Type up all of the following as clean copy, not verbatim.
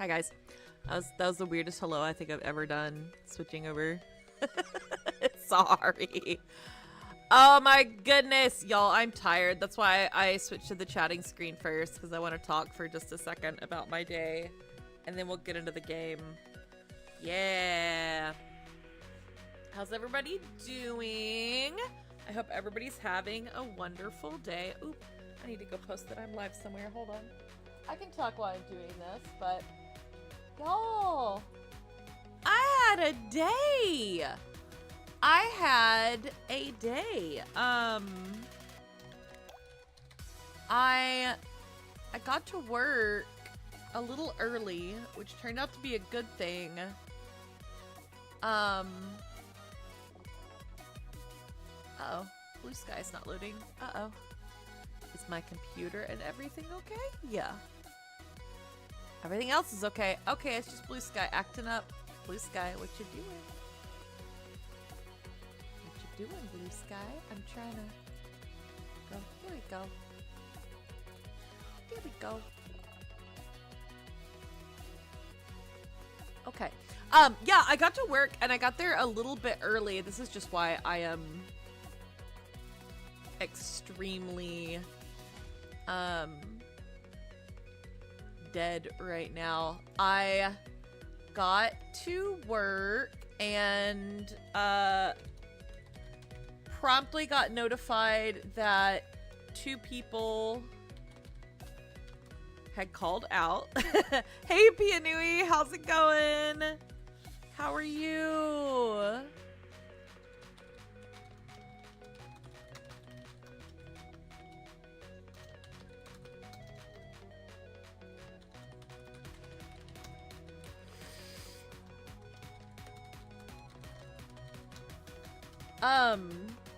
Hi guys. That was the weirdest hello I think I've ever done. Switching over. Sorry. Oh my goodness, y'all, I'm tired. That's why I switched to the chatting screen first, because I want to talk for just a second about my day. And then we'll get into the game. Yeah. How's everybody doing? I hope everybody's having a wonderful day. Oop, I need to go post that I'm live somewhere. Hold on. I can talk while I'm doing this, but y'all, I had a day. I got to work a little early, which turned out to be a good thing. Uh-oh. Blue sky's not loading. Uh-oh. Is my computer and everything okay? Yeah. Everything else is okay. Okay, it's just blue sky acting up. Blue sky, what you doing? What you doing, blue sky? I'm trying to go. Here we go. Here we go. Okay. Yeah, I got to work and I got there a little bit early. This is just why I am extremely dead right now. I got to work and promptly got notified that 2 people had called out. Hey Pianui, how's it going? How are you?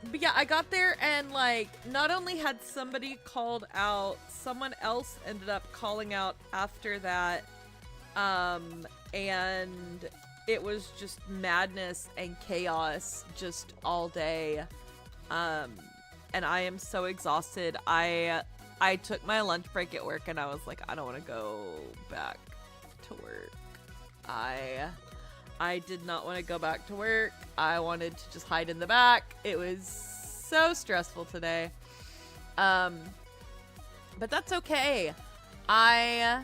But yeah, I got there and like not only had somebody called out, someone else ended up calling out after that. And it was just madness and chaos just all day. And I am so exhausted. I took my lunch break at work and I was like, I don't want to go back to work. I did not want to go back to work. I wanted to just hide in the back. It was so stressful today. But that's okay. I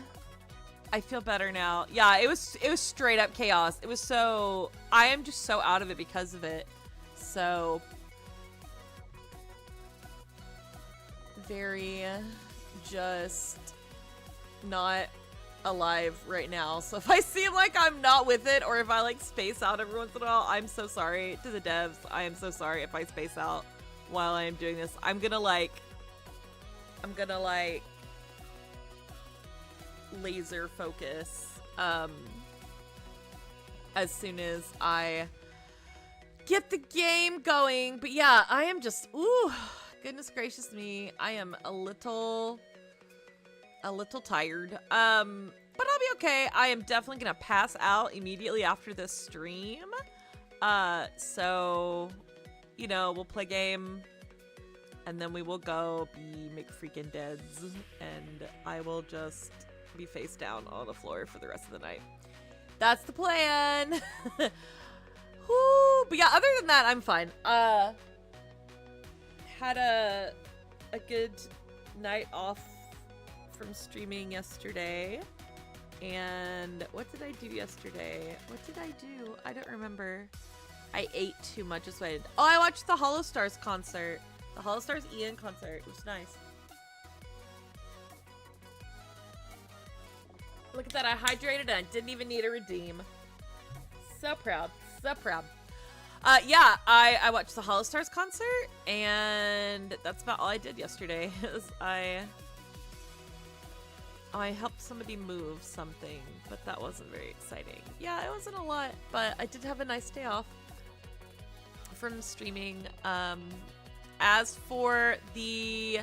feel better now. Yeah, it was straight up chaos. It was so, I am just so out of it because of it. So very just not alive right now. So if I seem like I'm not with it, or if I like space out every once in a while, I'm so sorry to the devs. I am so sorry if I space out while I am doing this. I'm gonna laser focus as soon as I get the game going. But yeah, I am just, ooh, goodness gracious me, I am a little tired, but I'll be okay. I am definitely gonna pass out immediately after this stream, so you know, we'll play game and then we will go be McFreakin' Deads and I will just be face down on the floor for the rest of the night. That's the plan. Whoo. But yeah, other than that, I'm fine. Had a good night off from streaming yesterday. And what did I do yesterday? What did I do? I don't remember. I ate too much. Is what I did. Oh, I watched the Hollow Stars concert. The Hollow Stars Ian concert. It was nice. Look at that. I hydrated and I didn't even need a redeem. So proud. So proud. Yeah, I watched the Hollow Stars concert, and that's about all I did yesterday. I helped somebody move something, but that wasn't very exciting. Yeah, it wasn't a lot, but I did have a nice day off from streaming. As for the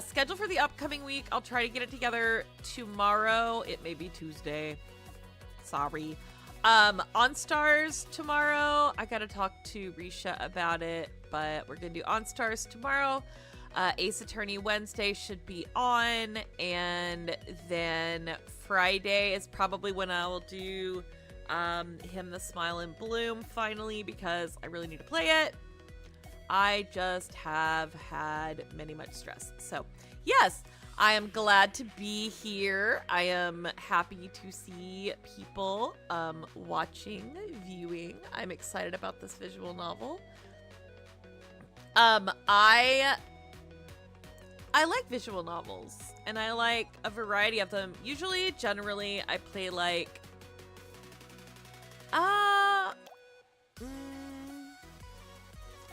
schedule for the upcoming week, I'll try to get it together tomorrow. It may be Tuesday. Sorry. On Stars tomorrow. I gotta talk to Risha about it, but we're gonna do On Stars tomorrow. Ace Attorney Wednesday should be on, and then Friday is probably when I will do Him the Smile and Bloom finally, because I really need to play it. I just have had many much stress. So yes, I am glad to be here. I am happy to see people watching, viewing. I'm excited about this visual novel. I like visual novels, and I like a variety of them. Usually, generally, I play like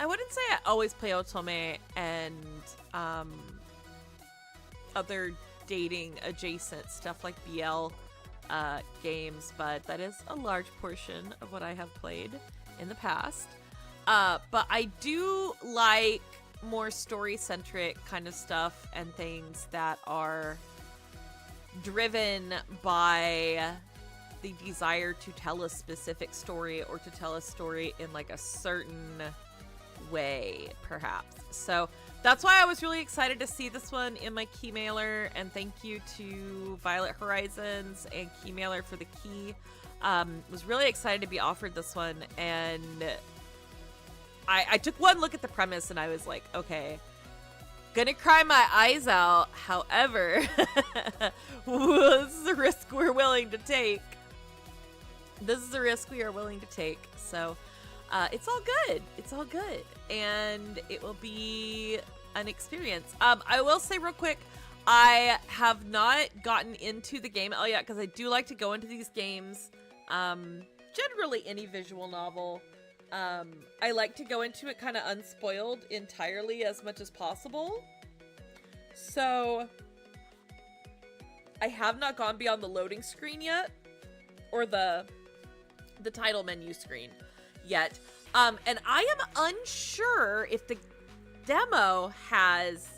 I wouldn't say I always play Otome and other dating adjacent stuff like BL games, but that is a large portion of what I have played in the past. But I do like more story-centric kind of stuff and things that are driven by the desire to tell a specific story, or to tell a story in like a certain way, perhaps. So that's why I was really excited to see this one in my key mailer, and thank you to Violet Horizons and Key Mailer for the key. Was really excited to be offered this one, and I took one look at the premise and I was like, okay, gonna cry my eyes out. However, this is a risk we're willing to take. This is a risk we are willing to take. So it's all good. It's all good. And it will be an experience. I will say real quick, I have not gotten into the game yet, because I do like to go into these games. Generally any visual novel. I like to go into it kind of unspoiled entirely as much as possible. So I have not gone beyond the loading screen yet, or the title menu screen yet. And I am unsure if the demo has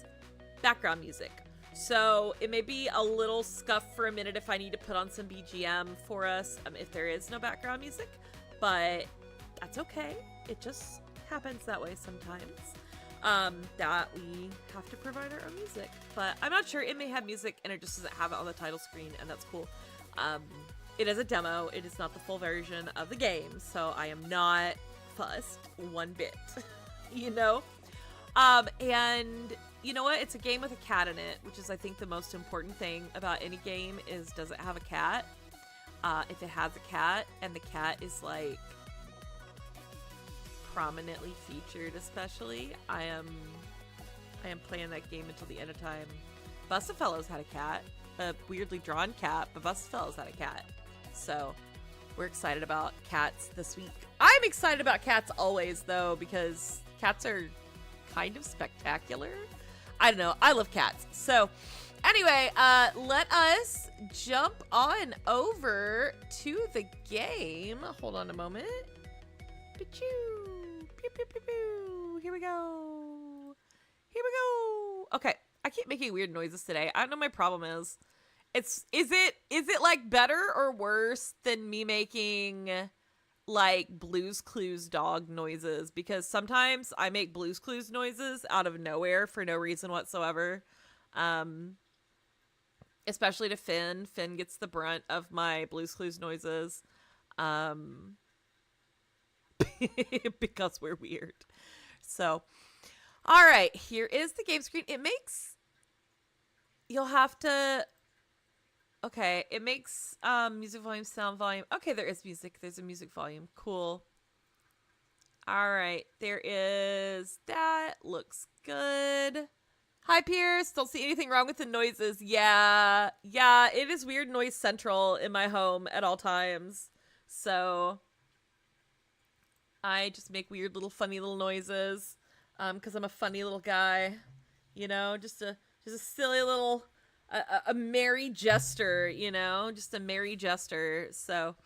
background music. So it may be a little scuffed for a minute if I need to put on some BGM for us, if there is no background music, but that's okay. It just happens that way sometimes, that we have to provide our own music. But I'm not sure. It may have music and it just doesn't have it on the title screen, and that's cool. It is a demo. It is not the full version of the game, so I am not fussed one bit, you know? And you know what? It's a game with a cat in it, which is, I think, the most important thing about any game is, does it have a cat? If it has a cat and the cat is like prominently featured, especially, I am playing that game until the end of time. Bustafellows had a cat, a weirdly drawn cat, but Bustafellows had a cat. So we're excited about cats this week. I'm excited about cats always, though, because cats are kind of spectacular. I don't know. I love cats. So anyway, let us jump on over to the game. Hold on a moment. Pew, pew, pew, pew, pew. Here we go. Here we go. Okay. I keep making weird noises today. I don't know what my problem is. Is it like better or worse than me making like Blue's Clues dog noises? Because sometimes I make Blue's Clues noises out of nowhere for no reason whatsoever. Especially to Finn. Finn gets the brunt of my Blue's Clues noises. Because we're weird. So, all right, here is the game screen. You'll have to, okay, it makes music volume, sound volume. Okay, there is music. There's a music volume. Cool. All right, there is that. Looks good. Hi, Pierce. Don't see anything wrong with the noises. Yeah, it is weird noise central in my home at all times. So I just make weird little funny little noises because I'm a funny little guy, you know, just a silly little a merry jester, you know, just a merry jester. So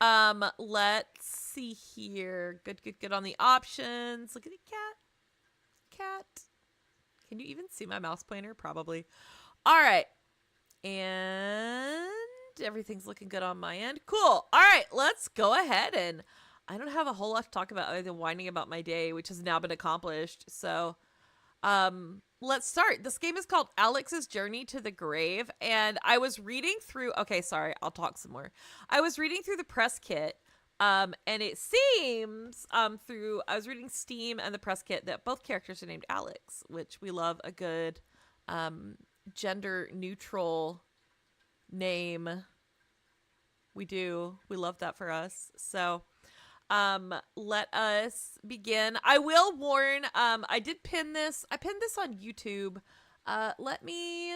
let's see here. Good on the options. Look at the cat. Can you even see my mouse pointer? Probably. All right. And everything's looking good on my end. Cool. All right, let's go ahead, and I don't have a whole lot to talk about other than whining about my day, which has now been accomplished. So let's start. This game is called Alex's Journey to the Grave, and I was reading through. Okay, sorry, I'll talk some more. I was reading through the press kit, and it seems through I was reading Steam and the press kit that both characters are named Alex, which we love a good gender neutral name. We do. We love that for us. So let us begin. I will warn, I did pin this. I pinned this on YouTube. Let me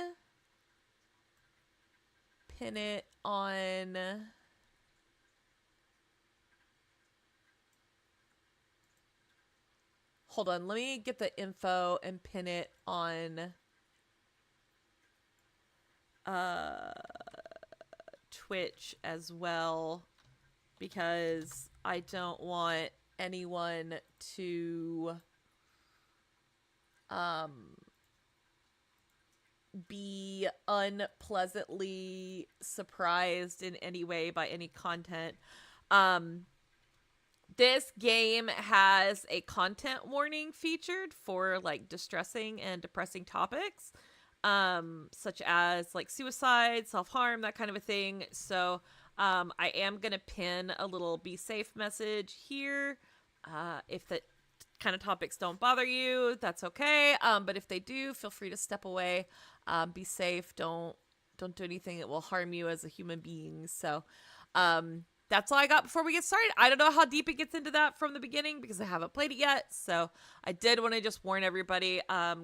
pin it on. Hold on, let me get the info and pin it on Twitch as well, because I don't want anyone to be unpleasantly surprised in any way by any content. This game has a content warning featured for like distressing and depressing topics, such as like suicide, self-harm, that kind of a thing. So I am going to pin a little be safe message here. If the kind of topics don't bother you, that's okay. But if they do, feel free to step away. Be safe. Don't do anything that will harm you as a human being. So that's all I got before we get started. I don't know how deep it gets into that from the beginning because I haven't played it yet. So I did want to just warn everybody,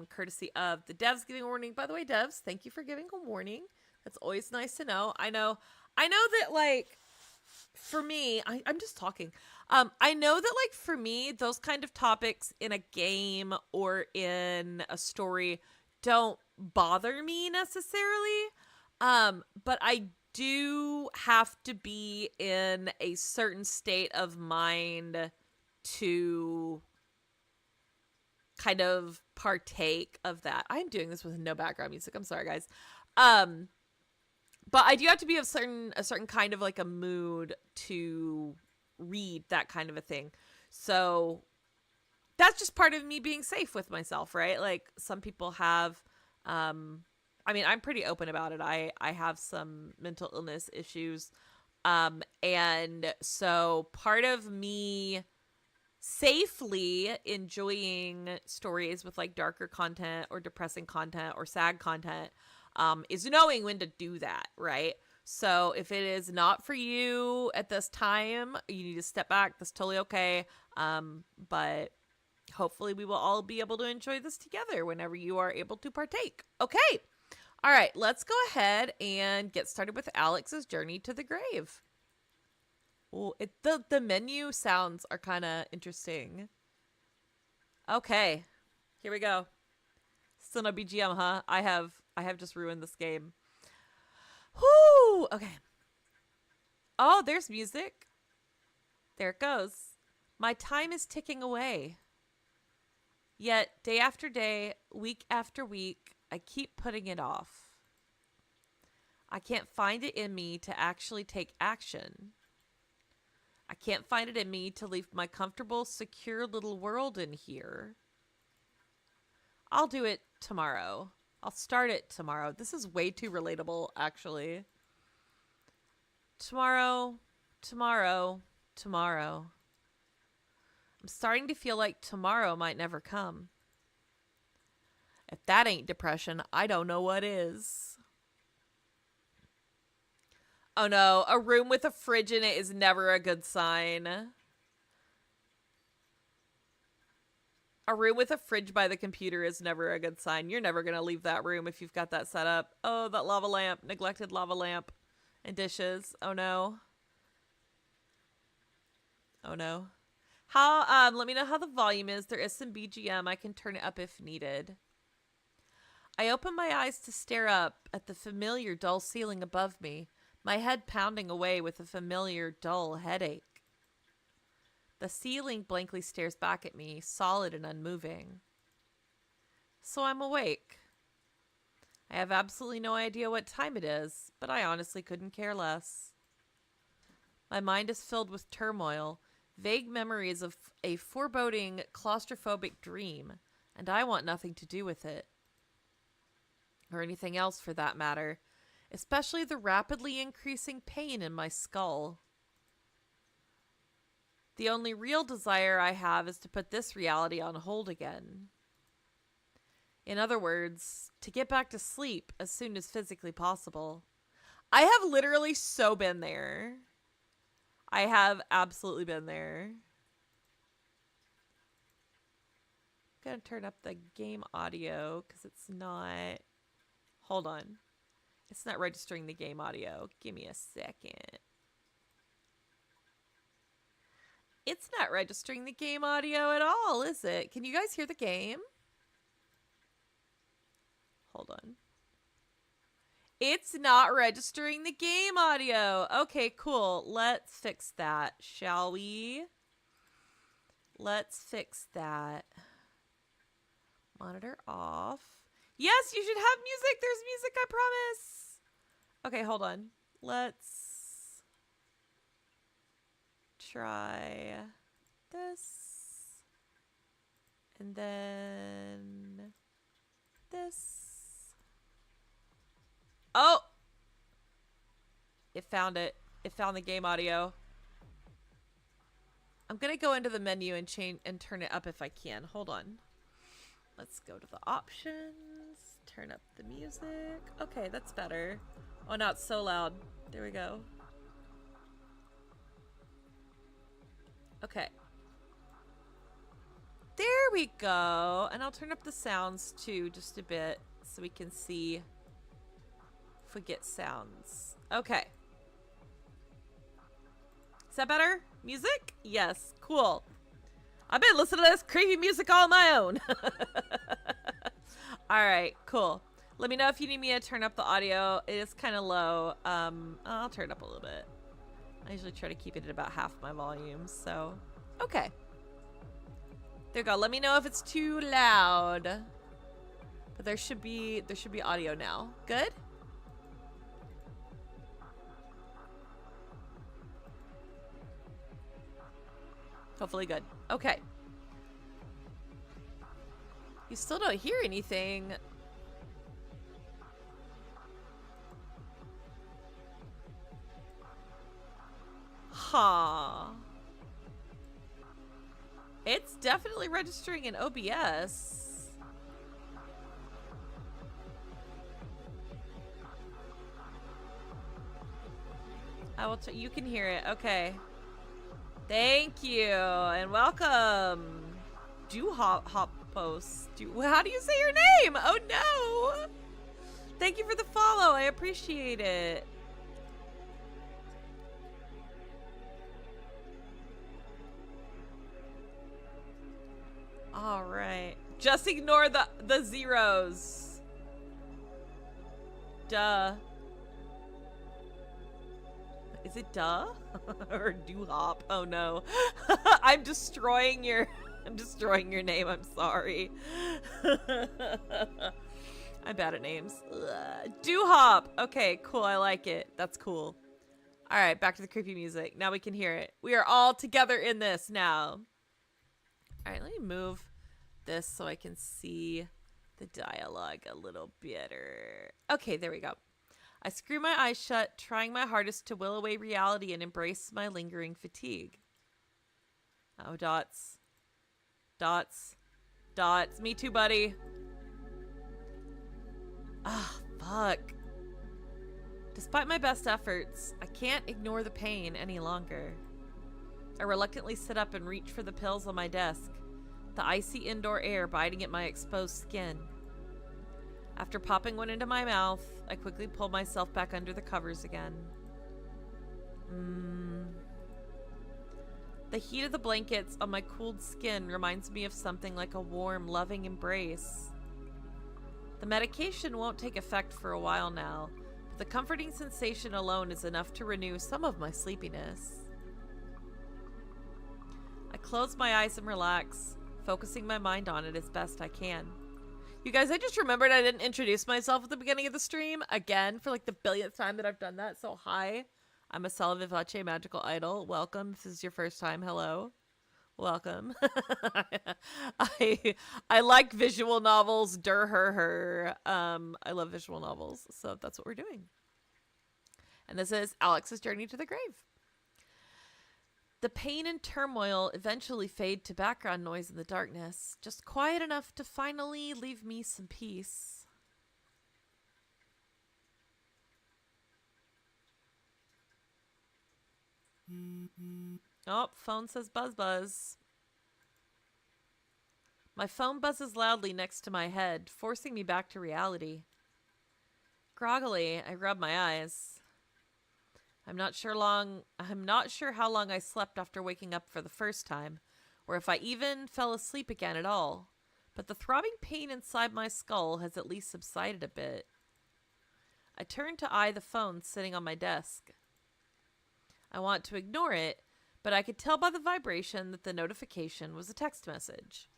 courtesy of the devs giving a warning. By the way, devs, thank you for giving a warning. That's always nice to know. I know that, like, for me, I'm just talking. I know that, like, for me, those kind of topics in a game or in a story don't bother me necessarily. But I do have to be in a certain state of mind to kind of partake of that. I'm doing this with no background music. I'm sorry, guys. But I do have to be of a certain kind of like a mood to read that kind of a thing. So that's just part of me being safe with myself, right? Like some people have, I mean, I'm pretty open about it. I have some mental illness issues. And so part of me safely enjoying stories with like darker content or depressing content or sad content is knowing when to do that, right? So if it is not for you at this time, you need to step back. That's totally okay. But hopefully we will all be able to enjoy this together whenever you are able to partake. Okay. All right, let's go ahead and get started with Alex's Journey to the Grave. Oh, the menu sounds are kind of interesting. Okay, here we go. Still no BGM, huh? I have just ruined this game. Whoo! Okay. Oh, there's music. There it goes. My time is ticking away. Yet, day after day, week after week, I keep putting it off. I can't find it in me to actually take action. I can't find it in me to leave my comfortable, secure little world in here. I'll do it tomorrow. I'll start it tomorrow. This is way too relatable, actually. Tomorrow, tomorrow, tomorrow. I'm starting to feel like tomorrow might never come. If that ain't depression, I don't know what is. Oh no, a room with a fridge in it is never a good sign. A room with a fridge by the computer is never a good sign. You're never going to leave that room if you've got that set up. Oh, that lava lamp. Neglected lava lamp. And dishes. Oh no. Oh no. How, let me know how the volume is. There is some BGM. I can turn it up if needed. I open my eyes to stare up at the familiar dull ceiling above me, my head pounding away with a familiar dull headache. The ceiling blankly stares back at me, solid and unmoving. So I'm awake. I have absolutely no idea what time it is, but I honestly couldn't care less. My mind is filled with turmoil, vague memories of a foreboding, claustrophobic dream, and I want nothing to do with it. or anything else for that matter, especially the rapidly increasing pain in my skull. The only real desire I have is to put this reality on hold again. In other words, to get back to sleep as soon as physically possible. I have literally so been there. I have absolutely been there. I'm going to turn up the game audio because it's not... Hold on. It's not registering the game audio. Give me a second. It's not registering the game audio at all, is it? Can you guys hear the game? Hold on. It's not registering the game audio. Okay, cool. Let's fix that, shall we? Let's fix that. Monitor off. Yes, you should have music. There's music, I promise. Okay, hold on. Let's try this. And then this. Oh! It found it. It found the game audio. I'm gonna go into the menu and change and turn it up if I can. Hold on. Let's go to the options. Turn up the music. Okay, that's better. Oh, now it's so loud. There we go. Okay. There we go. And I'll turn up the sounds too just a bit so we can see if we get sounds. Okay. Is that better? Music? Yes. Cool. I've been listening to this creepy music all on my own. Alright, cool. Let me know if you need me to turn up the audio. It is kind of low. I'll turn it up a little bit. I usually try to keep it at about half my volume, so... Okay. There you go. Let me know if it's too loud. But there should be audio now. Good? Hopefully good. Okay. You still don't hear anything. Huh. It's definitely registering in OBS. I will you can hear it. Okay. Thank you and welcome. Hop post. How do you say your name? Oh no. Thank you for the follow. I appreciate it. All right. Just ignore the zeros. Duh. Is it duh? Or do hop? Oh no. I'm destroying your name. I'm sorry. I'm bad at names. Do hop. Okay, cool. I like it. That's cool. All right, back to the creepy music. Now we can hear it. We are all together in this now. All right, let me move this so I can see the dialogue a little better. Okay, there we go. I screw my eyes shut, trying my hardest to will away reality and embrace my lingering fatigue. Oh, dots. Dots. Dots. Me too, buddy. Ah, fuck. Despite my best efforts, I can't ignore the pain any longer. I reluctantly sit up and reach for the pills on my desk, the icy indoor air biting at my exposed skin. After popping one into my mouth, I quickly pull myself back under the covers again. The heat of the blankets on my cooled skin reminds me of something like a warm, loving embrace. The medication won't take effect for a while now, but the comforting sensation alone is enough to renew some of my sleepiness. I close my eyes and relax, focusing my mind on it as best I can. You guys, I just remembered I didn't introduce myself at the beginning of the stream. Again, for like the billionth time that I've done that. So hi, I'm Ascella Vivace, Magical Idol. Welcome. If this is your first time, hello. Welcome. I I like visual novels. Der her her. I love visual novels, so that's what we're doing. And this is Alex's journey to the grave. The pain and turmoil eventually fade to background noise in the darkness, just quiet enough to finally leave me some peace. Oh, phone says buzz buzz. My phone buzzes loudly next to my head, forcing me back to reality. Groggily, I rub my eyes. I'm not sure how long I slept after waking up for the first time, or if I even fell asleep again at all, but the throbbing pain inside my skull has at least subsided a bit. I turn to eye the phone sitting on my desk. I want to ignore it, but I could tell by the vibration that the notification was a text message.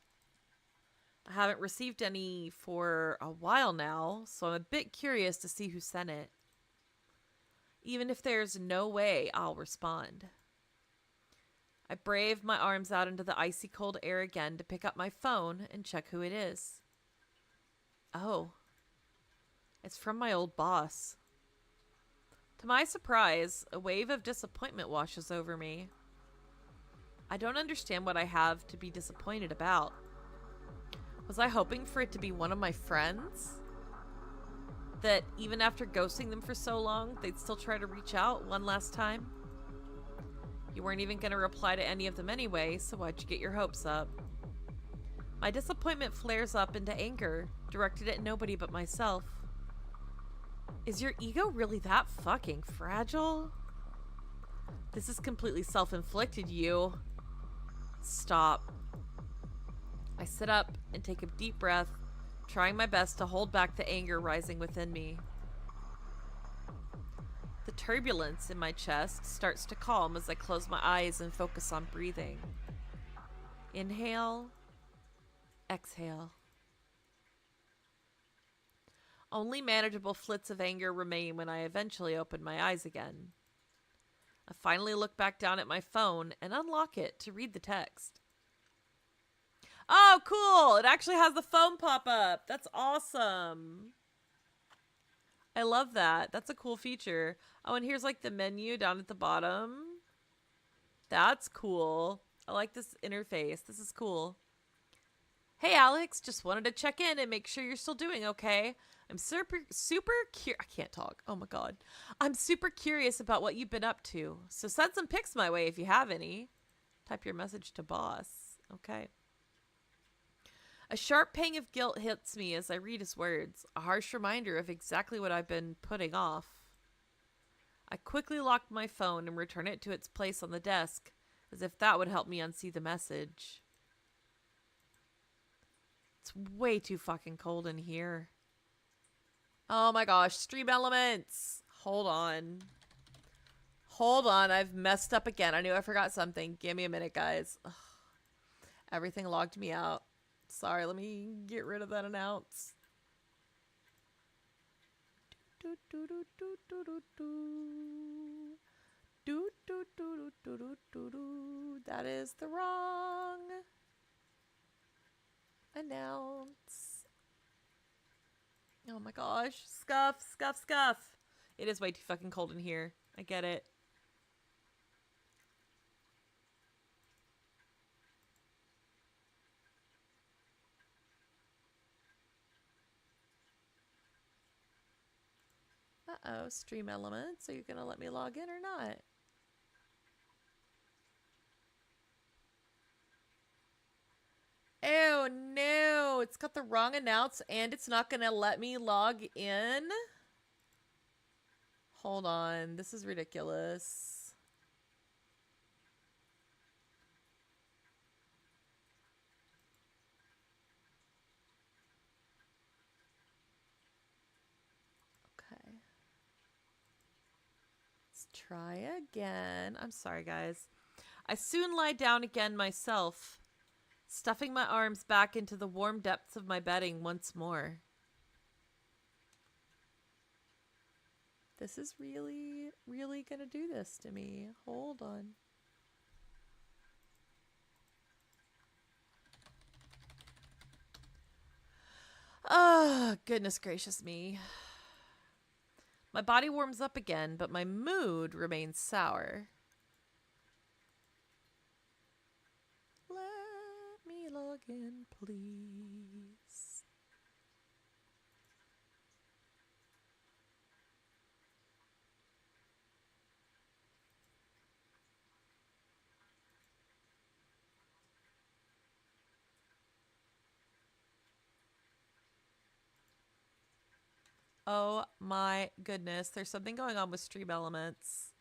I haven't received any for a while now, so I'm a bit curious to see who sent it. Even if there's no way I'll respond. I brave my arms out into the icy cold air again to pick up my phone and check who it is. Oh, it's from my old boss. To my surprise, a wave of disappointment washes over me. I don't understand what I have to be disappointed about. Was I hoping for it to be one of my friends? That even after ghosting them for so long, they'd still try to reach out one last time? You weren't even going to reply to any of them anyway, so why'd you get your hopes up? My disappointment flares up into anger, directed at nobody but myself. Is your ego really that fucking fragile? This is completely self-inflicted, you. Stop. I sit up and take a deep breath, trying my best to hold back the anger rising within me. The turbulence in my chest starts to calm as I close my eyes and focus on breathing. Inhale, exhale. Only manageable flits of anger remain when I eventually open my eyes again. I finally look back down at my phone and unlock it to read the text. Oh, cool! It actually has the phone pop up. That's awesome. I love that. That's a cool feature. Oh, and here's like the menu down at the bottom. That's cool. I like this interface. This is cool. Hey, Alex. Just wanted to check in and make sure you're still doing okay. I'm super curious. I can't talk. Oh my god. I'm super curious about what you've been up to. So send some pics my way if you have any. Type your message to boss. Okay. A sharp pang of guilt hits me as I read his words, a harsh reminder of exactly what I've been putting off. I quickly lock my phone and return it to its place on the desk, as if that would help me unsee the message. It's way too fucking cold in here. Oh my gosh, stream elements! Hold on. Hold on, I've messed up again. I knew I forgot something. Give me a minute, guys. Ugh. Everything logged me out. Sorry, let me get rid of that announce. That is the wrong announce. Oh my gosh. Scuff, scuff, scuff. It is way too fucking cold in here. I get it. Uh-oh, stream elements. Are you going to let me log in or not? Oh no, it's got the wrong announce and it's not going to let me log in. Hold on, this is ridiculous. Okay. Let's try again. I'm sorry, guys. I soon lie down again myself, stuffing my arms back into the warm depths of my bedding once more. This is really, really gonna do this to me. Hold on. Oh, goodness gracious me. My body warms up again, but my mood remains sour. Let me log in, please. Oh my goodness, there's something going on with Stream Elements.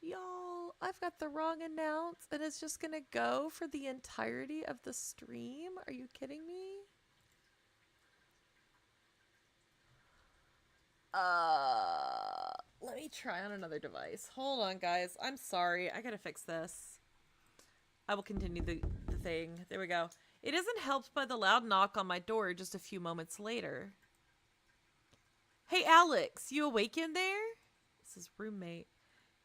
Y'all, I've got the wrong announce and it's just gonna go for the entirety of the stream? Are you kidding me? Let me try on another device. Hold on, guys. I'm sorry. I gotta fix this. I will continue the thing. There we go. It isn't helped by the loud knock on my door just a few moments later. Hey, Alex, you awake in there? This is roommate.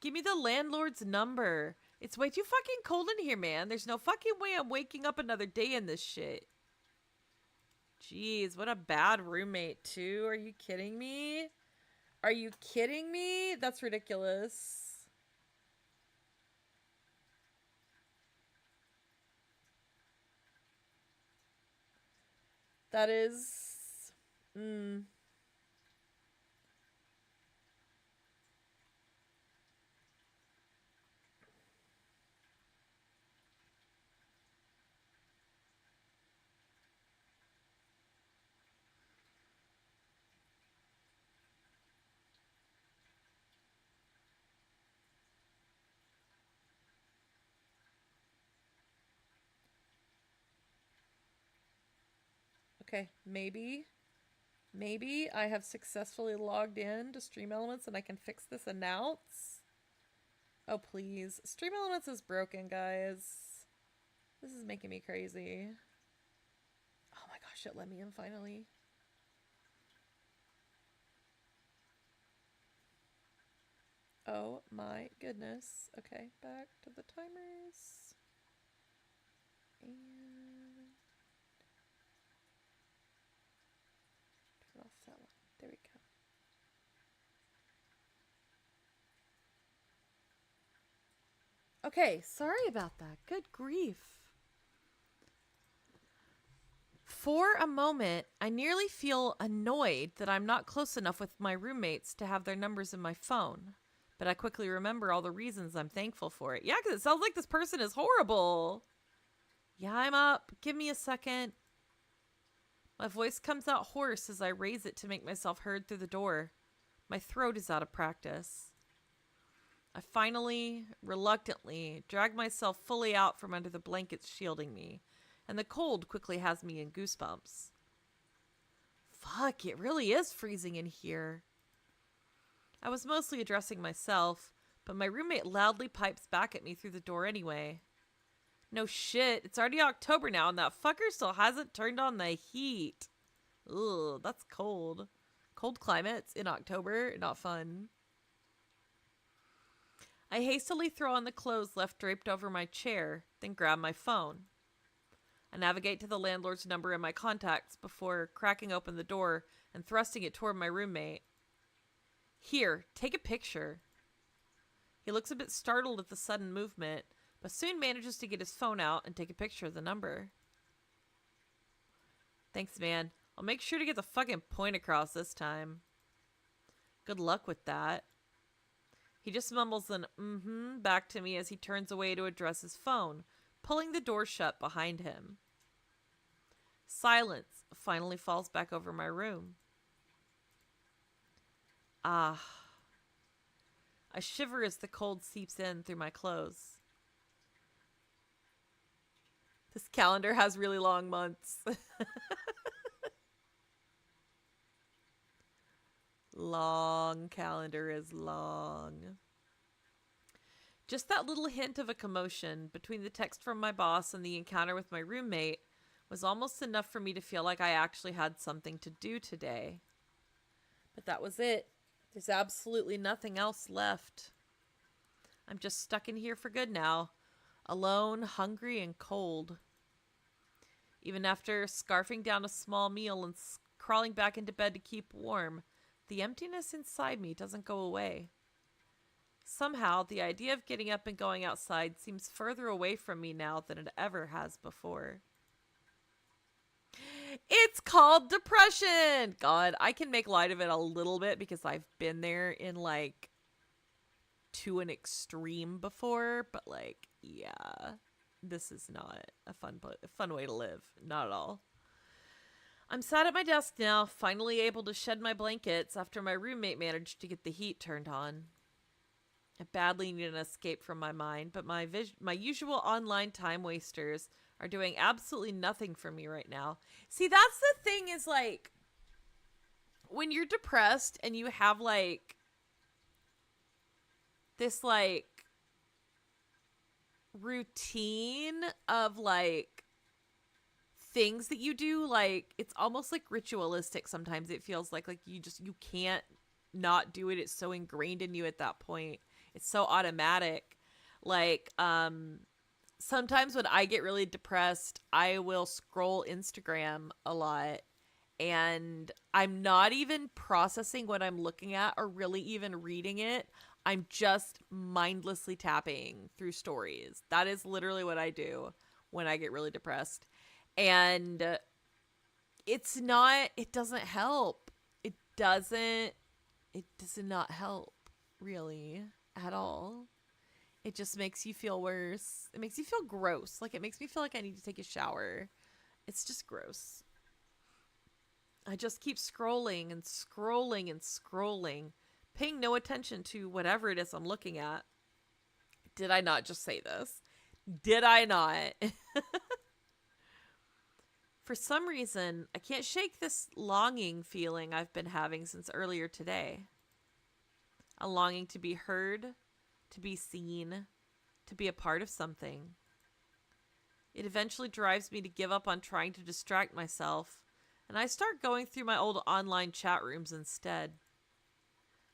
Give me the landlord's number. It's way too fucking cold in here, man. There's no fucking way I'm waking up another day in this shit. Jeez, what a bad roommate, too. Are you kidding me? Are you kidding me? That's ridiculous. That is... Okay, maybe I have successfully logged in to Stream Elements and I can fix this announce. Oh, please. Stream Elements is broken, guys. This is making me crazy. Oh my gosh, it let me in finally. Oh my goodness. Okay, back to the timers. And turn off that one. There we go. Okay, sorry about that. Good grief. For a moment, I nearly feel annoyed that I'm not close enough with my roommates to have their numbers in my phone. But I quickly remember all the reasons I'm thankful for it. Yeah, because it sounds like this person is horrible. Yeah, I'm up. Give me a second. My voice comes out hoarse as I raise it to make myself heard through the door. My throat is out of practice. I finally, reluctantly, drag myself fully out from under the blankets shielding me, and the cold quickly has me in goosebumps. Fuck, it really is freezing in here. I was mostly addressing myself, but my roommate loudly pipes back at me through the door anyway. No shit, it's already October now and that fucker still hasn't turned on the heat. Ugh, that's cold. Cold climates in October, not fun. I hastily throw on the clothes left draped over my chair, then grab my phone. I navigate to the landlord's number in my contacts before cracking open the door and thrusting it toward my roommate. Here, take a picture. He looks a bit startled at the sudden movement, but soon manages to get his phone out and take a picture of the number. Thanks, man. I'll make sure to get the fucking point across this time. Good luck with that. He just mumbles an back to me as he turns away to address his phone, pulling the door shut behind him. Silence finally falls back over my room. Ah. I shiver as the cold seeps in through my clothes. This calendar has really long months. Long calendar is long. Just that little hint of a commotion between the text from my boss and the encounter with my roommate was almost enough for me to feel like I actually had something to do today. But that was it. There's absolutely nothing else left. I'm just stuck in here for good now, alone, hungry, and cold. Even after scarfing down a small meal and crawling back into bed to keep warm, the emptiness inside me doesn't go away. Somehow, the idea of getting up and going outside seems further away from me now than it ever has before. It's called depression! God, I can make light of it a little bit because I've been there in, like, to an extreme before, but, like, yeah, this is not a fun way to live. Not at all. I'm sat at my desk now, finally able to shed my blankets after my roommate managed to get the heat turned on. I badly need an escape from my mind, but my usual online time wasters are doing absolutely nothing for me right now. See, that's the thing is, like, when you're depressed and you have, like, this, like, routine of, like, things that you do, like, it's almost, like, ritualistic sometimes. It feels like you can't not do it. It's so ingrained in you at that point. It's so automatic. Like, sometimes when I get really depressed, I will scroll Instagram a lot, and I'm not even processing what I'm looking at or really even reading it. I'm just mindlessly tapping through stories. That is literally what I do when I get really depressed. And it doesn't help. It does not help, really, at all. It just makes you feel worse. It makes you feel gross. Like, it makes me feel like I need to take a shower. It's just gross. I just keep scrolling and scrolling and scrolling, paying no attention to whatever it is I'm looking at. Did I not just say this? Did I not? For some reason, I can't shake this longing feeling I've been having since earlier today. A longing to be heard, to be seen, to be a part of something. It eventually drives me to give up on trying to distract myself, and I start going through my old online chat rooms instead.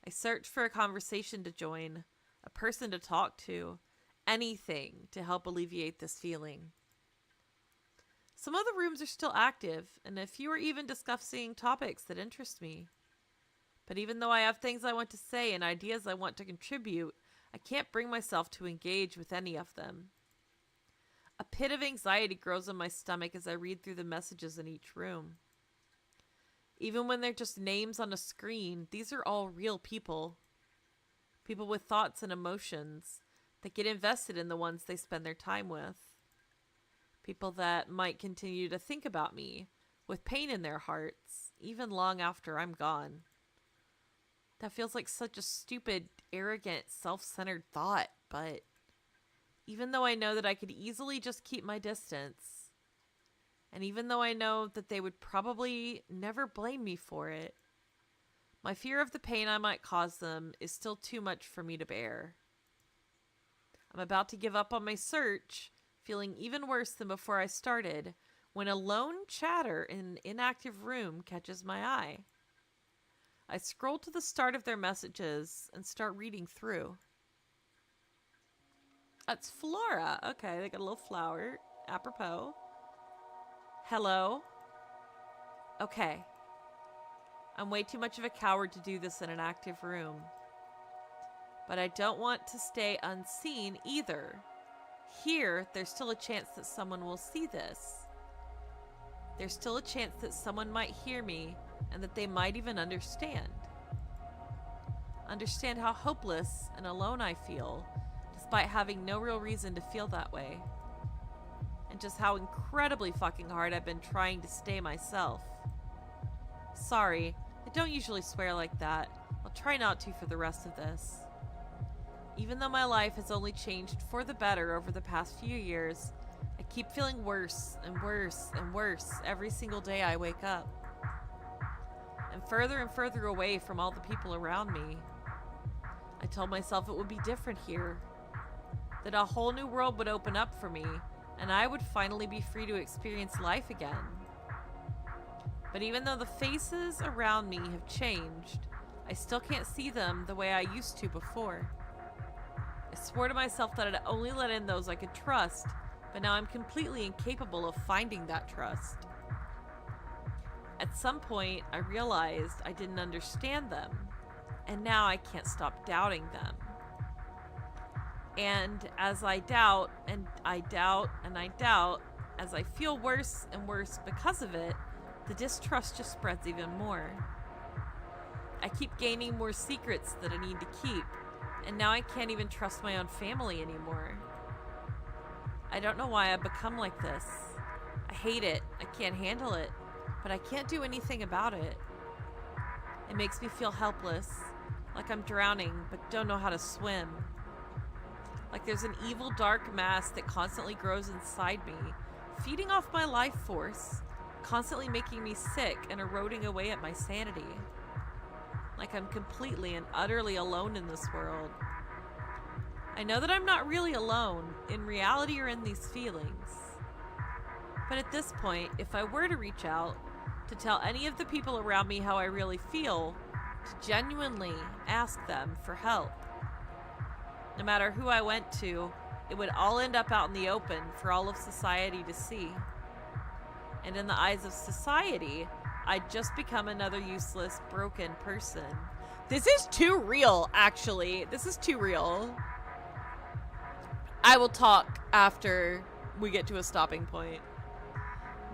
I search for a conversation to join, a person to talk to, anything to help alleviate this feeling. Some of the rooms are still active, and a few are even discussing topics that interest me. But even though I have things I want to say and ideas I want to contribute, I can't bring myself to engage with any of them. A pit of anxiety grows in my stomach as I read through the messages in each room. Even when they're just names on a screen, these are all real people. People with thoughts and emotions that get invested in the ones they spend their time with. People that might continue to think about me with pain in their hearts, even long after I'm gone. That feels like such a stupid, arrogant, self-centered thought, but even though I know that I could easily just keep my distance, and even though I know that they would probably never blame me for it, my fear of the pain I might cause them is still too much for me to bear. I'm about to give up on my search, feeling even worse than before I started, when a lone chatter in an inactive room catches my eye. I scroll to the start of their messages and start reading through. That's Flora. Okay, they got a little flower. Apropos. Hello. Okay. I'm way too much of a coward to do this in an active room. But I don't want to stay unseen either. Here, there's still a chance that someone will see this. There's still a chance that someone might hear me and that they might even understand. Understand how hopeless and alone I feel, despite having no real reason to feel that way. And just how incredibly fucking hard I've been trying to stay myself. Sorry, I don't usually swear like that. I'll try not to for the rest of this. Even though my life has only changed for the better over the past few years, I keep feeling worse and worse and worse every single day I wake up. I'm further and further away from all the people around me. I told myself it would be different here, that a whole new world would open up for me, and I would finally be free to experience life again. But even though the faces around me have changed, I still can't see them the way I used to before. I swore to myself that I'd only let in those I could trust, but now I'm completely incapable of finding that trust. At some point, I realized I didn't understand them, and now I can't stop doubting them. And as I doubt, and I doubt, and I doubt, as I feel worse and worse because of it, the distrust just spreads even more. I keep gaining more secrets that I need to keep, and now I can't even trust my own family anymore. I don't know why I've become like this. I hate it, I can't handle it, but I can't do anything about it. It makes me feel helpless, like I'm drowning but don't know how to swim. Like there's an evil dark mass that constantly grows inside me, feeding off my life force, constantly making me sick and eroding away at my sanity. Like I'm completely and utterly alone in this world. I know that I'm not really alone, in reality or in these feelings. But at this point, if I were to reach out, to tell any of the people around me how I really feel, to genuinely ask them for help, no matter who I went to, it would all end up out in the open for all of society to see. And in the eyes of society, I'd just become another useless, broken person. This is too real, actually. This is too real. I will talk after we get to a stopping point.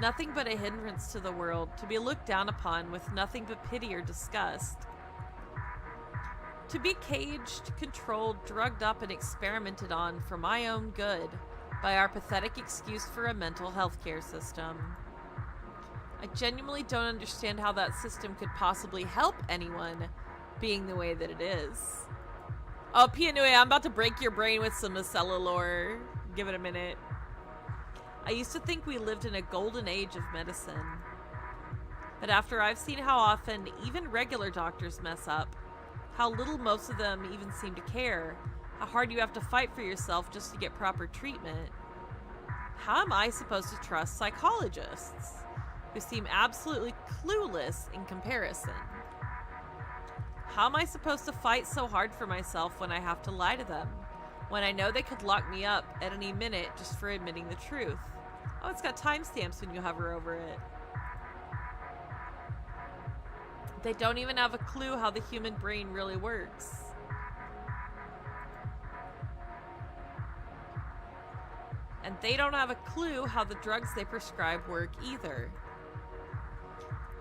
Nothing but a hindrance to the world, to be looked down upon with nothing but pity or disgust. To be caged, controlled, drugged up, and experimented on for my own good by our pathetic excuse for a mental health care system. I genuinely don't understand how that system could possibly help anyone being the way that it is. Oh, Pianui, I'm about to break your brain with some Ascella lore. Give it a minute. I used to think we lived in a golden age of medicine. But after I've seen how often even regular doctors mess up, how little most of them even seem to care, how hard you have to fight for yourself just to get proper treatment, how am I supposed to trust psychologists who seem absolutely clueless in comparison? How am I supposed to fight so hard for myself when I have to lie to them, when I know they could lock me up at any minute just for admitting the truth? Oh, it's got timestamps when you hover over it. They don't even have a clue how the human brain really works. And they don't have a clue how the drugs they prescribe work either.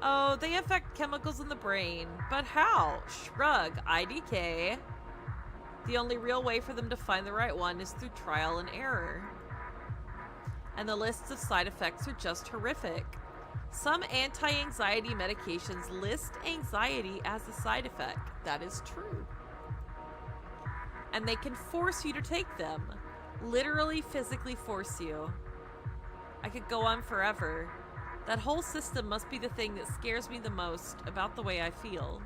Oh, they affect chemicals in the brain, but how? Shrug, IDK. The only real way for them to find the right one is through trial and error. And the lists of side effects are just horrific. Some anti-anxiety medications list anxiety as a side effect. That is true. And they can force you to take them. Literally, physically force you. I could go on forever. That whole system must be the thing that scares me the most about the way I feel.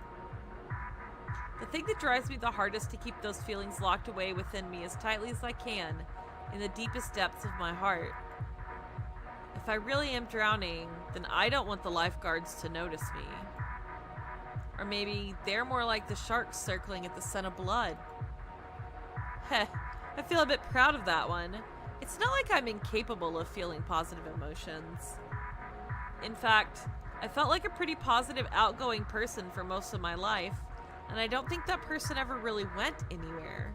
The thing that drives me the hardest to keep those feelings locked away within me as tightly as I can, in the deepest depths of my heart. If I really am drowning, then I don't want the lifeguards to notice me. Or maybe they're more like the sharks circling at the scent of blood. Heh, I feel a bit proud of that one. It's not like I'm incapable of feeling positive emotions. In fact, I felt like a pretty positive, outgoing person for most of my life, and I don't think that person ever really went anywhere.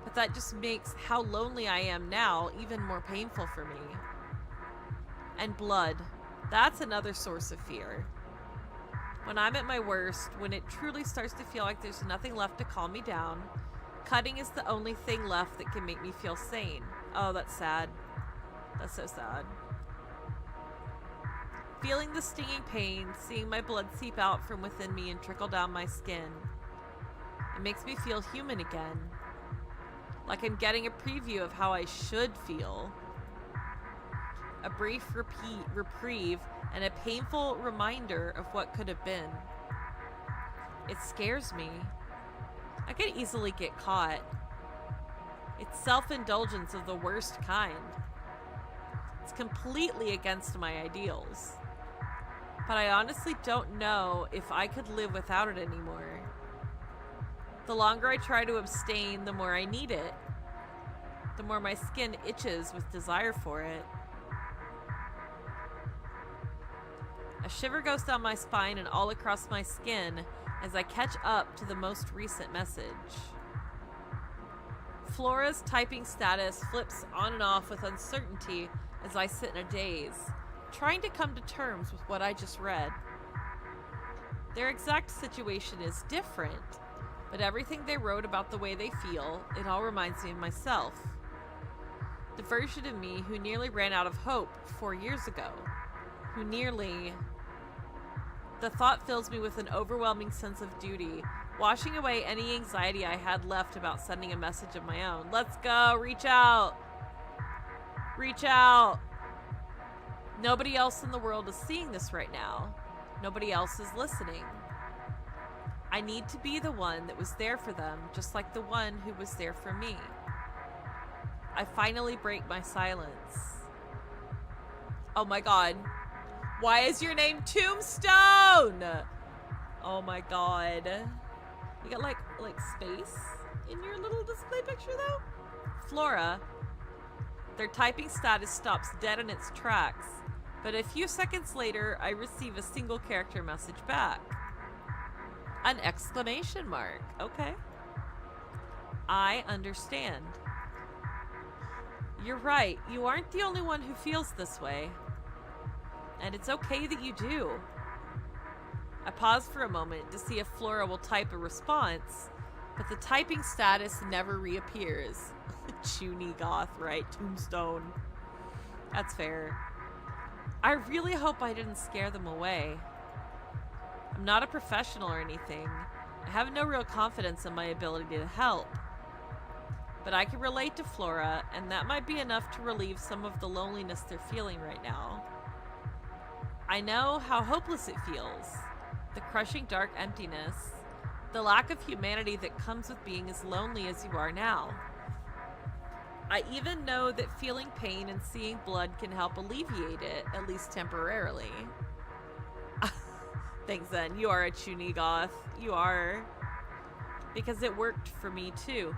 But that just makes how lonely I am now even more painful for me. And blood, that's another source of fear. When I'm at my worst, when it truly starts to feel like there's nothing left to calm me down, cutting is the only thing left that can make me feel sane. Oh, that's sad. That's so sad. Feeling the stinging pain, seeing my blood seep out from within me and trickle down my skin. It makes me feel human again. Like I'm getting a preview of how I should feel. A brief reprieve and a painful reminder of what could have been. It scares me. I could easily get caught. It's self-indulgence of the worst kind. It's completely against my ideals. But I honestly don't know if I could live without it anymore. The longer I try to abstain, the more I need it. The more my skin itches with desire for it. A shiver goes down my spine and all across my skin as I catch up to the most recent message. Flora's typing status flips on and off with uncertainty as I sit in a daze, trying to come to terms with what I just read. Their exact situation is different, but everything they wrote about the way they feel, it all reminds me of myself. The version of me who nearly ran out of hope 4 years ago. The thought fills me with an overwhelming sense of duty, washing away any anxiety I had left about sending a message of my own. Let's go! Reach out! Reach out! Nobody else in the world is seeing this right now. Nobody else is listening. I need to be the one that was there for them, just like the one who was there for me. I finally break my silence. Oh my god. Why is your name Tombstone? Oh my god. You got like space in your little display picture though? Flora. Their typing status stops dead in its tracks, but a few seconds later I receive a single character message back. An exclamation mark. Okay. I understand. You're right. You aren't the only one who feels this way. And it's okay that you do. I pause for a moment to see if Flora will type a response, but the typing status never reappears. Chuny goth, right? Tombstone. That's fair. I really hope I didn't scare them away. I'm not a professional or anything. I have no real confidence in my ability to help. But I can relate to Flora, and that might be enough to relieve some of the loneliness they're feeling right now. I know how hopeless it feels. The crushing dark emptiness. The lack of humanity that comes with being as lonely as you are now. I even know that feeling pain and seeing blood can help alleviate it, at least temporarily. Thanks then, you are a Chuny goth. You are. Because it worked for me too.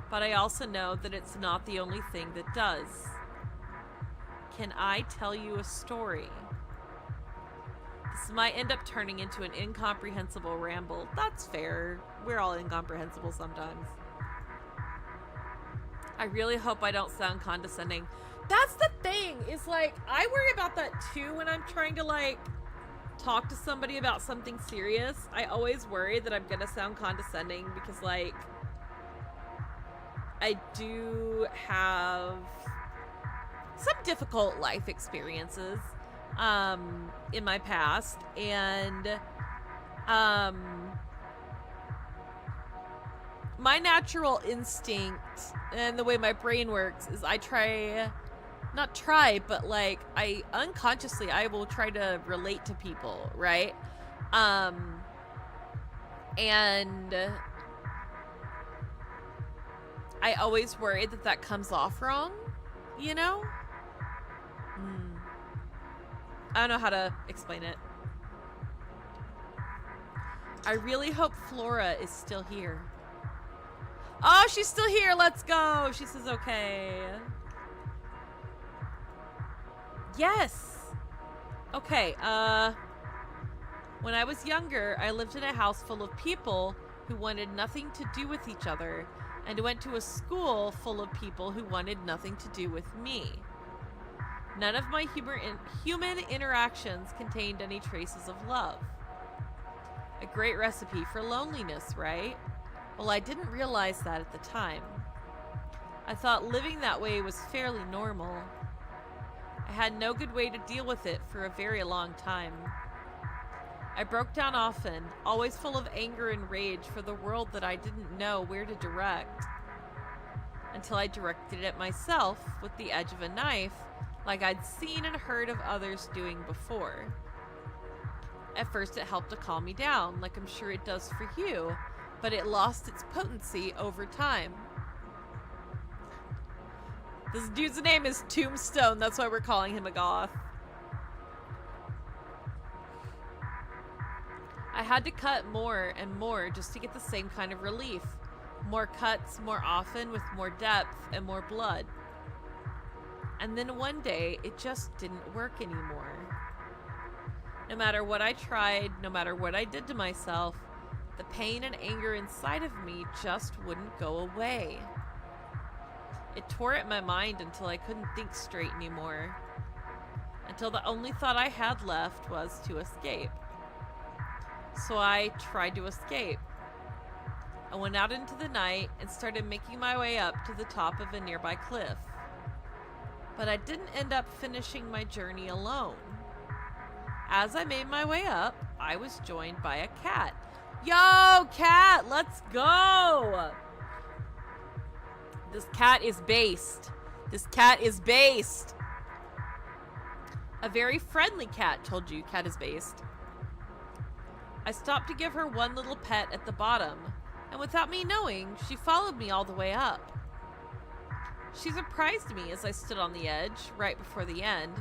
But I also know that it's not the only thing that does. Can I tell you a story? This might end up turning into an incomprehensible ramble. That's fair. We're all incomprehensible sometimes. I really hope I don't sound condescending. That's the thing, is like, I worry about that too when I'm trying to like talk to somebody about something serious. I always worry that I'm gonna sound condescending because like I do have some difficult life experiences in my past, and my natural instinct and the way my brain works is I unconsciously I will try to relate to people, right? And I always worry that that comes off wrong, you know? I don't know how to explain it. I really hope Flora is still here. Oh, she's still here. Let's go. She says okay. Yes. Okay, when I was younger, I lived in a house full of people who wanted nothing to do with each other, and went to a school full of people who wanted nothing to do with me. None of my human interactions contained any traces of love. A great recipe for loneliness, right? Well, I didn't realize that at the time. I thought living that way was fairly normal. I had no good way to deal with it for a very long time. I broke down often, always full of anger and rage for the world that I didn't know where to direct. Until I directed it myself with the edge of a knife, like I'd seen and heard of others doing before. At first it helped to calm me down, like I'm sure it does for you, but it lost its potency over time. This dude's name is Tombstone, that's why we're calling him a goth. I had to cut more and more just to get the same kind of relief. More cuts, more often, with more depth and more blood. And then one day, it just didn't work anymore. No matter what I tried, no matter what I did to myself, the pain and anger inside of me just wouldn't go away. It tore at my mind until I couldn't think straight anymore. Until the only thought I had left was to escape. So I tried to escape. I went out into the night and started making my way up to the top of a nearby cliff. But I didn't end up finishing my journey alone. As I made my way up, I was joined by a cat. Yo, cat, let's go! This cat is based. This cat is based. A very friendly cat, told you cat is based. I stopped to give her one little pet at the bottom, and without me knowing, she followed me all the way up. She surprised me as I stood on the edge, right before the end,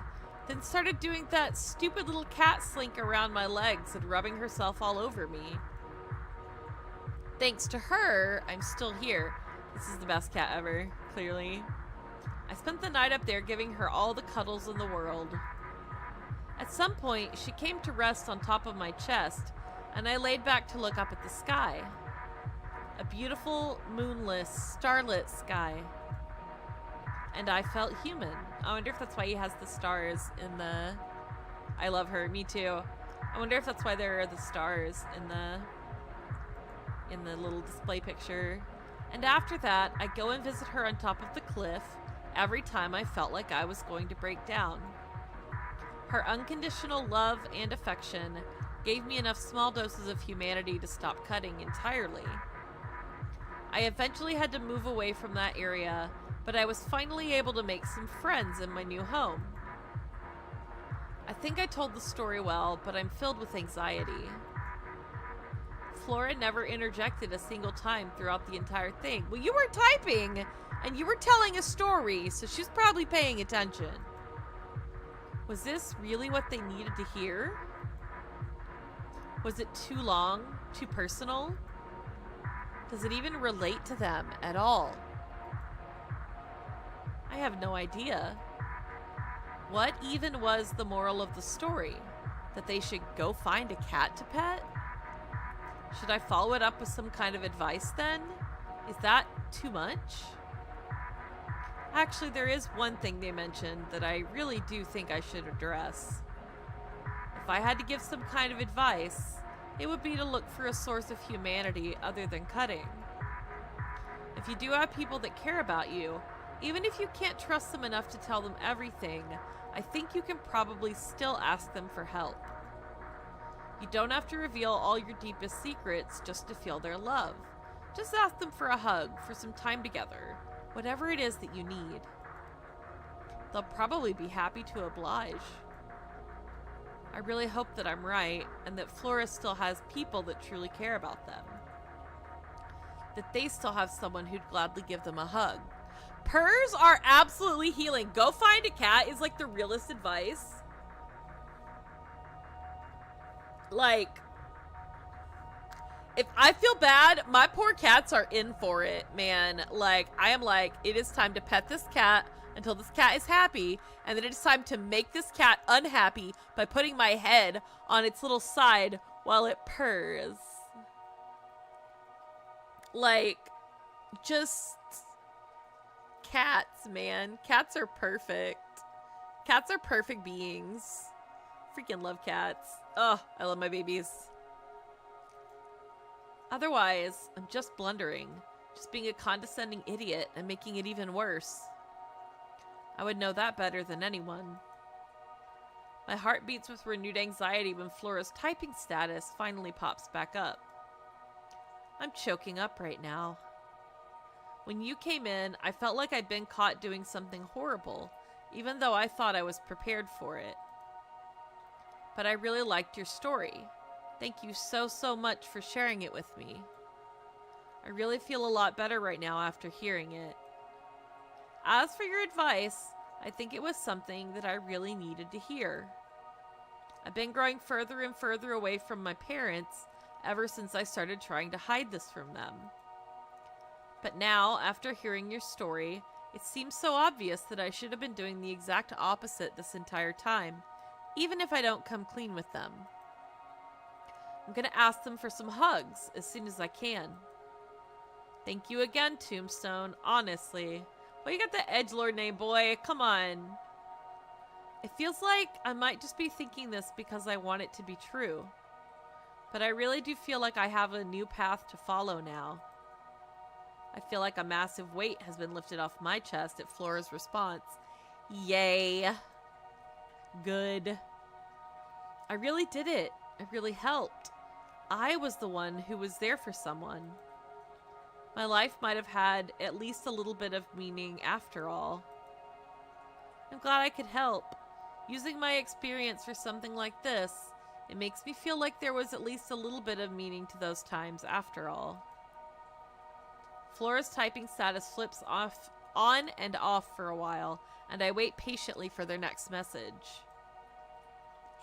then started doing that stupid little cat slink around my legs and rubbing herself all over me. Thanks to her, I'm still here. This is the best cat ever, clearly. I spent the night up there giving her all the cuddles in the world. At some point, she came to rest on top of my chest, and I laid back to look up at the sky. A beautiful, moonless, starlit sky. And I felt human. I wonder if that's why he has the stars in the... I love her, me too. I wonder if that's why there are the stars in the little display picture. And after that, I go and visit her on top of the cliff every time I felt like I was going to break down. Her unconditional love and affection gave me enough small doses of humanity to stop cutting entirely. I eventually had to move away from that area, but I was finally able to make some friends in my new home. I think I told the story well, but I'm filled with anxiety. Flora never interjected a single time throughout the entire thing. Well, you were typing, and you were telling a story, so she's probably paying attention. Was this really what they needed to hear? Was it too long? Too personal? Does it even relate to them at all? I have no idea. What even was the moral of the story? That they should go find a cat to pet? Should I follow it up with some kind of advice then? Is that too much? Actually, there is one thing they mentioned that I really do think I should address. If I had to give some kind of advice, it would be to look for a source of humanity other than cutting. If you do have people that care about you, even if you can't trust them enough to tell them everything, I think you can probably still ask them for help. You don't have to reveal all your deepest secrets just to feel their love. Just ask them for a hug, for some time together, whatever it is that you need. They'll probably be happy to oblige. I really hope that I'm right, and that Flora still has people that truly care about them. That they still have someone who'd gladly give them a hug. Purrs are absolutely healing. Go find a cat is like the realest advice. Like, if I feel bad, my poor cats are in for it, man. Like, I am like, it is time to pet this cat until this cat is happy, and then it is time to make this cat unhappy by putting my head on its little side while it purrs. Like, just cats, man. Cats are perfect. Cats are perfect beings. Freaking love cats. Oh, I love my babies. Otherwise, I'm just blundering. Just being a condescending idiot and making it even worse. I would know that better than anyone. My heart beats with renewed anxiety when Flora's typing status finally pops back up. I'm choking up right now. When you came in, I felt like I'd been caught doing something horrible, even though I thought I was prepared for it. But I really liked your story. Thank you so much for sharing it with me. I really feel a lot better right now after hearing it. As for your advice, I think it was something that I really needed to hear. I've been growing further and further away from my parents ever since I started trying to hide this from them. But now, after hearing your story, it seems so obvious that I should have been doing the exact opposite this entire time, even if I don't come clean with them. I'm gonna ask them for some hugs as soon as I can. Thank you again, Tombstone, honestly. Well, you got the edgelord name, boy. Come on. It feels like I might just be thinking this because I want it to be true. But I really do feel like I have a new path to follow now. I feel like a massive weight has been lifted off my chest at Flora's response. Yay. Good. I really did it. It really helped. I was the one who was there for someone. My life might have had at least a little bit of meaning after all. I'm glad I could help. Using my experience for something like this, it makes me feel like there was at least a little bit of meaning to those times after all. Flora's typing status flips off, on and off for a while, and I wait patiently for their next message.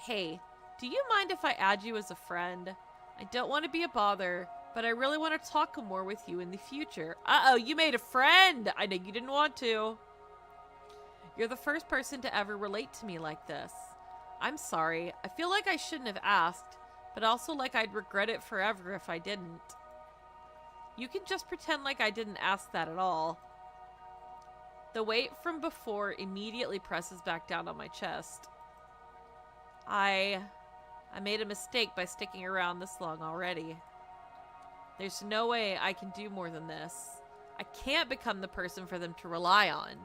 Hey, do you mind if I add you as a friend? I don't want to be a bother, but I really want to talk more with you in the future. Uh-oh, you made a friend! I know you didn't want to. You're the first person to ever relate to me like this. I'm sorry. I feel like I shouldn't have asked, but also like I'd regret it forever if I didn't. You can just pretend like I didn't ask that at all. The weight from before immediately presses back down on my chest. I made a mistake by sticking around this long already. There's no way I can do more than this. I can't become the person for them to rely on.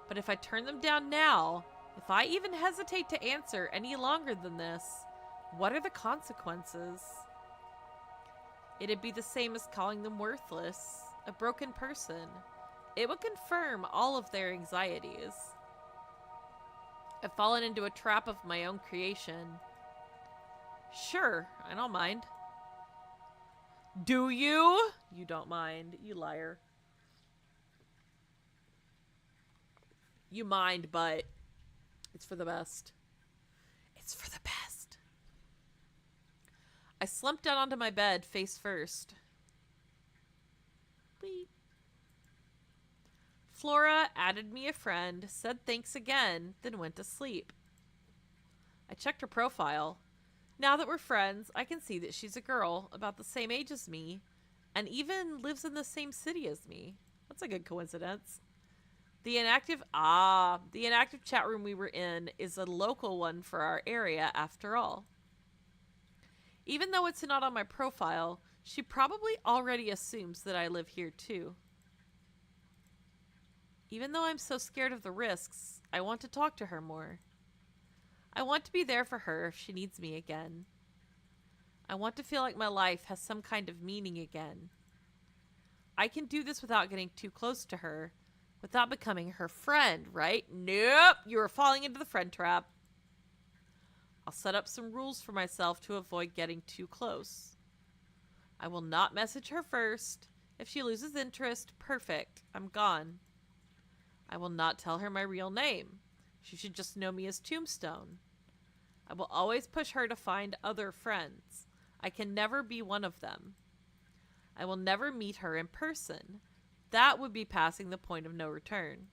But if I turn them down now, if I even hesitate to answer any longer than this, what are the consequences? It'd be the same as calling them worthless, a broken person. It would confirm all of their anxieties. I've fallen into a trap of my own creation. Sure, I don't mind. Do you? You don't mind, you liar. You mind, but it's for the best. It's for the best. I slumped down onto my bed, face first. Beep. Flora added me a friend, said thanks again, then went to sleep. I checked her profile. Now that we're friends, I can see that she's a girl about the same age as me, and even lives in the same city as me. That's a good coincidence. The inactive chat room we were in is a local one for our area after all. Even though it's not on my profile, she probably already assumes that I live here too. Even though I'm so scared of the risks, I want to talk to her more. I want to be there for her if she needs me again. I want to feel like my life has some kind of meaning again. I can do this without getting too close to her, without becoming her friend, right? Nope, you are falling into the friend trap. I'll set up some rules for myself to avoid getting too close. I will not message her first. If she loses interest, perfect, I'm gone. I will not tell her my real name. She should just know me as Tombstone. I will always push her to find other friends. I can never be one of them. I will never meet her in person. That would be passing the point of no return.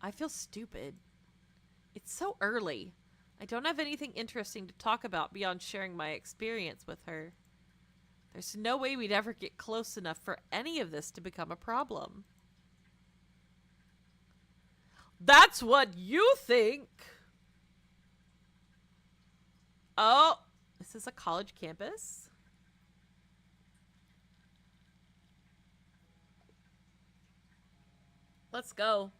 I feel stupid. It's so early. I don't have anything interesting to talk about beyond sharing my experience with her. There's no way we'd ever get close enough for any of this to become a problem. That's what you think! Oh, this is a college campus. Let's go.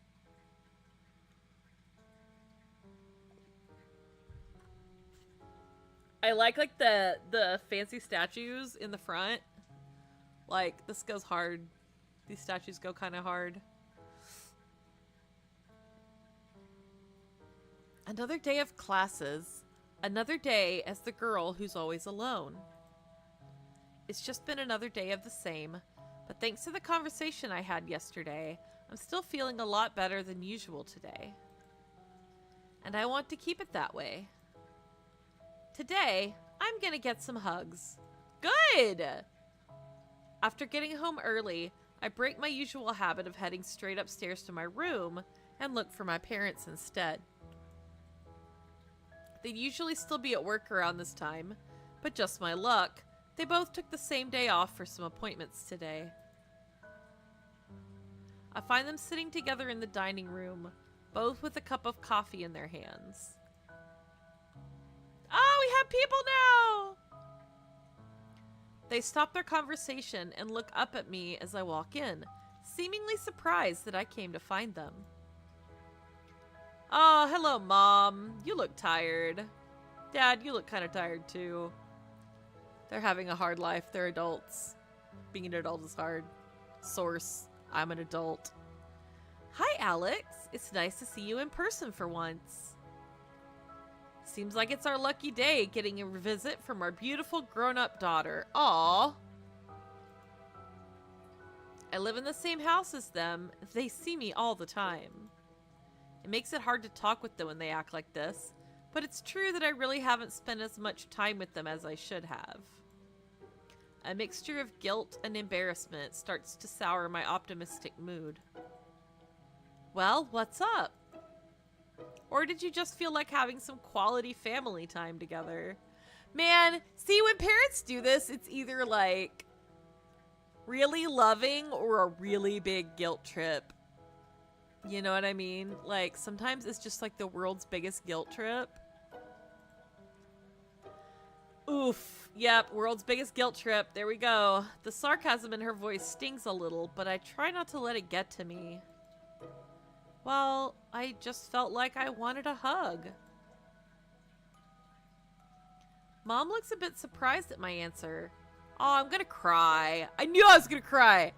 I like the fancy statues in the front. Like, this goes hard. These statues go kind of hard. Another day of classes. Another day as the girl who's always alone. It's just been another day of the same, but thanks to the conversation I had yesterday, I'm still feeling a lot better than usual today. And I want to keep it that way. Today, I'm gonna get some hugs. Good! After getting home early, I break my usual habit of heading straight upstairs to my room and look for my parents instead. They'd usually still be at work around this time, but just my luck, they both took the same day off for some appointments today. I find them sitting together in the dining room, both with a cup of coffee in their hands. Oh, we have people now! They stop their conversation and look up at me as I walk in, seemingly surprised that I came to find them. Oh, hello, Mom. You look tired. Dad, you look kind of tired, too. They're having a hard life. They're adults. Being an adult is hard. Source, I'm an adult. Hi, Alex. It's nice to see you in person for once. Seems like it's our lucky day getting a visit from our beautiful grown-up daughter. Aww. I live in the same house as them. They see me all the time. It makes it hard to talk with them when they act like this, but it's true that I really haven't spent as much time with them as I should have. A mixture of guilt and embarrassment starts to sour my optimistic mood. Well, what's up? Or did you just feel like having some quality family time together? Man, see, when parents do this, it's either like really loving or a really big guilt trip. You know what I mean? Like, sometimes it's just like the world's biggest guilt trip. Oof. Yep, world's biggest guilt trip. There we go. The sarcasm in her voice stings a little, but I try not to let it get to me. Well, I just felt like I wanted a hug. Mom looks a bit surprised at my answer. Oh, I'm gonna cry. I knew I was gonna cry.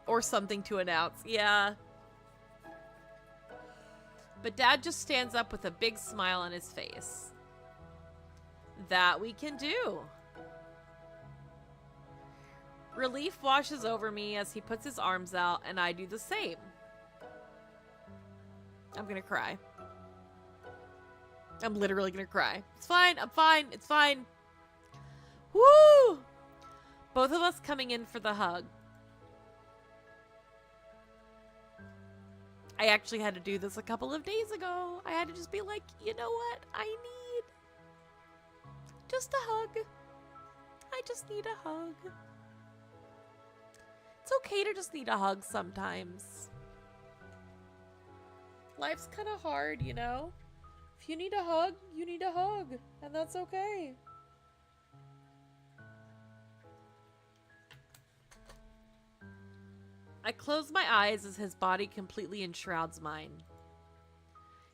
Or something to announce. Yeah. But Dad just stands up with a big smile on his face. That we can do. Relief washes over me as he puts his arms out, and I do the same. I'm gonna cry. I'm literally gonna cry. It's fine. I'm fine. It's fine. Woo! Both of us coming in for the hug. I actually had to do this a couple of days ago. I had to just be like, you know what? I need just a hug. I just need a hug. It's okay to just need a hug sometimes. Life's kind of hard, you know? If you need a hug, you need a hug. And that's okay. I close my eyes as his body completely enshrouds mine.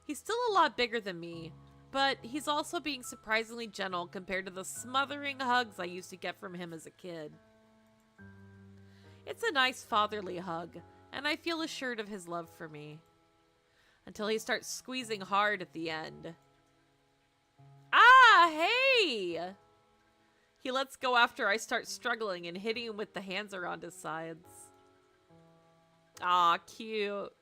He's still a lot bigger than me, but he's also being surprisingly gentle compared to the smothering hugs I used to get from him as a kid. It's a nice fatherly hug, and I feel assured of his love for me. Until he starts squeezing hard at the end. Ah, hey! He lets go after I start struggling and hitting him with the hands around his sides. Aw, cute.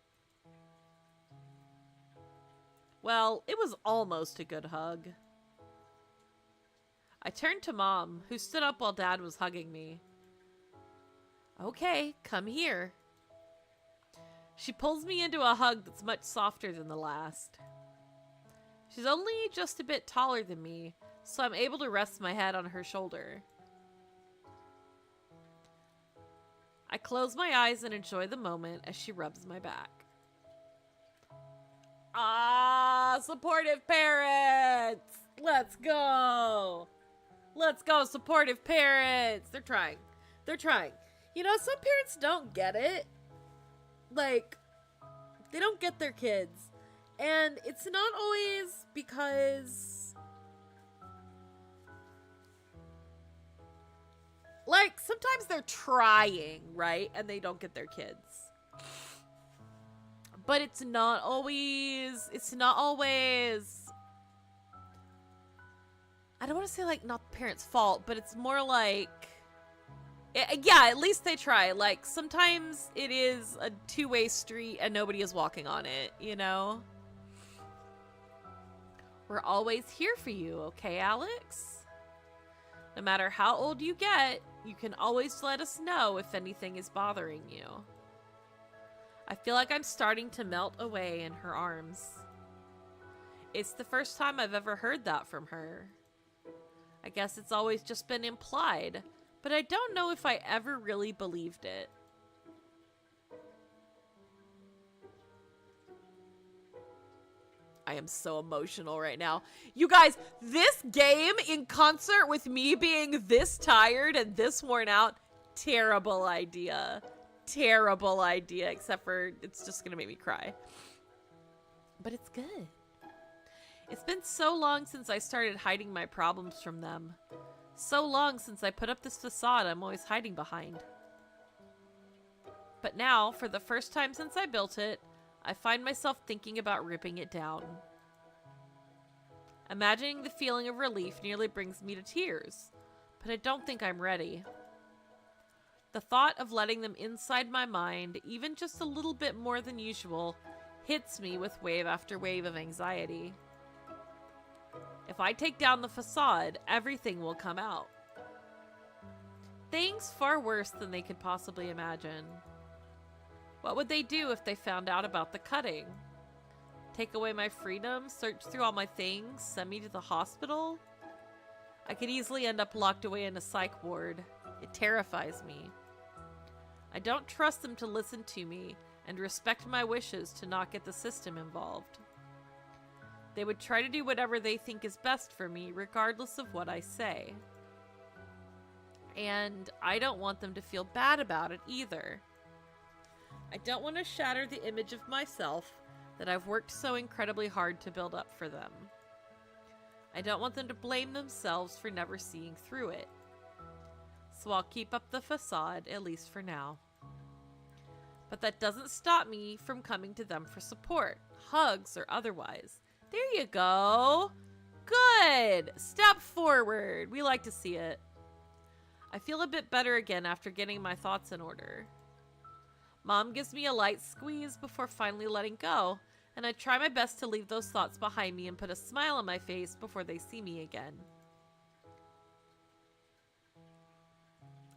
Well, it was almost a good hug. I turned to Mom, who stood up while Dad was hugging me. Okay, come here. She pulls me into a hug that's much softer than the last. She's only just a bit taller than me, so I'm able to rest my head on her shoulder. I close my eyes and enjoy the moment as she rubs my back. Ah, supportive parents! Let's go! Let's go, supportive parents! They're trying. They're trying. You know, some parents don't get it. Like, they don't get their kids. And it's not always because, like, sometimes they're trying, right? And they don't get their kids. But it's not always, I don't want to say, like, not the parents' fault, but it's more like, yeah, at least they try. Like, sometimes it is a two-way street and nobody is walking on it, you know? We're always here for you, okay, Alex? No matter how old you get, you can always let us know if anything is bothering you. I feel like I'm starting to melt away in her arms. It's the first time I've ever heard that from her. I guess it's always just been implied, but I don't know if I ever really believed it. I am so emotional right now. You guys, this game in concert with me being this tired and this worn out, terrible idea. Terrible idea, except for it's just gonna make me cry. But it's good. It's been so long since I started hiding my problems from them. So long since I put up this facade I'm always hiding behind. But now, for the first time since I built it, I find myself thinking about ripping it down. Imagining the feeling of relief nearly brings me to tears, but I don't think I'm ready. The thought of letting them inside my mind, even just a little bit more than usual, hits me with wave after wave of anxiety. If I take down the facade, everything will come out. Things far worse than they could possibly imagine. What would they do if they found out about the cutting? Take away my freedom, search through all my things, send me to the hospital? I could easily end up locked away in a psych ward. It terrifies me. I don't trust them to listen to me and respect my wishes to not get the system involved. They would try to do whatever they think is best for me, regardless of what I say. And I don't want them to feel bad about it either. I don't want to shatter the image of myself that I've worked so incredibly hard to build up for them. I don't want them to blame themselves for never seeing through it. So I'll keep up the facade, at least for now. But that doesn't stop me from coming to them for support, hugs or otherwise. There you go. Good. Step forward. We like to see it. I feel a bit better again after getting my thoughts in order. Mom gives me a light squeeze before finally letting go, and I try my best to leave those thoughts behind me and put a smile on my face before they see me again.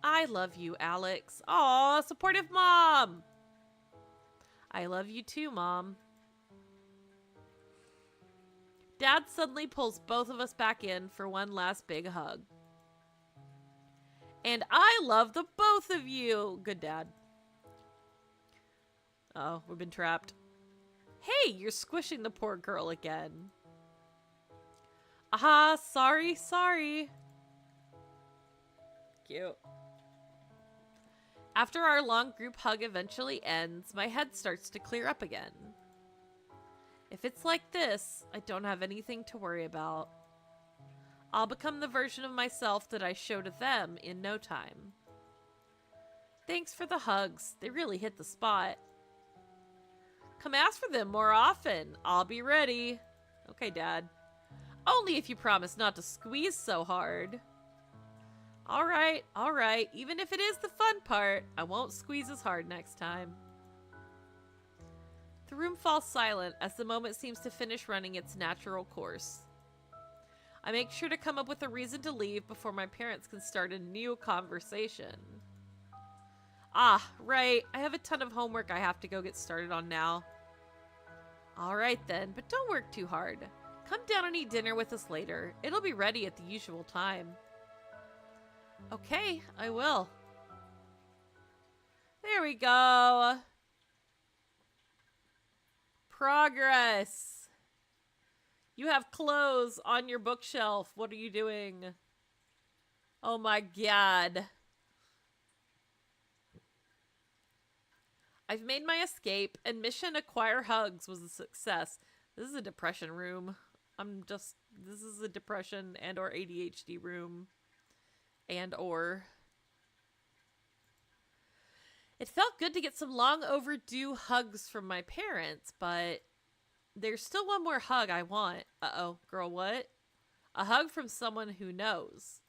I love you, Alex. Aw, supportive mom. I love you too, Mom. Dad suddenly pulls both of us back in for one last big hug. And I love the both of you. Good dad. Oh, we've been trapped. Hey, you're squishing the poor girl again. Aha, sorry. Cute. After our long group hug eventually ends, my head starts to clear up again. If it's like this, I don't have anything to worry about. I'll become the version of myself that I show to them in no time. Thanks for the hugs. They really hit the spot. Come ask for them more often. I'll be ready. Okay, Dad. Only if you promise not to squeeze so hard. All right. Even if it is the fun part, I won't squeeze as hard next time. The room falls silent as the moment seems to finish running its natural course. I make sure to come up with a reason to leave before my parents can start a new conversation. Ah, right. I have a ton of homework I have to go get started on now. All right then, but don't work too hard. Come down and eat dinner with us later. It'll be ready at the usual time. Okay, I will. There we go. Progress. You have clothes on your bookshelf. What are you doing? Oh my god. I've made my escape, and mission acquire hugs was a success. This is a depression room. This is a depression and or ADHD room. And or. It felt good to get some long overdue hugs from my parents, but there's still one more hug I want. Uh-oh, girl, what? A hug from someone who knows.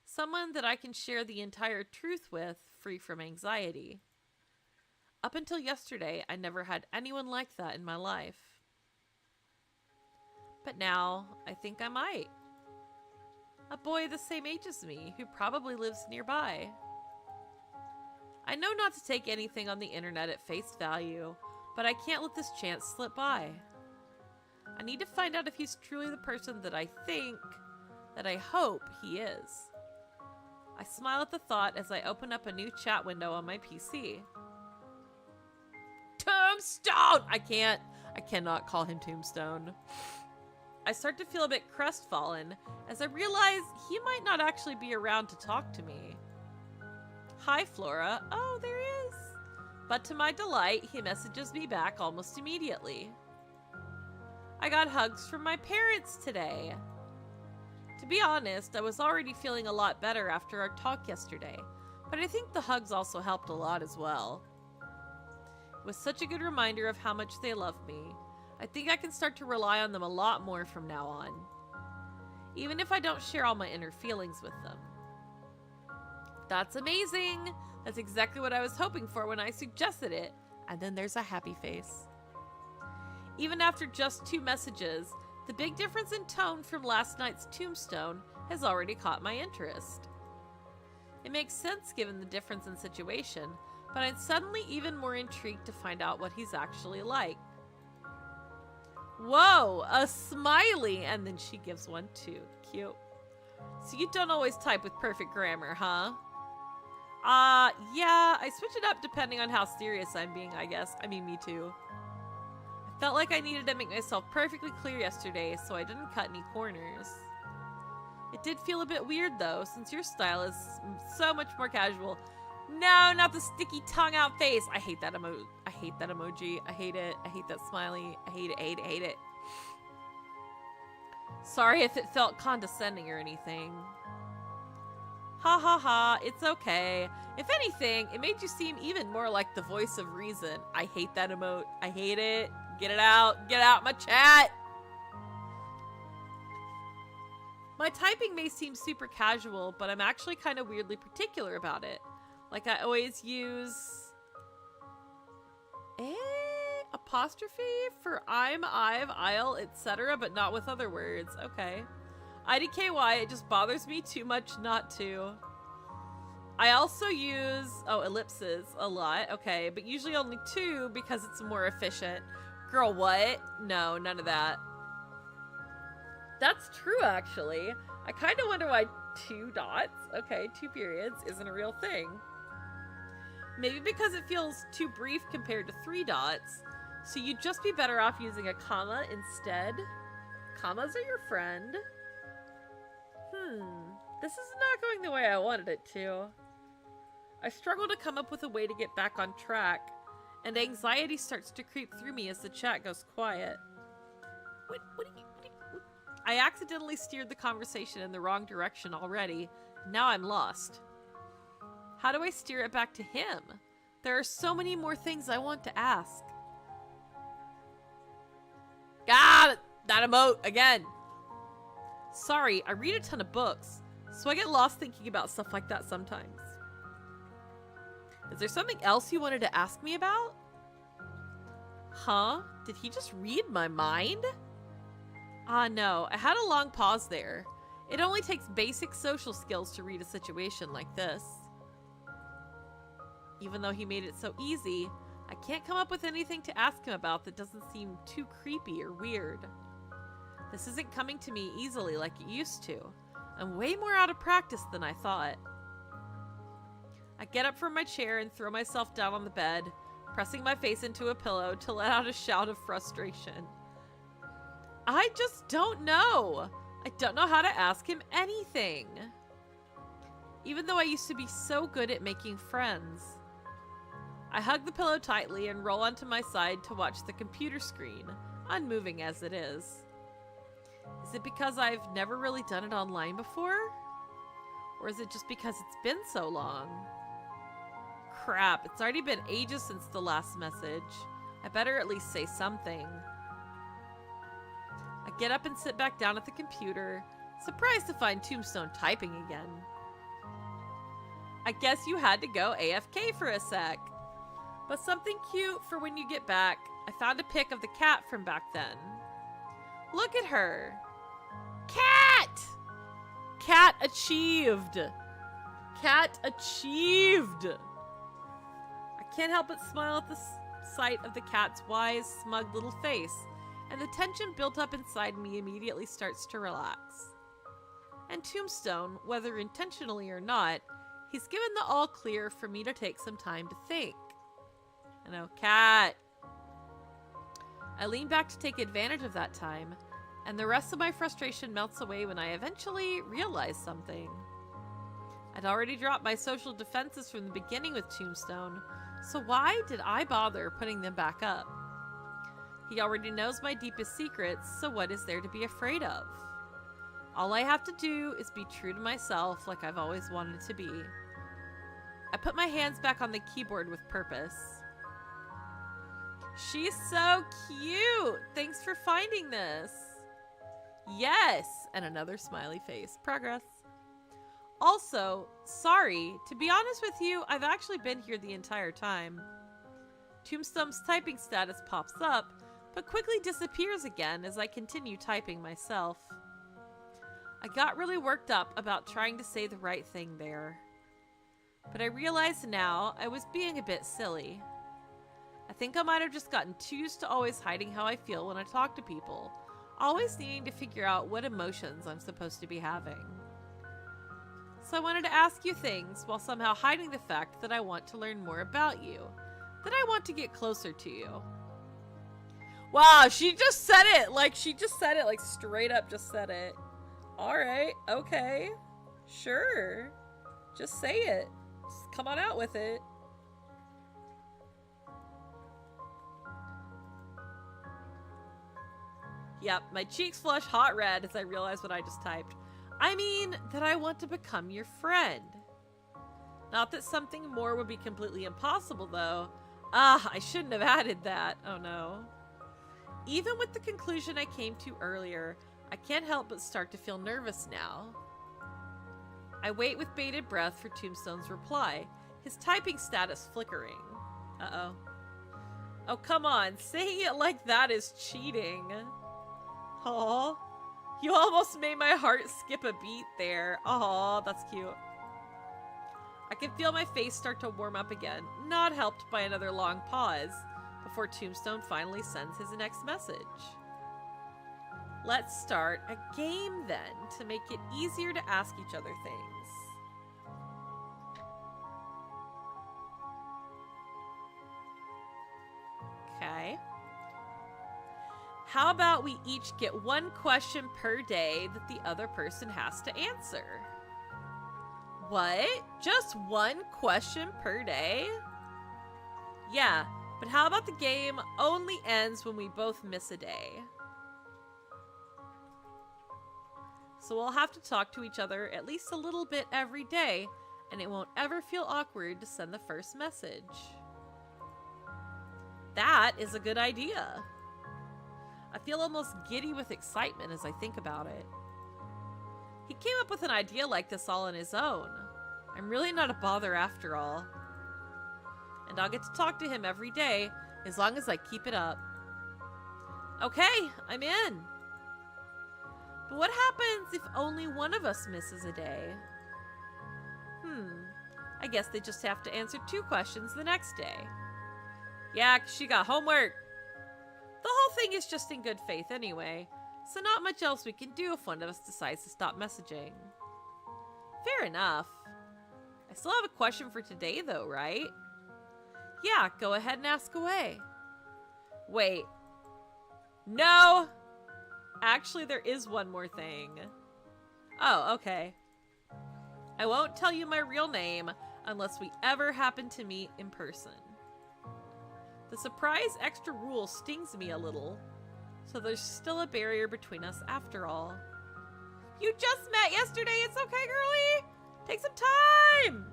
Someone that I can share the entire truth with, free from anxiety. Up until yesterday, I never had anyone like that in my life. But now, I think I might. A boy the same age as me, who probably lives nearby. I know not to take anything on the internet at face value, but I can't let this chance slip by. I need to find out if he's truly the person that I hope he is. I smile at the thought as I open up a new chat window on my PC. Tombstone! I cannot call him Tombstone. I start to feel a bit crestfallen as I realize he might not actually be around to talk to me. Hi, Flora. Oh, there he is. But to my delight, he messages me back almost immediately. I got hugs from my parents today. To be honest, I was already feeling a lot better after our talk yesterday, but I think the hugs also helped a lot as well. It was such a good reminder of how much they love me. I think I can start to rely on them a lot more from now on, even if I don't share all my inner feelings with them. That's amazing! That's exactly what I was hoping for when I suggested it. And then there's a happy face. Even after just 2 messages, the big difference in tone from last night's Tombstone has already caught my interest. It makes sense given the difference in situation, but I'm suddenly even more intrigued to find out what he's actually like. Whoa, a smiley! And then she gives one too. Cute. So you don't always type with perfect grammar, huh? Yeah, I switch it up depending on how serious I'm being, I guess. I mean, me too. I felt like I needed to make myself perfectly clear yesterday, so I didn't cut any corners. It did feel a bit weird though, since your style is so much more casual. No, not the sticky tongue out face. I hate that I hate that emoji. I hate it. I hate that smiley. I hate it, hate it, hate it. Sorry if it felt condescending or anything. Ha ha ha, it's okay. If anything, it made you seem even more like the voice of reason. I hate that emote. I hate it. Get it out. Get out my chat. My typing may seem super casual, but I'm actually kind of weirdly particular about it. Like I always use apostrophe for I'm, I've, I'll, etc., but not with other words. Okay. IDKY, it just bothers me too much not to. I also use, ellipses a lot. Okay, but usually only 2 because it's more efficient. Girl, what? No, none of that. That's true, actually. I kind of wonder why 2 dots, okay, 2 periods, isn't a real thing. Maybe because it feels too brief compared to 3 dots, so you'd just be better off using a comma instead. Commas are your friend. This is not going the way I wanted it to. I struggle to come up with a way to get back on track, and anxiety starts to creep through me as the chat goes quiet. I accidentally steered the conversation in the wrong direction already. Now I'm lost. How do I steer it back to him? There are so many more things I want to ask. Ah, that emote again. Sorry, I read a ton of books, so I get lost thinking about stuff like that sometimes. Is there something else you wanted to ask me about? Huh? Did he just read my mind? No, I had a long pause there. It only takes basic social skills to read a situation like this. Even though he made it so easy, I can't come up with anything to ask him about that doesn't seem too creepy or weird. This isn't coming to me easily like it used to. I'm way more out of practice than I thought. I get up from my chair and throw myself down on the bed, pressing my face into a pillow to let out a shout of frustration. I just don't know. I don't know how to ask him anything. Even though I used to be so good at making friends. I hug the pillow tightly and roll onto my side to watch the computer screen, unmoving as it is. Is it because I've never really done it online before? Or is it just because it's been so long? Crap, it's already been ages since the last message. I better at least say something. I get up and sit back down at the computer, surprised to find Tombstone typing again. I guess you had to go AFK for a sec. But something cute for when you get back. I found a pic of the cat from back then. Look at her. Cat! Cat achieved. Cat achieved. I can't help but smile at the sight of the cat's wise, smug little face and the tension built up inside me immediately starts to relax. And Tombstone, whether intentionally or not, he's given the all clear for me to take some time to think. I know, cat. I lean back to take advantage of that time, and the rest of my frustration melts away when I eventually realize something. I'd already dropped my social defenses from the beginning with Tombstone, so why did I bother putting them back up? He already knows my deepest secrets, so what is there to be afraid of? All I have to do is be true to myself like I've always wanted to be. I put my hands back on the keyboard with purpose. She's so cute! Thanks for finding this! Yes! And another smiley face. Progress. Also, sorry, to be honest with you, I've actually been here the entire time. Tombstone's typing status pops up, but quickly disappears again as I continue typing myself. I got really worked up about trying to say the right thing there. But I realize now I was being a bit silly. I think I might have just gotten too used to always hiding how I feel when I talk to people, always needing to figure out what emotions I'm supposed to be having. So I wanted to ask you things while somehow hiding the fact that I want to learn more about you, that I want to get closer to you. Wow, she just said it! Like, straight up just said it. Alright, okay. Sure. Just say it. Just come on out with it. Yep, my cheeks flush hot red as I realize what I just typed. I mean, that I want to become your friend. Not that something more would be completely impossible, though. I shouldn't have added that. Oh no. Even with the conclusion I came to earlier, I can't help but start to feel nervous now. I wait with bated breath for Tombstone's reply, his typing status flickering. Uh-oh. Oh, come on. Saying it like that is cheating. Aw. You almost made my heart skip a beat there. Aw, that's cute. I can feel my face start to warm up again, not helped by another long pause, before Tombstone finally sends his next message. Let's start a game then, to make it easier to ask each other things. Okay. How about we each get one question per day that the other person has to answer? What? Just one question per day? Yeah, but how about the game only ends when we both miss a day? So we'll have to talk to each other at least a little bit every day, and it won't ever feel awkward to send the first message. That is a good idea. I feel almost giddy with excitement as I think about it. He came up with an idea like this all on his own. I'm really not a bother after all. And I'll get to talk to him every day as long as I keep it up. Okay, I'm in. But what happens if only one of us misses a day? I guess they just have to answer 2 questions the next day. Yeah, 'cause she got homework. The whole thing is just in good faith anyway, so not much else we can do if one of us decides to stop messaging. Fair enough. I still have a question for today though, right? Yeah, go ahead and ask away. Wait. No! Actually, there is one more thing. Oh, okay. I won't tell you my real name unless we ever happen to meet in person. The surprise extra rule stings me a little, so there's still a barrier between us after all. You just met yesterday, it's okay, girlie! Take some time!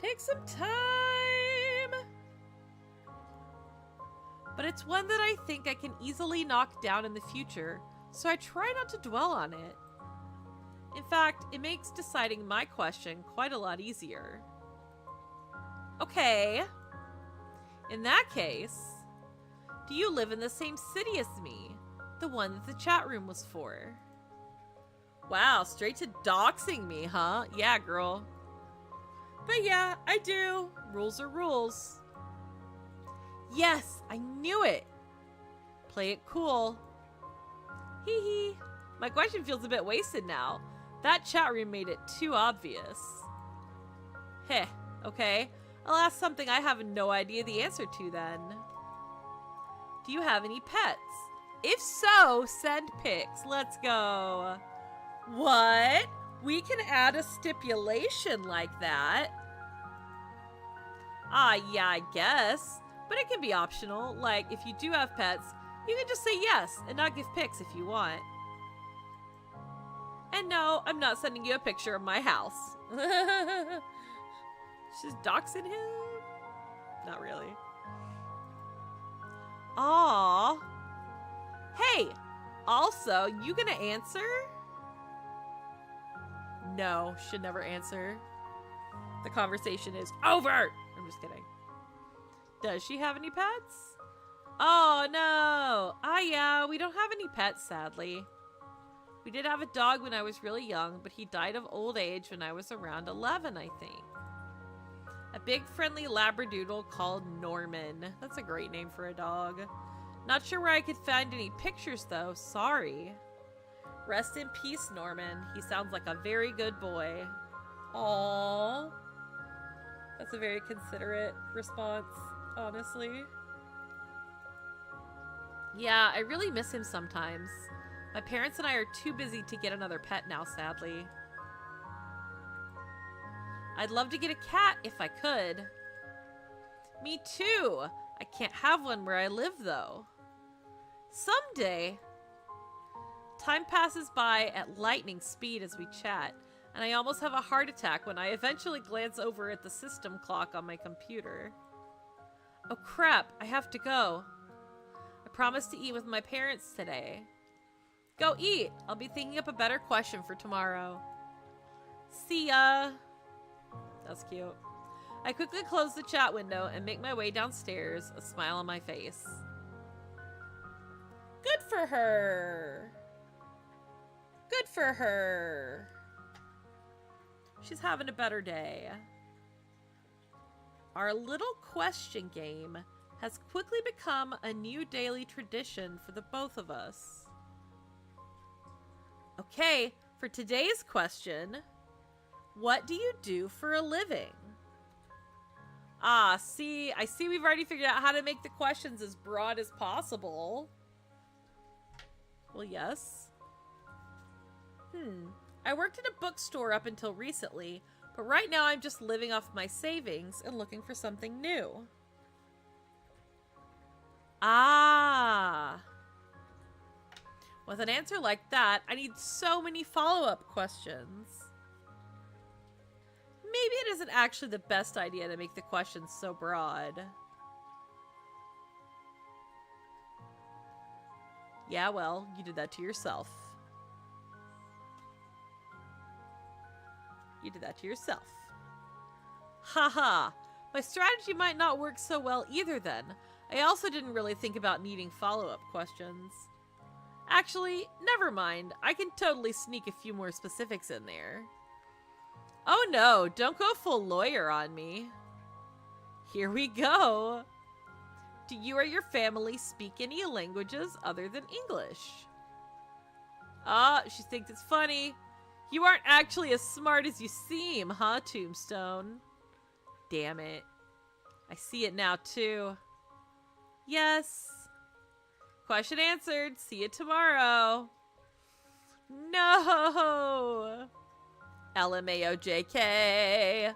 Take some time! But it's one that I think I can easily knock down in the future, so I try not to dwell on it. In fact, it makes deciding my question quite a lot easier. Okay. In that case, do you live in the same city as me? The one that the chat room was for? Wow, straight to doxing me, huh? Yeah, girl. But yeah, I do. Rules are rules. Yes, I knew it. Play it cool. Hee hee. My question feels a bit wasted now. That chat room made it too obvious. Heh, okay. I'll ask something I have no idea the answer to then. Do you have any pets? If so, send pics. Let's go. What? We can add a stipulation like that? Yeah, I guess. But it can be optional. Like, if you do have pets, you can just say yes and not give pics if you want. And no, I'm not sending you a picture of my house. She's doxing him? Not really. Aww. Hey, also, you gonna answer? No, should never answer. The conversation is over. I'm just kidding. Does she have any pets? Oh no. Yeah, we don't have any pets, sadly. We did have a dog when I was really young, but he died of old age when I was around 11, I think. A big friendly labradoodle called Norman. That's a great name for a dog. Not sure where I could find any pictures though, sorry. Rest in peace, Norman. He sounds like a very good boy. Aww. That's a very considerate response, honestly. Yeah, I really miss him sometimes. My parents and I are too busy to get another pet now, sadly. I'd love to get a cat if I could. Me too. I can't have one where I live, though. Someday. Time passes by at lightning speed as we chat, and I almost have a heart attack when I eventually glance over at the system clock on my computer. Oh crap, I have to go. I promised to eat with my parents today. Go eat. I'll be thinking up a better question for tomorrow. See ya. That's cute. I quickly close the chat window and make my way downstairs, a smile on my face. Good for her. Good for her. She's having a better day. Our little question game has quickly become a new daily tradition for the both of us. Okay, for today's question, what do you do for a living? I see we've already figured out how to make the questions as broad as possible. Well, yes. I worked in a bookstore up until recently, but right now I'm just living off my savings and looking for something new. With an answer like that, I need so many follow-up questions. Maybe it isn't actually the best idea to make the questions so broad. Yeah, well, you did that to yourself. You did that to yourself. Haha. My strategy might not work so well either then. I also didn't really think about needing follow-up questions. Actually, never mind. I can totally sneak a few more specifics in there. Oh no, don't go full lawyer on me. Here we go. Do you or your family speak any languages other than English? She thinks it's funny. You aren't actually as smart as you seem, huh, Tombstone? Damn it. I see it now, too. Yes. Question answered. See you tomorrow. No. LMAOJK.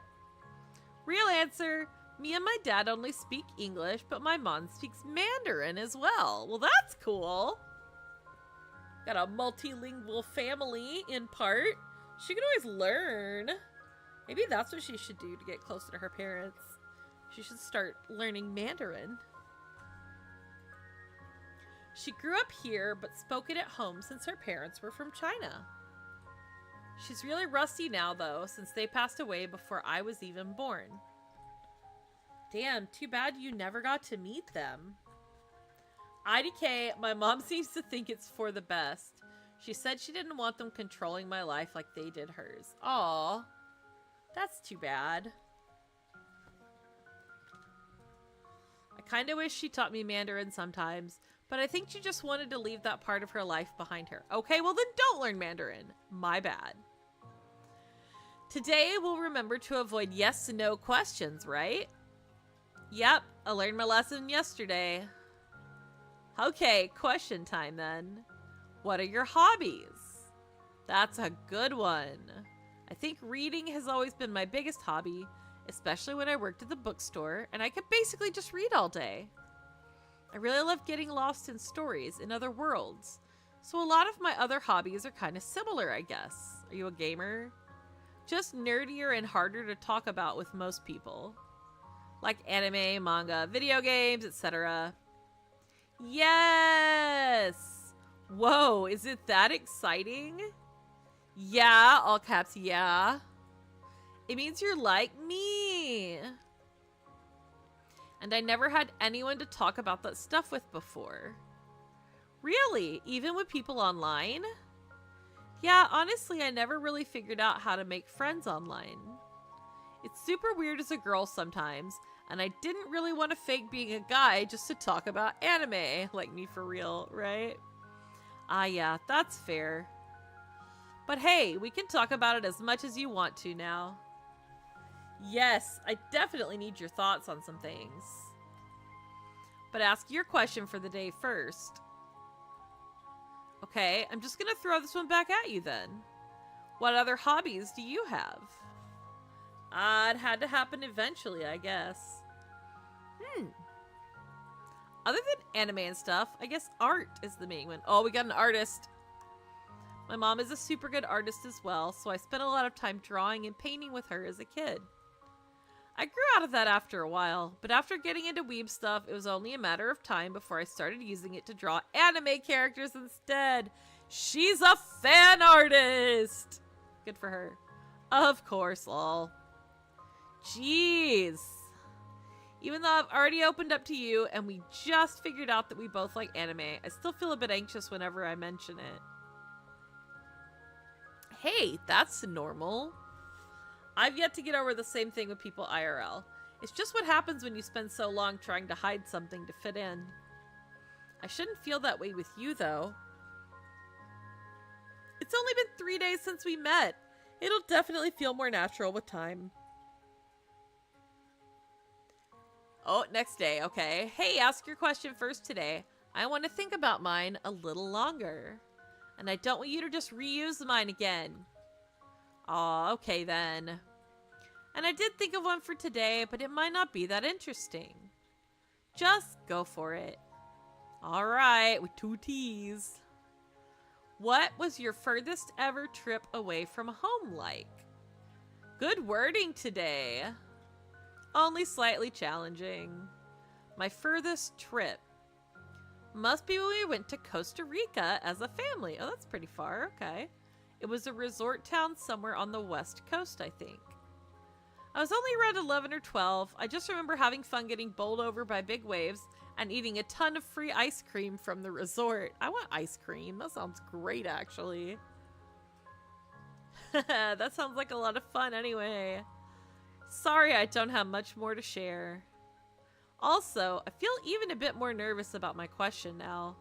Real answer. Me and my dad only speak English, but my mom speaks Mandarin as well. Well, that's cool. Got a multilingual family in part. She can always learn. Maybe that's what she should do to get closer to her parents. She should start learning Mandarin. She grew up here, but spoke it at home since her parents were from China. She's really rusty now, though, since they passed away before I was even born. Damn, too bad you never got to meet them. IDK, my mom seems to think it's for the best. She said she didn't want them controlling my life like they did hers. Aw, that's too bad. I kinda wish she taught me Mandarin sometimes, But I think she just wanted to leave that part of her life behind her. Okay, well then don't learn Mandarin. My bad. Today we'll remember to avoid yes and no questions, right? Yep, I learned my lesson yesterday. Okay, question time then. What are your hobbies? That's a good one. I think reading has always been my biggest hobby, especially when I worked at the bookstore, and I could basically just read all day. I really love getting lost in stories in other worlds, so a lot of my other hobbies are kind of similar, I guess. Are you a gamer? Just nerdier and harder to talk about with most people. Like anime, manga, video games, etc. Yes! Whoa, is it that exciting? Yeah, all caps, yeah. It means you're like me. And I never had anyone to talk about that stuff with before. Really? Even with people online? Yeah, honestly, I never really figured out how to make friends online. It's super weird as a girl sometimes, and I didn't really want to fake being a guy just to talk about anime. Like me for real, right? Ah, yeah, that's fair. But hey, we can talk about it as much as you want to now. Yes, I definitely need your thoughts on some things. But ask your question for the day first. Okay, I'm just gonna throw this one back at you then. What other hobbies do you have? It had to happen eventually, I guess. Other than anime and stuff, I guess art is the main one. Oh, we got an artist. My mom is a super good artist as well, so I spent a lot of time drawing and painting with her as a kid. I grew out of that after a while, but after getting into weeb stuff, it was only a matter of time before I started using it to draw anime characters instead. She's a fan artist! Good for her. Of course, lol. Jeez. Even though I've already opened up to you and we just figured out that we both like anime, I still feel a bit anxious whenever I mention it. Hey, that's normal. I've yet to get over the same thing with people IRL. It's just what happens when you spend so long trying to hide something to fit in. I shouldn't feel that way with you, though. It's only been 3 days since we met. It'll definitely feel more natural with time. Oh, next day, okay. Hey, ask your question first today. I want to think about mine a little longer. And I don't want you to just reuse mine again. Aw, okay then. And I did think of one for today, but it might not be that interesting. Just go for it. Alright, with 2 T's. What was your furthest ever trip away from home like? Good wording today. Only slightly challenging. My furthest trip. Must be when we went to Costa Rica as a family. Oh, that's pretty far. Okay. It was a resort town somewhere on the west coast, I think. I was only around 11 or 12. I just remember having fun getting bowled over by big waves and eating a ton of free ice cream from the resort. I want ice cream. That sounds great, actually. That sounds like a lot of fun anyway. Sorry I don't have much more to share. Also, I feel even a bit more nervous about my question now.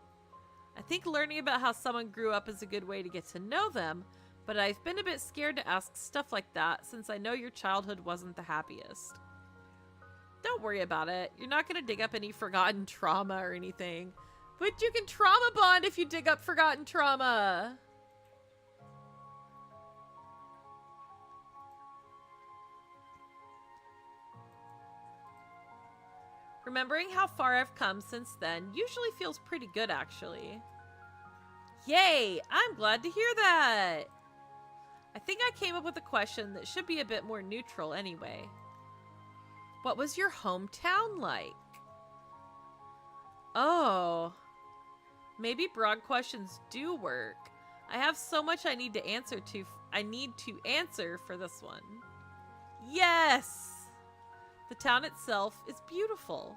I think learning about how someone grew up is a good way to get to know them, but I've been a bit scared to ask stuff like that since I know your childhood wasn't the happiest. Don't worry about it. You're not going to dig up any forgotten trauma or anything. But you can trauma bond if you dig up forgotten trauma. Remembering how far I've come since then usually feels pretty good, actually. Yay! I'm glad to hear that! I think I came up with a question that should be a bit more neutral anyway. What was your hometown like? Oh. Maybe broad questions do work. I have so much I need to answer for this one. Yes! The town itself is beautiful.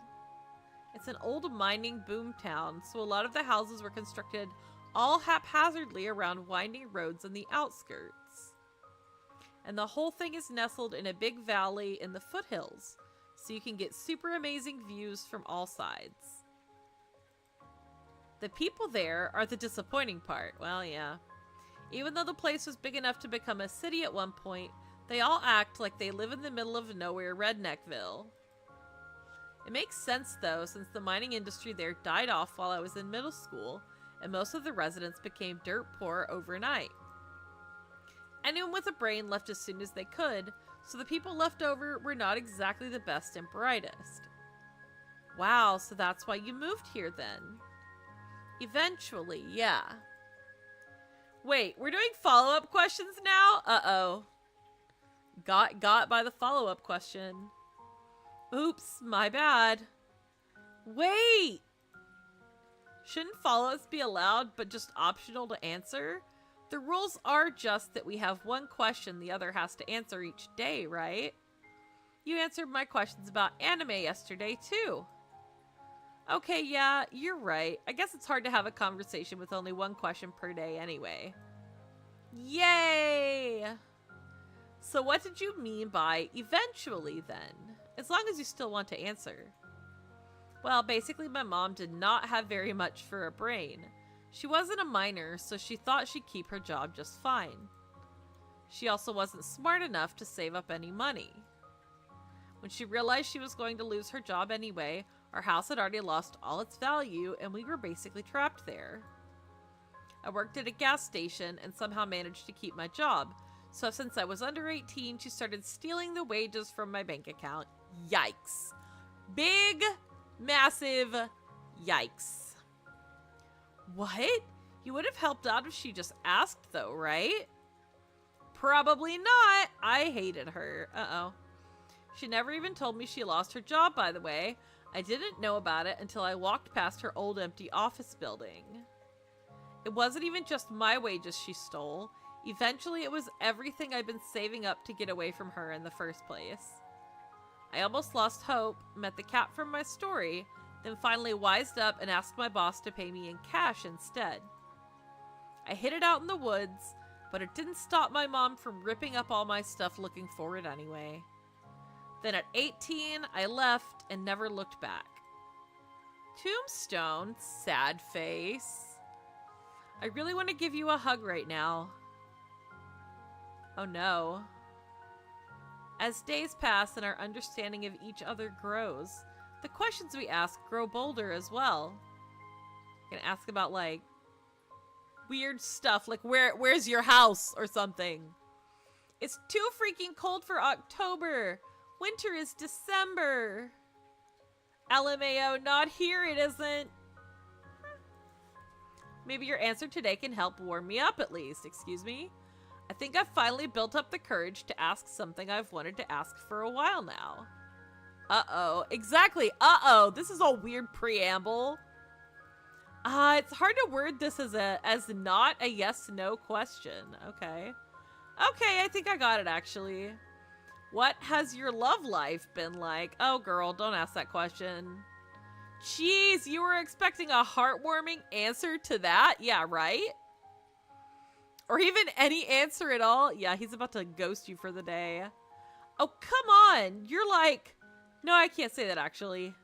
It's an old mining boom town, so a lot of the houses were constructed all haphazardly around winding roads in the outskirts. And the whole thing is nestled in a big valley in the foothills, so you can get super amazing views from all sides. The people there are the disappointing part. Well, yeah. Even though the place was big enough to become a city at one point, they all act like they live in the middle of nowhere Redneckville. It makes sense though, since the mining industry there died off while I was in middle school, and most of the residents became dirt poor overnight. Anyone with a brain left as soon as they could, so the people left over were not exactly the best and brightest. Wow, so that's why you moved here then. Eventually, yeah. Wait, we're doing follow-up questions now? Uh-oh. Got by the follow-up question. Oops, my bad. Wait! Shouldn't follow-ups be allowed, but just optional to answer? The rules are just that we have one question the other has to answer each day, right? You answered my questions about anime yesterday, too. Okay, yeah, you're right. I guess it's hard to have a conversation with only one question per day anyway. Yay! So what did you mean by eventually then? As long as you still want to answer. Well, basically my mom did not have very much for a brain. She wasn't a miner, so she thought she'd keep her job just fine. She also wasn't smart enough to save up any money. When she realized she was going to lose her job anyway, our house had already lost all its value and we were basically trapped there. I worked at a gas station and somehow managed to keep my job, so since I was under 18, she started stealing the wages from my bank account. Yikes. Big, massive yikes. What? You would have helped out if she just asked though, right? Probably not. I hated her. Uh-oh. She never even told me she lost her job, by the way. I didn't know about it until I walked past her old empty office building. It wasn't even just my wages she stole. Eventually, it was everything I'd been saving up to get away from her in the first place. I almost lost hope, met the cat from my story, then finally wised up and asked my boss to pay me in cash instead. I hid it out in the woods, but it didn't stop my mom from ripping up all my stuff looking for it anyway. Then at 18, I left and never looked back. Tombstone, sad face. I really want to give you a hug right now. Oh no. As days pass and our understanding of each other grows, the questions we ask grow bolder as well. You can ask about like weird stuff like where's your house or something. It's too freaking cold for October. Winter is December. LMAO, not here it isn't. Maybe your answer today can help warm me up at least. Excuse me? I think I've finally built up the courage to ask something I've wanted to ask for a while now. Uh-oh. Exactly. Uh-oh. This is a weird preamble. It's hard to word this as not a yes-no question. Okay. Okay, I think I got it actually. What has your love life been like? Oh, girl, don't ask that question. Jeez, you were expecting a heartwarming answer to that? Yeah, right? Or even any answer at all? Yeah, he's about to ghost you for the day. Oh, come on. You're like... No, I can't say that, actually.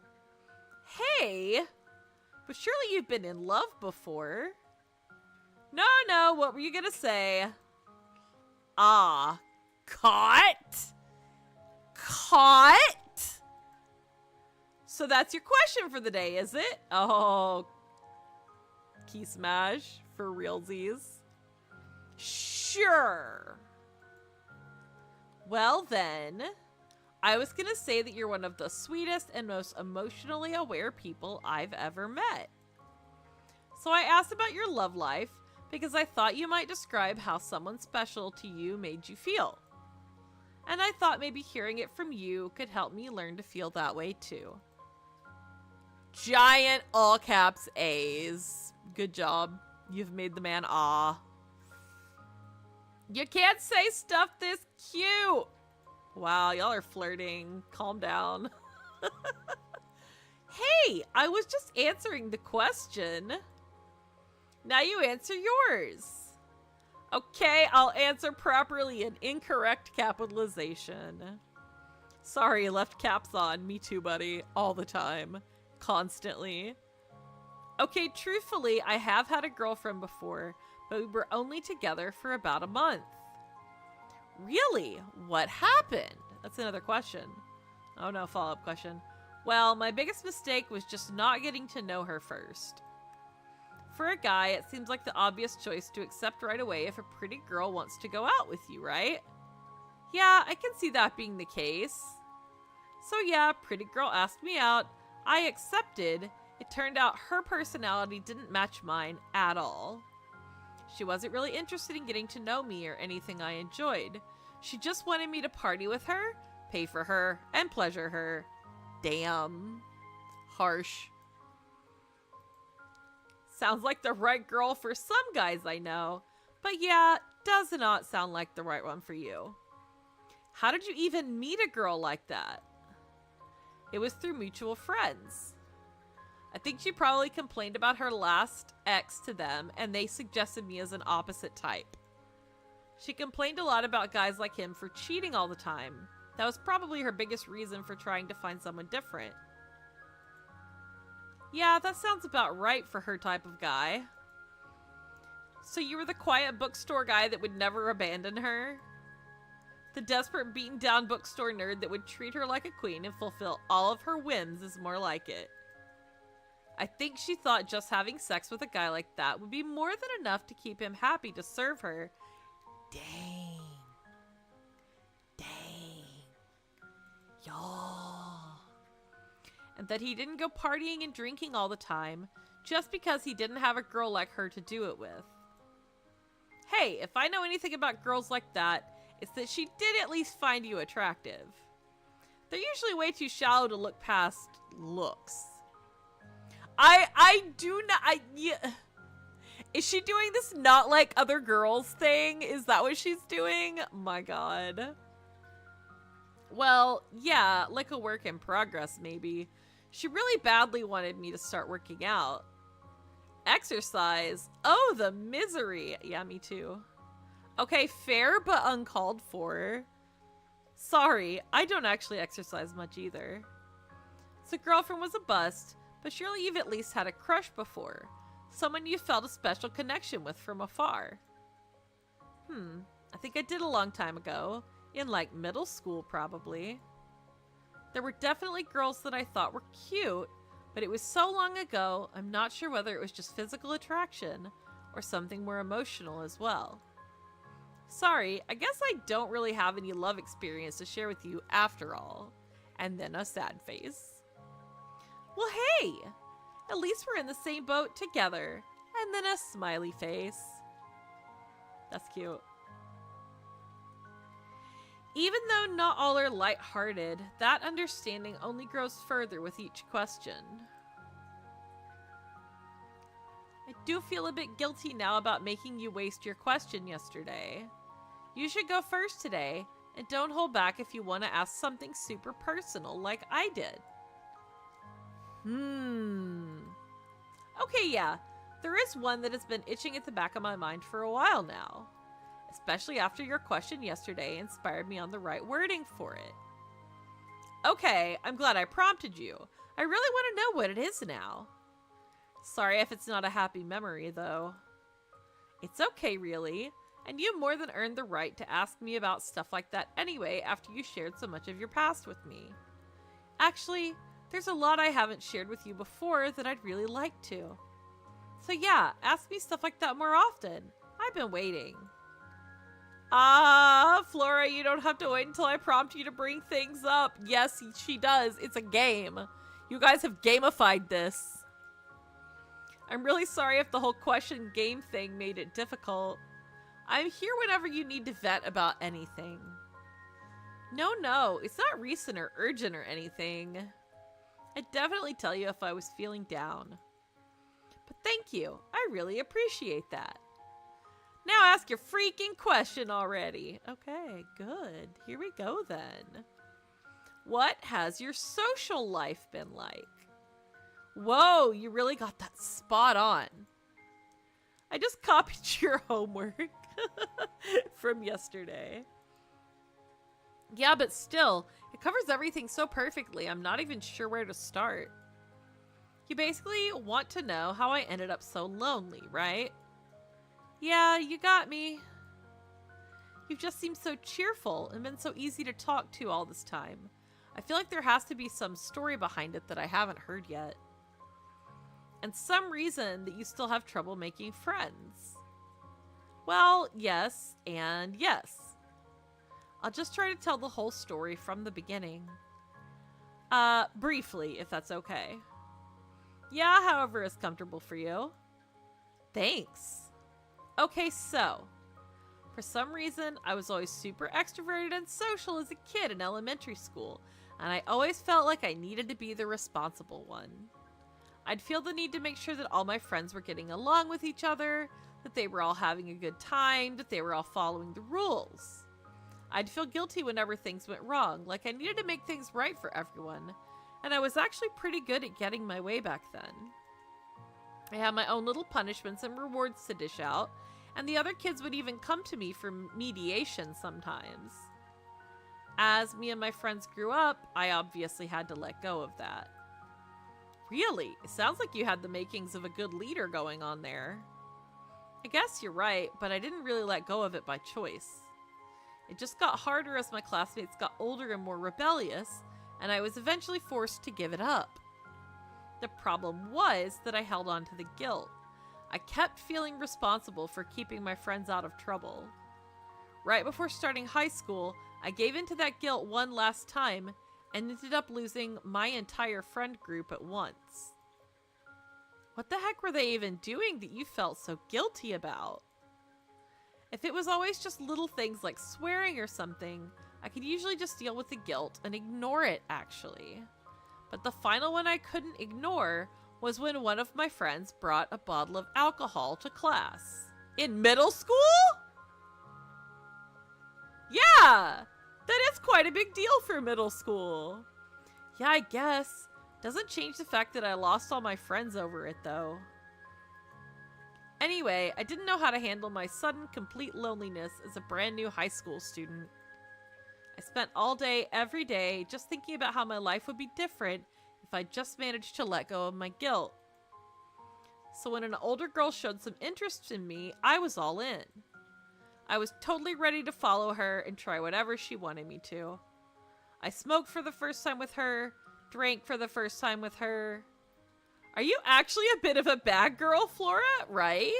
Hey, but surely you've been in love before. No, what were you gonna say? Ah, caught? Caught? So that's your question for the day, is it? Oh, key smash for realsies. Sure. Well then, I was gonna say that you're one of the sweetest and most emotionally aware people I've ever met. So I asked about your love life because I thought you might describe how someone special to you made you feel. And I thought maybe hearing it from you could help me learn to feel that way too. Giant all caps A's. Good job. You've made the man ah. You can't say stuff this cute. Wow, y'all are flirting. Calm down. Hey, I was just answering the question. Now you answer yours. Okay, I'll answer properly in incorrect capitalization. Sorry, left caps on. Me too, buddy. All the time. Constantly. Okay, truthfully, I have had a girlfriend before, but we were only together for about a month. Really? What happened? That's another question. Oh no, follow-up question. Well, my biggest mistake was just not getting to know her first. For a guy, it seems like the obvious choice to accept right away if a pretty girl wants to go out with you, right? Yeah, I can see that being the case. So yeah, pretty girl asked me out. I accepted. It turned out her personality didn't match mine at all. She wasn't really interested in getting to know me or anything I enjoyed. She just wanted me to party with her, pay for her, and pleasure her. Damn. Harsh. Sounds like the right girl for some guys I know, but yeah, does not sound like the right one for you. How did you even meet a girl like that? It was through mutual friends. I think she probably complained about her last ex to them, and they suggested me as an opposite type. She complained a lot about guys like him for cheating all the time. That was probably her biggest reason for trying to find someone different. Yeah, that sounds about right for her type of guy. So you were the quiet bookstore guy that would never abandon her? The desperate, beaten-down bookstore nerd that would treat her like a queen and fulfill all of her whims is more like it. I think she thought just having sex with a guy like that would be more than enough to keep him happy to serve her. Dang. Y'all. And that he didn't go partying and drinking all the time just because he didn't have a girl like her to do it with. Hey, if I know anything about girls like that, it's that she did at least find you attractive. They're usually way too shallow to look past looks. I do not, yeah. Is she doing this not like other girls thing? Is that what she's doing? My God. Well, yeah, like a work in progress, maybe. She really badly wanted me to start working out. Exercise? Oh, the misery. Yeah, me too. Okay, fair but uncalled for. Sorry, I don't actually exercise much either. So girlfriend was a bust, but surely you've at least had a crush before. Someone you felt a special connection with from afar. I think I did a long time ago. In like middle school, probably. There were definitely girls that I thought were cute, but it was so long ago, I'm not sure whether it was just physical attraction or something more emotional as well. Sorry, I guess I don't really have any love experience to share with you after all. And then a sad face. Well, hey! At least we're in the same boat together. And then a smiley face. That's cute. Even though not all are lighthearted, that understanding only grows further with each question. I do feel a bit guilty now about making you waste your question yesterday. You should go first today, and don't hold back if you want to ask something super personal like I did. Okay, yeah, there is one that has been itching at the back of my mind for a while now. Especially after your question yesterday inspired me on the right wording for it. Okay, I'm glad I prompted you. I really want to know what it is now. Sorry if it's not a happy memory, though. It's okay, really. And you more than earned the right to ask me about stuff like that anyway after you shared so much of your past with me. Actually, there's a lot I haven't shared with you before that I'd really like to. So yeah, ask me stuff like that more often. I've been waiting. Flora, you don't have to wait until I prompt you to bring things up. Yes, she does. It's a game. You guys have gamified this. I'm really sorry if the whole question game thing made it difficult. I'm here whenever you need to vent about anything. No, it's not recent or urgent or anything. I'd definitely tell you if I was feeling down. But thank you. I really appreciate that. Now ask your freaking question already. Okay, good. Here we go then. What has your social life been like? Whoa, you really got that spot on. I just copied your homework from yesterday. Yeah, but still, it covers everything so perfectly. I'm not even sure where to start. You basically want to know how I ended up so lonely, right? Yeah, you got me. You've just seemed so cheerful and been so easy to talk to all this time. I feel like there has to be some story behind it that I haven't heard yet. And some reason that you still have trouble making friends. Well, yes and yes. I'll just try to tell the whole story from the beginning. Briefly, if that's okay. Yeah, however is comfortable for you. Thanks. Okay, so, for some reason, I was always super extroverted and social as a kid in elementary school, and I always felt like I needed to be the responsible one. I'd feel the need to make sure that all my friends were getting along with each other, that they were all having a good time, that they were all following the rules. I'd feel guilty whenever things went wrong, like I needed to make things right for everyone, and I was actually pretty good at getting my way back then. I had my own little punishments and rewards to dish out, and the other kids would even come to me for mediation sometimes. As me and my friends grew up, I obviously had to let go of that. Really? It sounds like you had the makings of a good leader going on there. I guess you're right, but I didn't really let go of it by choice. It just got harder as my classmates got older and more rebellious, and I was eventually forced to give it up. The problem was that I held on to the guilt. I kept feeling responsible for keeping my friends out of trouble. Right before starting high school, I gave into that guilt one last time and ended up losing my entire friend group at once. What the heck were they even doing that you felt so guilty about? If it was always just little things like swearing or something, I could usually just deal with the guilt and ignore it, actually. But the final one I couldn't ignore was when one of my friends brought a bottle of alcohol to class. In middle school? Yeah! That is quite a big deal for middle school. Yeah, I guess. Doesn't change the fact that I lost all my friends over it, though. Anyway, I didn't know how to handle my sudden, complete loneliness as a brand new high school student. I spent all day, every day, just thinking about how my life would be different if I just managed to let go of my guilt. So when an older girl showed some interest in me, I was all in. I was totally ready to follow her and try whatever she wanted me to. I smoked for the first time with her, drank for the first time with her. Are you actually a bit of a bad girl, Flora? Right?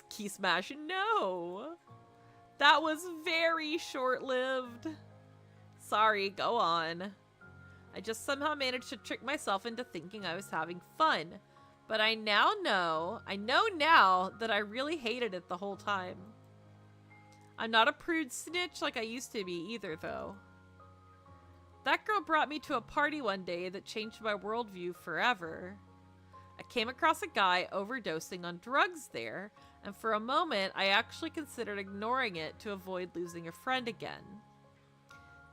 Key smash, no. That was very short-lived. Sorry, go on. I just somehow managed to trick myself into thinking I was having fun. But I know now that I really hated it the whole time. I'm not a prude snitch like I used to be either, though. That girl brought me to a party one day that changed my worldview forever. I came across a guy overdosing on drugs there, and for a moment I actually considered ignoring it to avoid losing a friend again.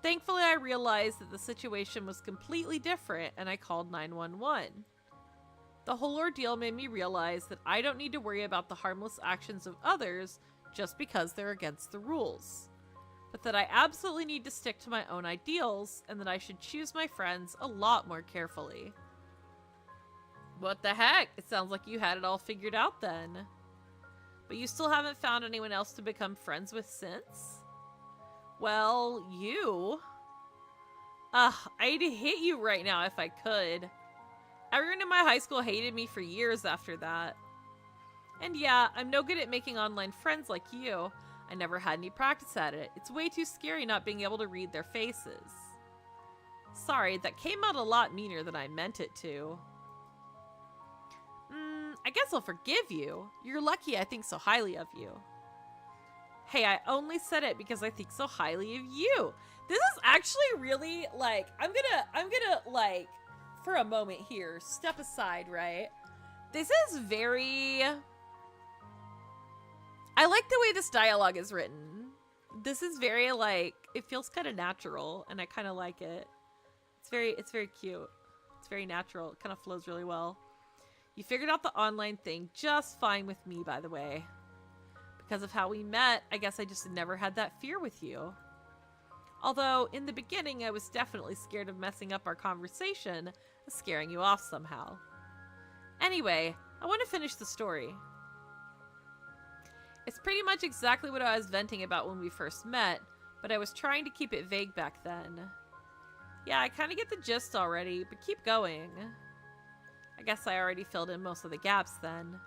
Thankfully, I realized that the situation was completely different, and I called 911. The whole ordeal made me realize that I don't need to worry about the harmless actions of others just because they're against the rules, but that I absolutely need to stick to my own ideals, and that I should choose my friends a lot more carefully. What the heck? It sounds like you had it all figured out then. But you still haven't found anyone else to become friends with since? Well, you. I'd hit you right now if I could. Everyone in my high school hated me for years after that. And yeah, I'm no good at making online friends like you. I never had any practice at it. It's way too scary not being able to read their faces. Sorry, that came out a lot meaner than I meant it to. I guess I'll forgive you. You're lucky I think so highly of you. Hey, I only said it because I think so highly of you. This is actually really, like, I'm gonna, like, for a moment here, step aside, right? This is very... I like the way this dialogue is written. This is very, like, it feels kind of natural, and I kind of like it. It's very cute. It's very natural. It kind of flows really well. You figured out the online thing just fine with me, by the way. Because of how we met, I guess I just never had that fear with you. Although, in the beginning, I was definitely scared of messing up our conversation, scaring you off somehow. Anyway, I want to finish the story. It's pretty much exactly what I was venting about when we first met, but I was trying to keep it vague back then. Yeah, I kind of get the gist already, but keep going. I guess I already filled in most of the gaps then.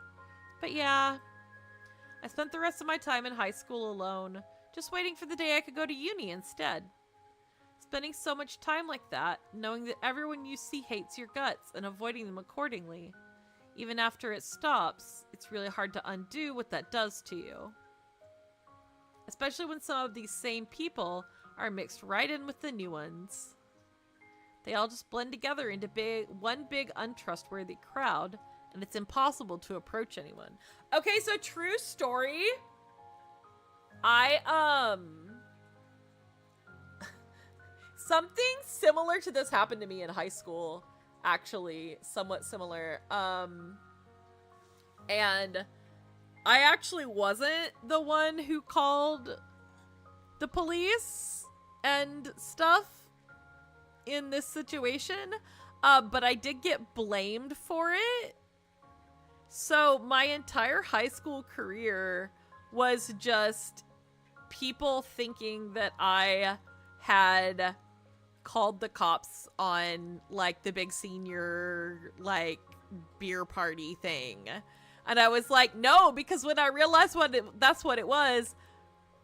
But yeah, I spent the rest of my time in high school alone, just waiting for the day I could go to uni instead. Spending so much time like that, knowing that everyone you see hates your guts and avoiding them accordingly. Even after it stops, it's really hard to undo what that does to you. Especially when some of these same people are mixed right in with the new ones. They all just blend together into one big untrustworthy crowd, and it's impossible to approach anyone. Okay, so true story. Something similar to this happened to me in high school. Actually, somewhat similar. And I actually wasn't the one who called the police and stuff in this situation, but I did get blamed for it. So my entire high school career was just people thinking that I had called the cops on like the big senior like beer party thing. And I was like, no, because when I realized that's what it was,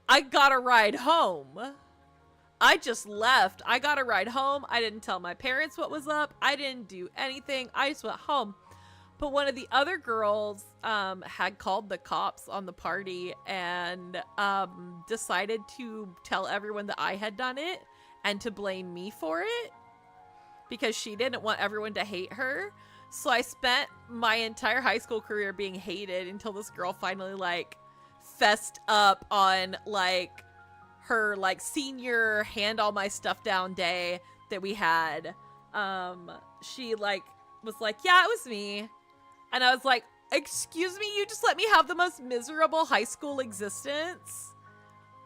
I got a ride home. I just left. I got a ride home. I didn't tell my parents what was up. I didn't do anything. I just went home. But one of the other girls had called the cops on the party and decided to tell everyone that I had done it and to blame me for it because she didn't want everyone to hate her. So I spent my entire high school career being hated until this girl finally like fessed up on like her like senior hand all my stuff down day that we had. She like was like, yeah, it was me. And I was like, excuse me, you just let me have the most miserable high school existence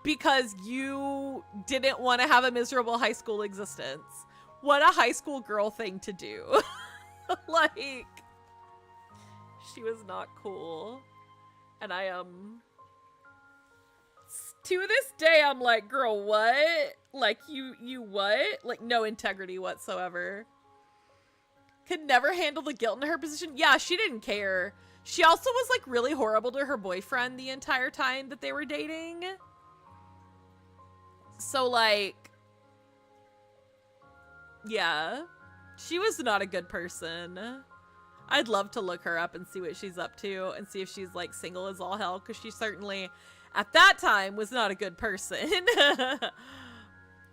because you didn't want to have a miserable high school existence. What a high school girl thing to do. Like, she was not cool. And I, to this day, I'm like, girl, what? Like, you what? Like, no integrity whatsoever. Could never handle the guilt in her position. Yeah, she didn't care. She also was, like, really horrible to her boyfriend the entire time that they were dating. So, like, yeah. She was not a good person. I'd love to look her up and see what she's up to and see if she's, like, single as all hell, because she certainly, at that time, was not a good person.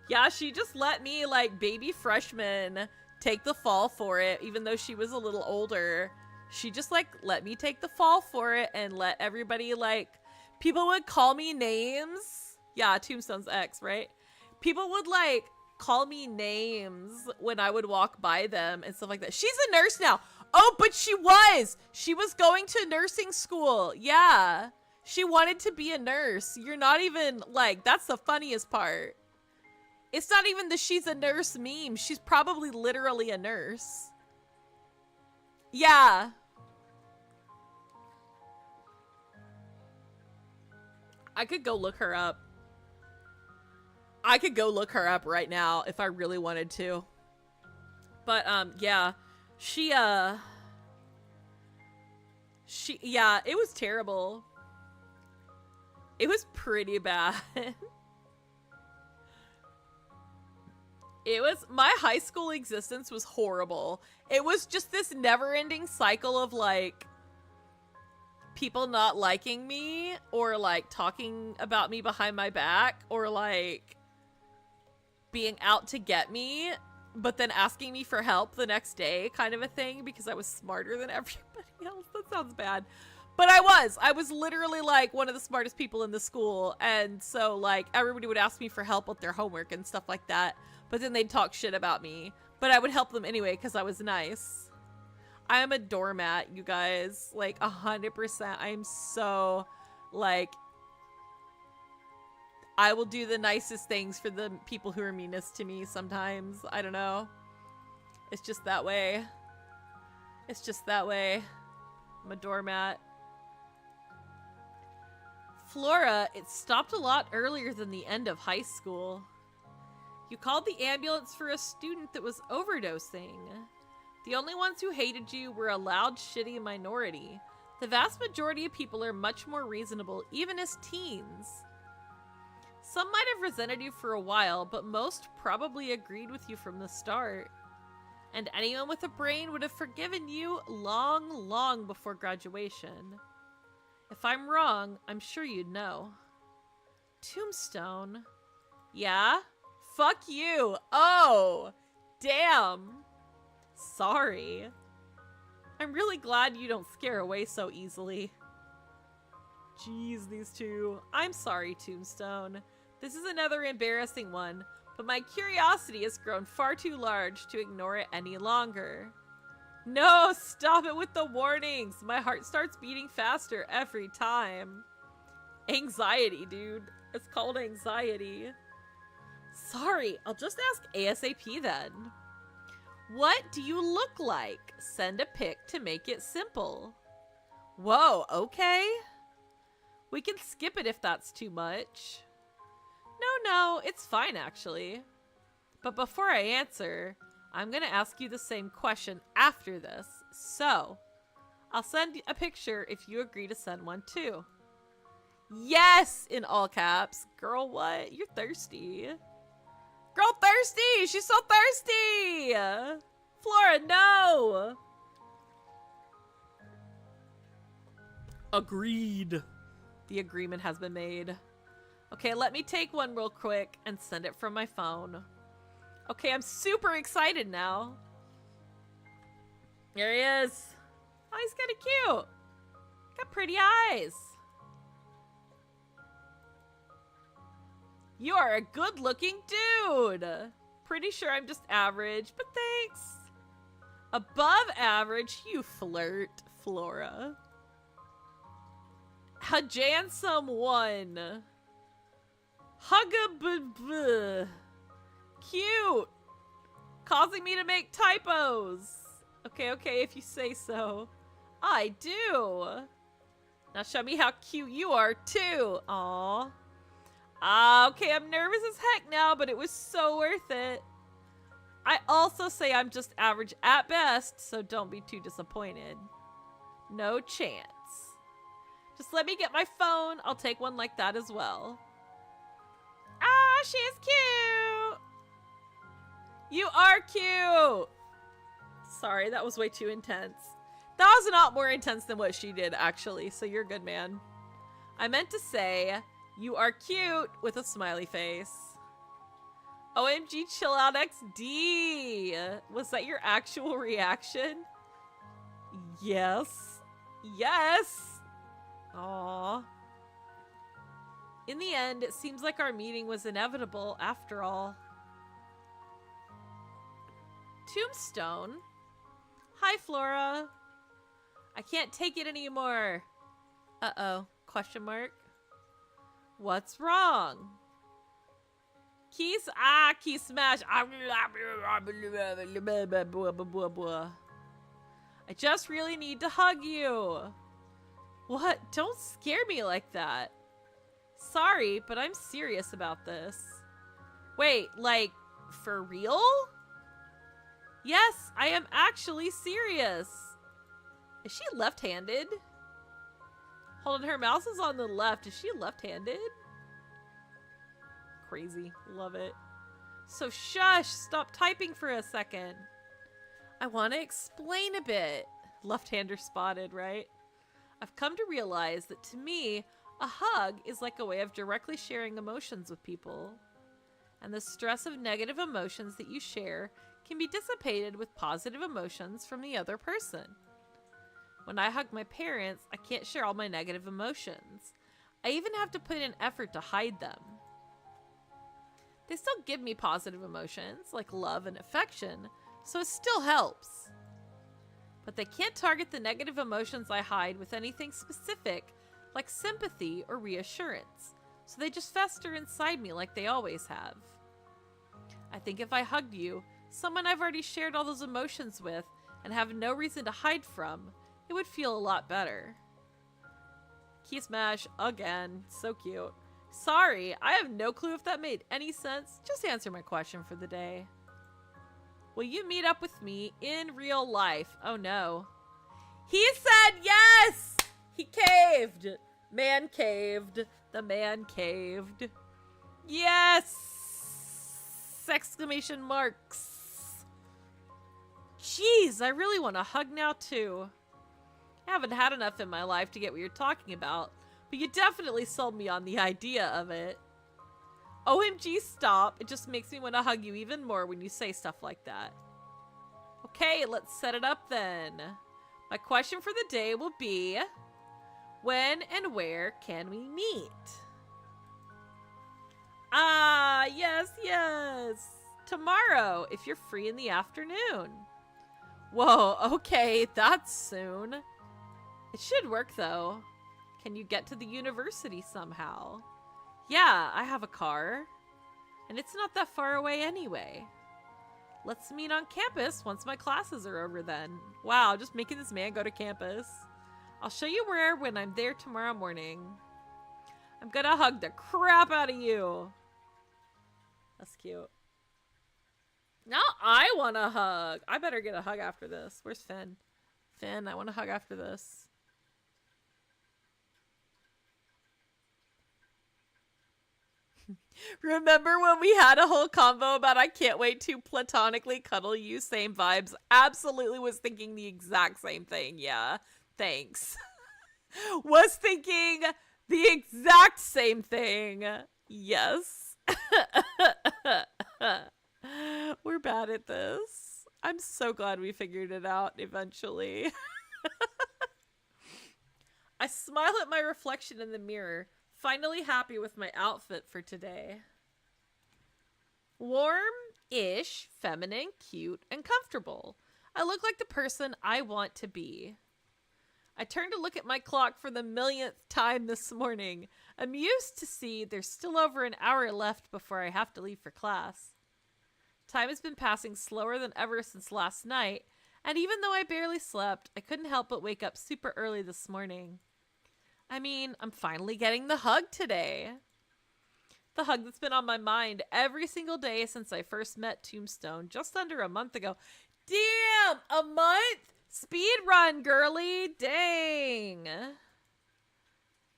Yeah, she just let me, like, baby freshman take the fall for it, even though she was a little older. She just, like, let me take the fall for it and let everybody, like, people would call me names. Yeah, Tombstone's ex, right? People would, like, call me names when I would walk by them and stuff like that. She's a nurse now. Oh, but she was going to nursing school. Yeah. She wanted to be a nurse. You're not even, like, that's the funniest part. It's not even the she's a nurse meme. She's probably literally a nurse. Yeah. I could go look her up. I could go look her up right now if I really wanted to. But, yeah. Yeah, it was terrible. It was pretty bad. My high school existence was horrible. It was just this never-ending cycle of, like, people not liking me or, like, talking about me behind my back or, like, being out to get me, but then asking me for help the next day kind of a thing because I was smarter than everybody else. That sounds bad. But I was literally like one of the smartest people in the school. And so like everybody would ask me for help with their homework and stuff like that. But then they'd talk shit about me. But I would help them anyway because I was nice. I am a doormat, you guys. Like 100%. I am so like, I will do the nicest things for the people who are meanest to me sometimes. I don't know. It's just that way. It's just that way. I'm a doormat. Flora, it stopped a lot earlier than the end of high school. You called the ambulance for a student that was overdosing. The only ones who hated you were a loud, shitty minority. The vast majority of people are much more reasonable, even as teens. Some might have resented you for a while, but most probably agreed with you from the start. And anyone with a brain would have forgiven you long, long before graduation. If I'm wrong, I'm sure you'd know. Tombstone? Yeah? Fuck you! Oh! Damn! Sorry. I'm really glad you don't scare away so easily. Jeez, these two. I'm sorry, Tombstone. This is another embarrassing one, but my curiosity has grown far too large to ignore it any longer. No, stop it with the warnings. My heart starts beating faster every time. Anxiety, dude. It's called anxiety. Sorry, I'll just ask ASAP then. What do you look like? Send a pic to make it simple. Whoa, okay. We can skip it if that's too much. No, it's fine actually. But before I answer, I'm gonna ask you the same question after this. So, I'll send a picture if you agree to send one too. Yes! In all caps. Girl, what? You're thirsty. Girl, thirsty! She's so thirsty! Flora, no! Agreed. The agreement has been made. Okay, let me take one real quick and send it from my phone. Okay, I'm super excited now. There he is. Oh, he's kind of cute. Got pretty eyes. You are a good-looking dude. Pretty sure I'm just average, but thanks. Above average, you flirt, Flora. Hajansome one. Hugga-b-b. Cute. Causing me to make typos. Okay, if you say so. I do. Now show me how cute you are, too. Aww. Okay, I'm nervous as heck now, but it was so worth it. I also say I'm just average at best, so don't be too disappointed. No chance. Just let me get my phone. I'll take one like that as well. Ah, she is cute. You are cute. Sorry, that was way too intense. That was a lot more intense than what she did, actually, so you're good, man. I meant to say, you are cute with a smiley face. OMG, chill out XD. Was that your actual reaction? Yes. Yes. Aww. In the end, it seems like our meeting was inevitable after all. Tombstone? Hi, Flora. I can't take it anymore. Uh-oh. Question mark. What's wrong? Keys? Key smash. I just really need to hug you. What? Don't scare me like that. Sorry, but I'm serious about this. Wait, like, for real? Yes, I am actually serious. Is she left-handed? Hold on, her mouse is on the left. Is she left-handed? Crazy. Love it. So shush, stop typing for a second. I want to explain a bit. Left-hander spotted, right? I've come to realize that to me, a hug is like a way of directly sharing emotions with people. And the stress of negative emotions that you share can be dissipated with positive emotions from the other person. When I hug my parents, I can't share all my negative emotions. I even have to put in effort to hide them. They still give me positive emotions, like love and affection, so it still helps. But they can't target the negative emotions I hide with anything specific, like sympathy or reassurance, so they just fester inside me like they always have. I think if I hugged you, someone I've already shared all those emotions with and have no reason to hide from, it would feel a lot better. Key smash again. So cute. Sorry, I have no clue if that made any sense. Just answer my question for the day. Will you meet up with me in real life? Oh no. He said yes! He caved. Man caved. The man caved. Yes! Exclamation marks. Jeez, I really want a hug now too. I haven't had enough in my life to get what you're talking about, but you definitely sold me on the idea of it. OMG, stop. It just makes me want to hug you even more when you say stuff like that. Okay, let's set it up then. My question for the day will be, when and where can we meet? Ah, yes, yes. Tomorrow, if you're free in the afternoon. Whoa, okay, that's soon. It should work though. Can you get to the university somehow? Yeah, I have a car. And it's not that far away anyway. Let's meet on campus once my classes are over then. Wow, just making this man go to campus. I'll show you where when I'm there tomorrow morning. I'm gonna hug the crap out of you. That's cute. Now I want a hug. I better get a hug after this. Where's Finn? Finn, I want a hug after this. Remember when we had a whole convo about I can't wait to platonically cuddle you? Same vibes. Absolutely was thinking the exact same thing. Yeah. Thanks. Was thinking the exact same thing. Yes. We're bad at this. I'm so glad we figured it out eventually. I smile at my reflection in the mirror, finally happy with my outfit for today. Warm-ish, feminine, cute, and comfortable. I look like the person I want to be. I turned to look at my clock for the millionth time this morning, amused to see there's still over an hour left before I have to leave for class. Time has been passing slower than ever since last night, and even though I barely slept, I couldn't help but wake up super early this morning. I mean, I'm finally getting the hug today. The hug that's been on my mind every single day since I first met Tombstone just under a month ago. Damn! A month? Speed run, girly! Dang!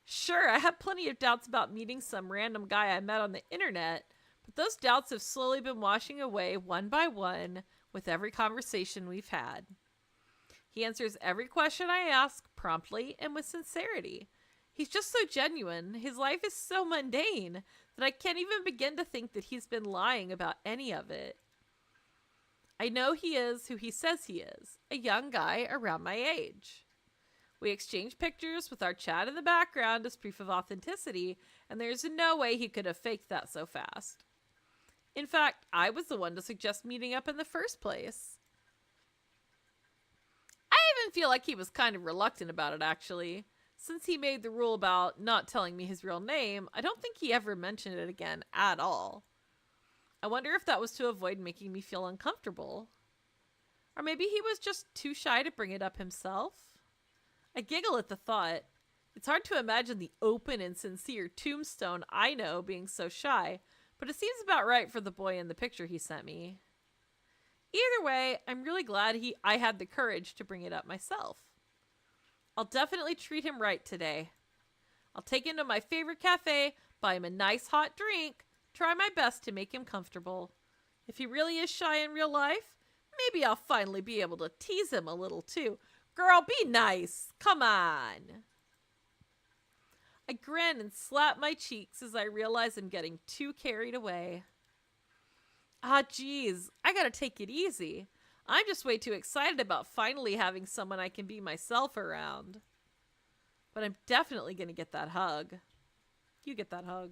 Sure, I have plenty of doubts about meeting some random guy I met on the internet, but those doubts have slowly been washing away one by one with every conversation we've had. He answers every question I ask promptly and with sincerity. He's just so genuine. His life is so mundane that I can't even begin to think that he's been lying about any of it. I know he is who he says he is, a young guy around my age. We exchange pictures with our chat in the background as proof of authenticity, and there's no way he could have faked that so fast. In fact, I was the one to suggest meeting up in the first place. I even feel like he was kind of reluctant about it, actually. Since he made the rule about not telling me his real name, I don't think he ever mentioned it again at all. I wonder if that was to avoid making me feel uncomfortable. Or maybe he was just too shy to bring it up himself? I giggle at the thought. It's hard to imagine the open and sincere Tombstone I know being so shy, but it seems about right for the boy in the picture he sent me. Either way, I'm really glad I had the courage to bring it up myself. I'll definitely treat him right today. I'll take him to my favorite cafe, buy him a nice hot drink, try my best to make him comfortable. If he really is shy in real life, maybe I'll finally be able to tease him a little too. Girl, be nice. Come on. I grin and slap my cheeks as I realize I'm getting too carried away. Ah, geez, I gotta take it easy. I'm just way too excited about finally having someone I can be myself around. But I'm definitely gonna get that hug. You get that hug.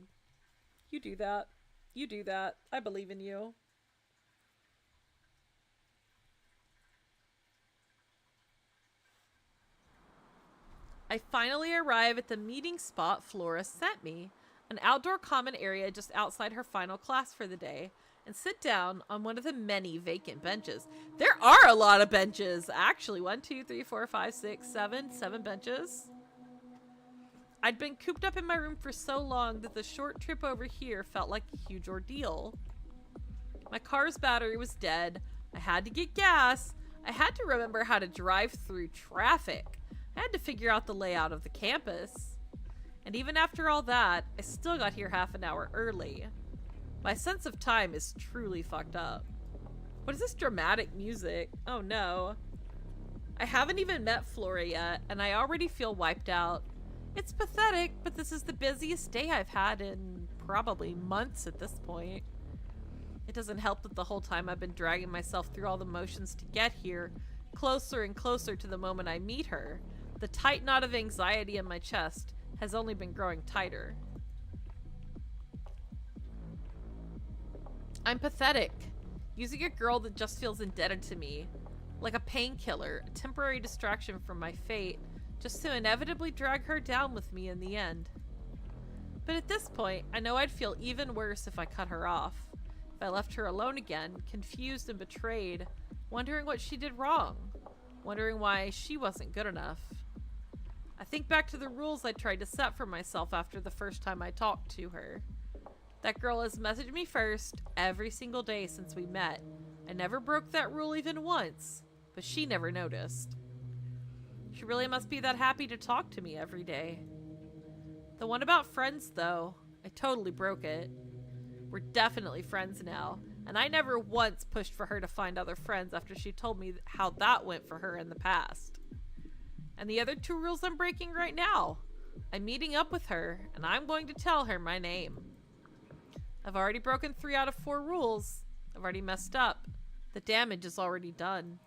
You do that. You do that. I believe in you. I finally arrive at the meeting spot Flora sent me, an outdoor common area just outside her final class for the day, and sit down on one of the many vacant benches. There are a lot of benches, actually. 1, 2, 3, 4, 5, 6, 7. 7 benches. I'd been cooped up in my room for so long that the short trip over here felt like a huge ordeal. My car's battery was dead. I had to get gas. I had to remember how to drive through traffic. I had to figure out the layout of the campus. And even after all that, I still got here half an hour early. My sense of time is truly fucked up. What is this dramatic music? Oh no. I haven't even met Flora yet, and I already feel wiped out. It's pathetic, but this is the busiest day I've had in probably months at this point. It doesn't help that the whole time I've been dragging myself through all the motions to get here, closer and closer to the moment I meet her. The tight knot of anxiety in my chest has only been growing tighter. I'm pathetic, using a girl that just feels indebted to me, like a painkiller, a temporary distraction from my fate, just to inevitably drag her down with me in the end. But at this point, I know I'd feel even worse if I cut her off. If I left her alone again, confused and betrayed, wondering what she did wrong, wondering why she wasn't good enough. I think back to the rules I tried to set for myself after the first time I talked to her. That girl has messaged me first every single day since we met. I never broke that rule even once, but she never noticed. She really must be that happy to talk to me every day. The one about friends, though, I totally broke it. We're definitely friends now, and I never once pushed for her to find other friends after she told me how that went for her in the past. And the other 2 rules I'm breaking right now. I'm meeting up with her, and I'm going to tell her my name. I've already broken 3 out of 4 rules. I've already messed up. The damage is already done.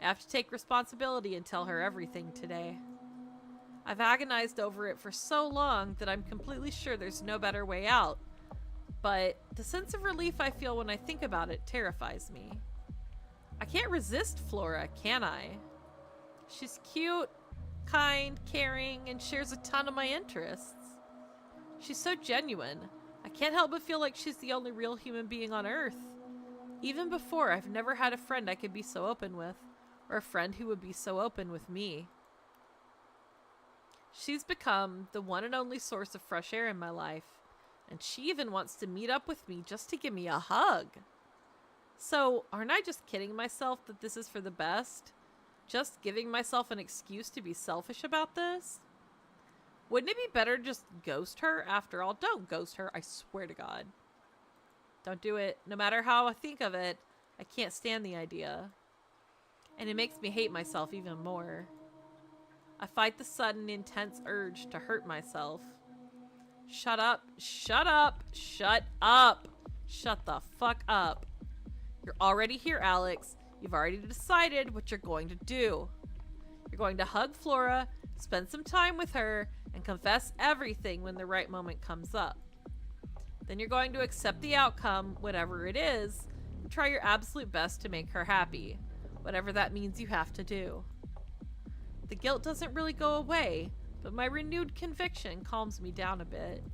I have to take responsibility and tell her everything today. I've agonized over it for so long that I'm completely sure there's no better way out. But the sense of relief I feel when I think about it terrifies me. I can't resist Flora, can I? She's cute, kind, caring, and shares a ton of my interests. She's so genuine. I can't help but feel like she's the only real human being on Earth. Even before, I've never had a friend I could be so open with, or a friend who would be so open with me. She's become the one and only source of fresh air in my life, and she even wants to meet up with me just to give me a hug. So, aren't I just kidding myself that this is for the best? Just giving myself an excuse to be selfish about this? Wouldn't it be better to just ghost her? After all, don't ghost her, I swear to God. Don't do it. No matter how I think of it, I can't stand the idea. And it makes me hate myself even more. I fight the sudden, intense urge to hurt myself. Shut up. Shut up. Shut up. Shut the fuck up. You're already here, Alex. You've already decided what you're going to do. You're going to hug Flora, spend some time with her, and confess everything when the right moment comes up. Then you're going to accept the outcome, whatever it is, and try your absolute best to make her happy, whatever that means you have to do. The guilt doesn't really go away, but my renewed conviction calms me down a bit.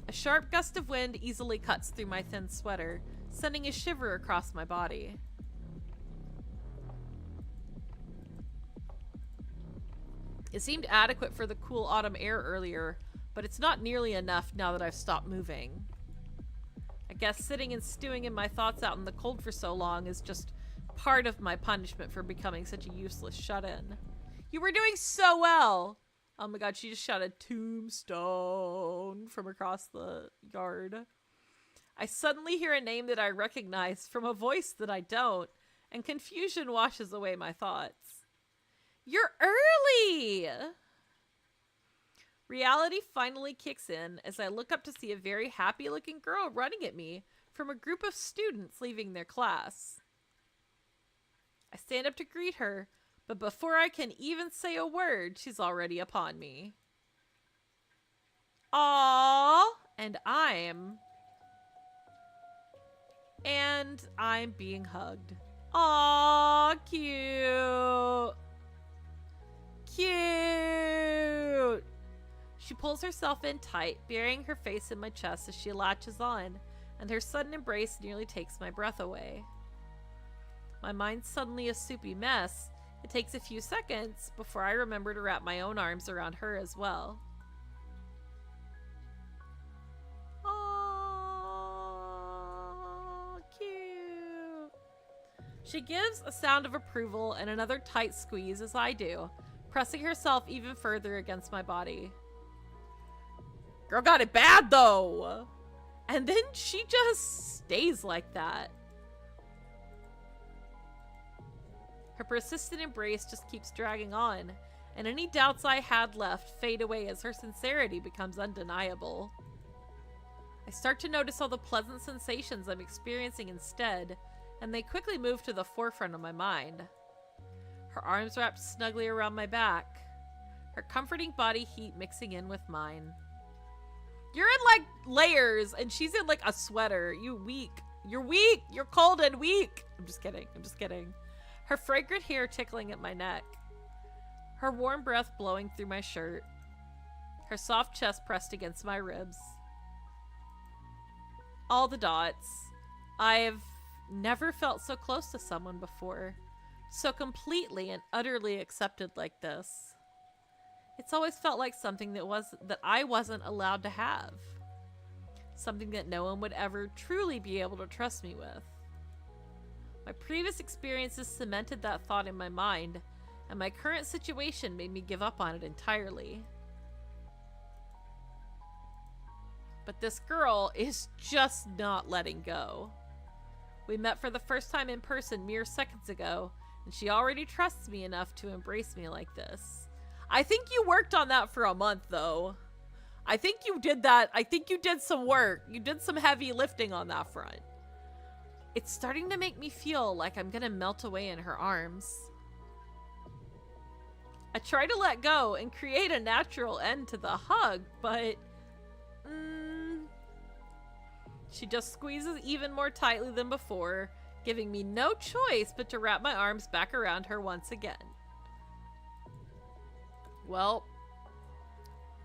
A sharp gust of wind easily cuts through my thin sweater, sending a shiver across my body. It seemed adequate for the cool autumn air earlier, but it's not nearly enough now that I've stopped moving. I guess sitting and stewing in my thoughts out in the cold for so long is just part of my punishment for becoming such a useless shut-in. You were doing so well! Oh my god, she just shouted tombstone from across the yard. I suddenly hear a name that I recognize from a voice that I don't, and confusion washes away my thoughts. You're early! Reality finally kicks in as I look up to see a very happy-looking girl running at me from a group of students leaving their class. I stand up to greet her, but before I can even say a word, she's already upon me. Aww! And I'm being hugged. Aww, cute! Cute! She pulls herself in tight, burying her face in my chest as she latches on, and her sudden embrace nearly takes my breath away. My mind's suddenly a soupy mess. It takes a few seconds before I remember to wrap my own arms around her as well. Aww, cute. She gives a sound of approval and another tight squeeze as I do, pressing herself even further against my body. Girl got it bad though! And then she just stays like that. Her persistent embrace just keeps dragging on, and any doubts I had left fade away as her sincerity becomes undeniable. I start to notice all the pleasant sensations I'm experiencing instead, and they quickly move to the forefront of my mind. Her arms wrapped snugly around my back, her comforting body heat mixing in with mine. You're in like layers, and she's in like a sweater. You weak. You're weak. You're cold and weak. I'm just kidding. I'm just kidding. Her fragrant hair tickling at my neck. Her warm breath blowing through my shirt. Her soft chest pressed against my ribs. All the dots. I've never felt so close to someone before. So completely and utterly accepted like this. It's always felt like something that I wasn't allowed to have. Something that no one would ever truly be able to trust me with. My previous experiences cemented that thought in my mind, and my current situation made me give up on it entirely. But this girl is just not letting go. We met for the first time in person mere seconds ago, and she already trusts me enough to embrace me like this. I think you worked on that for a month, though. I think you did that. I think you did some work. You did some heavy lifting on that front. It's starting to make me feel like I'm gonna melt away in her arms. I try to let go and create a natural end to the hug, but she just squeezes even more tightly than before, giving me no choice but to wrap my arms back around her once again. Well,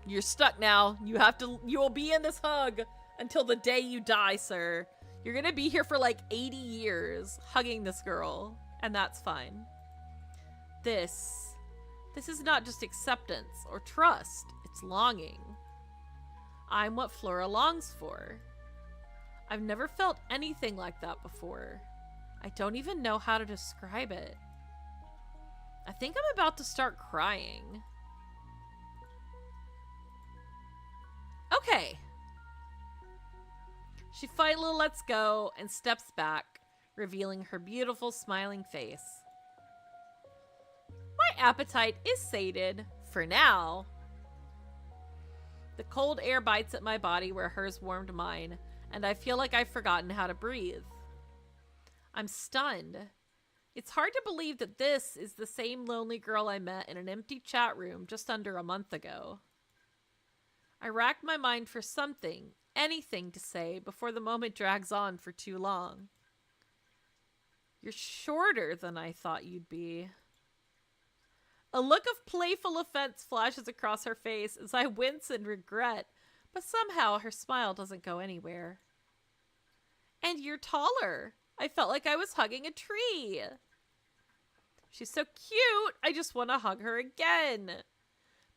you're stuck now. You will be in this hug until the day you die, sir. You're gonna be here for like 80 years hugging this girl, and that's fine. This is not just acceptance or trust, it's longing. I'm what Flora longs for. I've never felt anything like that before. I don't even know how to describe it. I think I'm about to start crying. Okay. She finally lets go and steps back, revealing her beautiful smiling face. My appetite is sated, for now. The cold air bites at my body where hers warmed mine, and I feel like I've forgotten how to breathe. I'm stunned. It's hard to believe that this is the same lonely girl I met in an empty chat room just under a month ago. I rack my mind for something, anything to say before the moment drags on for too long. You're shorter than I thought you'd be. A look of playful offense flashes across her face as I wince in regret, but somehow her smile doesn't go anywhere. And you're taller. I felt like I was hugging a tree. She's so cute, I just want to hug her again.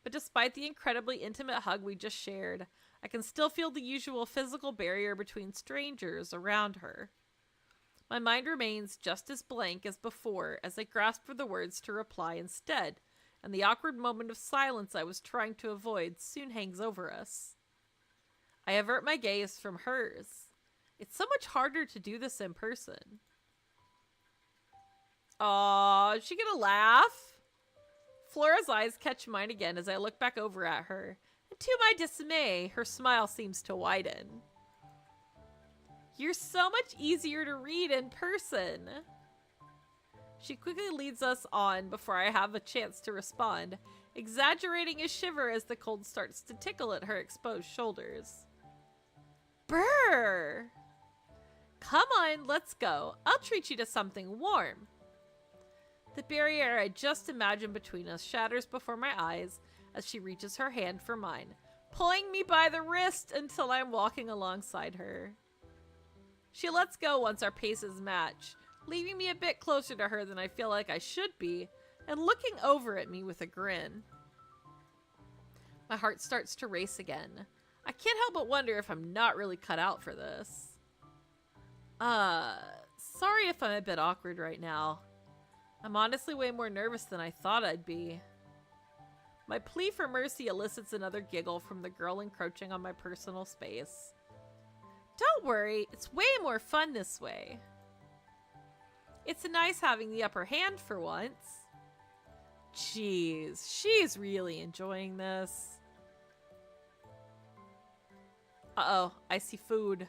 But despite the incredibly intimate hug we just shared, I can still feel the usual physical barrier between strangers around her. My mind remains just as blank as before as I grasp for the words to reply instead, and the awkward moment of silence I was trying to avoid soon hangs over us. I avert my gaze from hers. It's so much harder to do this in person. Aw, is she gonna laugh? Flora's eyes catch mine again as I look back over at her, and to my dismay, her smile seems to widen. You're so much easier to read in person. She quickly leads us on before I have a chance to respond, exaggerating a shiver as the cold starts to tickle at her exposed shoulders. Brr! Come on, let's go. I'll treat you to something warm. The barrier I just imagined between us shatters before my eyes as she reaches her hand for mine, pulling me by the wrist until I'm walking alongside her. She lets go once our paces match, leaving me a bit closer to her than I feel like I should be, and looking over at me with a grin. My heart starts to race again. I can't help but wonder if I'm not really cut out for this. Sorry if I'm a bit awkward right now. I'm honestly way more nervous than I thought I'd be. My plea for mercy elicits another giggle from the girl encroaching on my personal space. Don't worry, it's way more fun this way. It's nice having the upper hand for once. Jeez, she's really enjoying this. Uh-oh, I see food.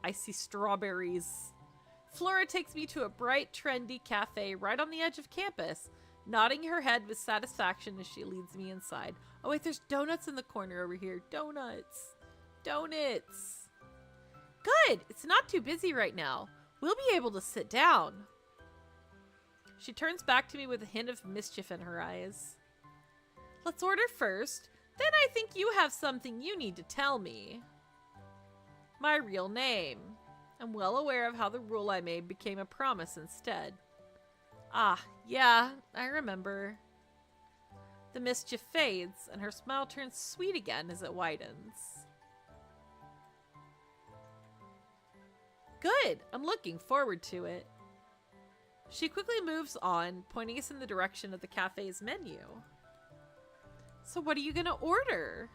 I see strawberries. Flora takes me to a bright, trendy cafe right on the edge of campus, nodding her head with satisfaction as she leads me inside. Oh wait, there's donuts in the corner over here. Donuts. Donuts. Good, it's not too busy right now. We'll be able to sit down. She turns back to me with a hint of mischief in her eyes. Let's order first, then I think you have something you need to tell me. My real name. I'm well aware of how the rule I made became a promise instead. Ah, yeah, I remember. The mischief fades, and her smile turns sweet again as it widens. Good, I'm looking forward to it. She quickly moves on, pointing us in the direction of the cafe's menu. So what are you gonna order?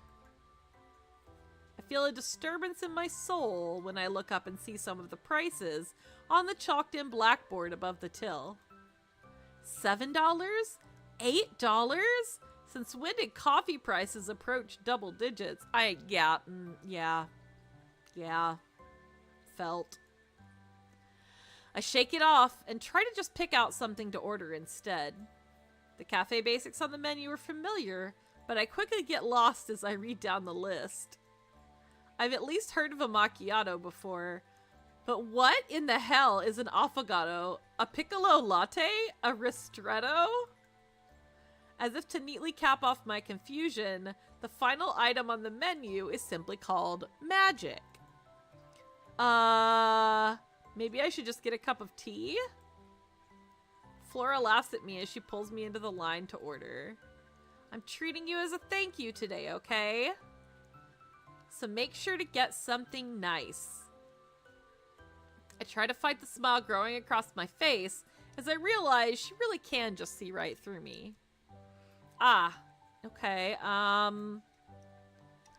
I feel a disturbance in my soul when I look up and see some of the prices on the chalked-in blackboard above the till. $7? $8? Since when did coffee prices approach double digits? Yeah. Felt. I shake it off and try to just pick out something to order instead. The cafe basics on the menu are familiar, but I quickly get lost as I read down the list. I've at least heard of a macchiato before, but what in the hell is an affogato? A piccolo latte? A ristretto? As if to neatly cap off my confusion, the final item on the menu is simply called Magic. Maybe I should just get a cup of tea? Flora laughs at me as she pulls me into the line to order. I'm treating you as a thank you today, okay? So make sure to get something nice. I try to fight the smile growing across my face as I realize she really can just see right through me. Okay, I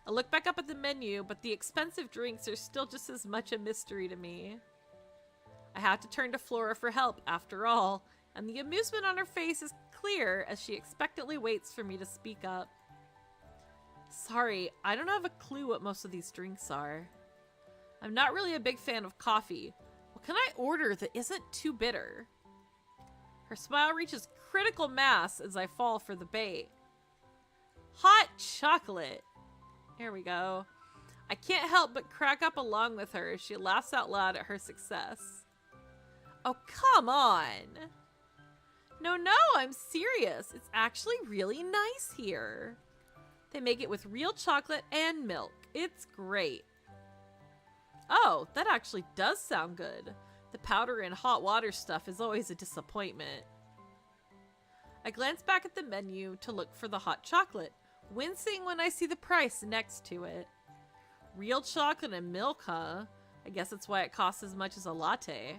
look back up at the menu, but the expensive drinks are still just as much a mystery to me. I have to turn to Flora for help, after all, and the amusement on her face is clear as she expectantly waits for me to speak up. Sorry, I don't have a clue what most of these drinks are. I'm not really a big fan of coffee. What can I order that isn't too bitter? Her smile reaches critical mass as I fall for the bait. Hot chocolate! Here we go. I can't help but crack up along with her as she laughs out loud at her success. Oh, come on! No, I'm serious. It's actually really nice here. They make it with real chocolate and milk. It's great. Oh, that actually does sound good. The powder and hot water stuff is always a disappointment. I glance back at the menu to look for the hot chocolate, wincing when I see the price next to it. Real chocolate and milk, huh? I guess that's why it costs as much as a latte.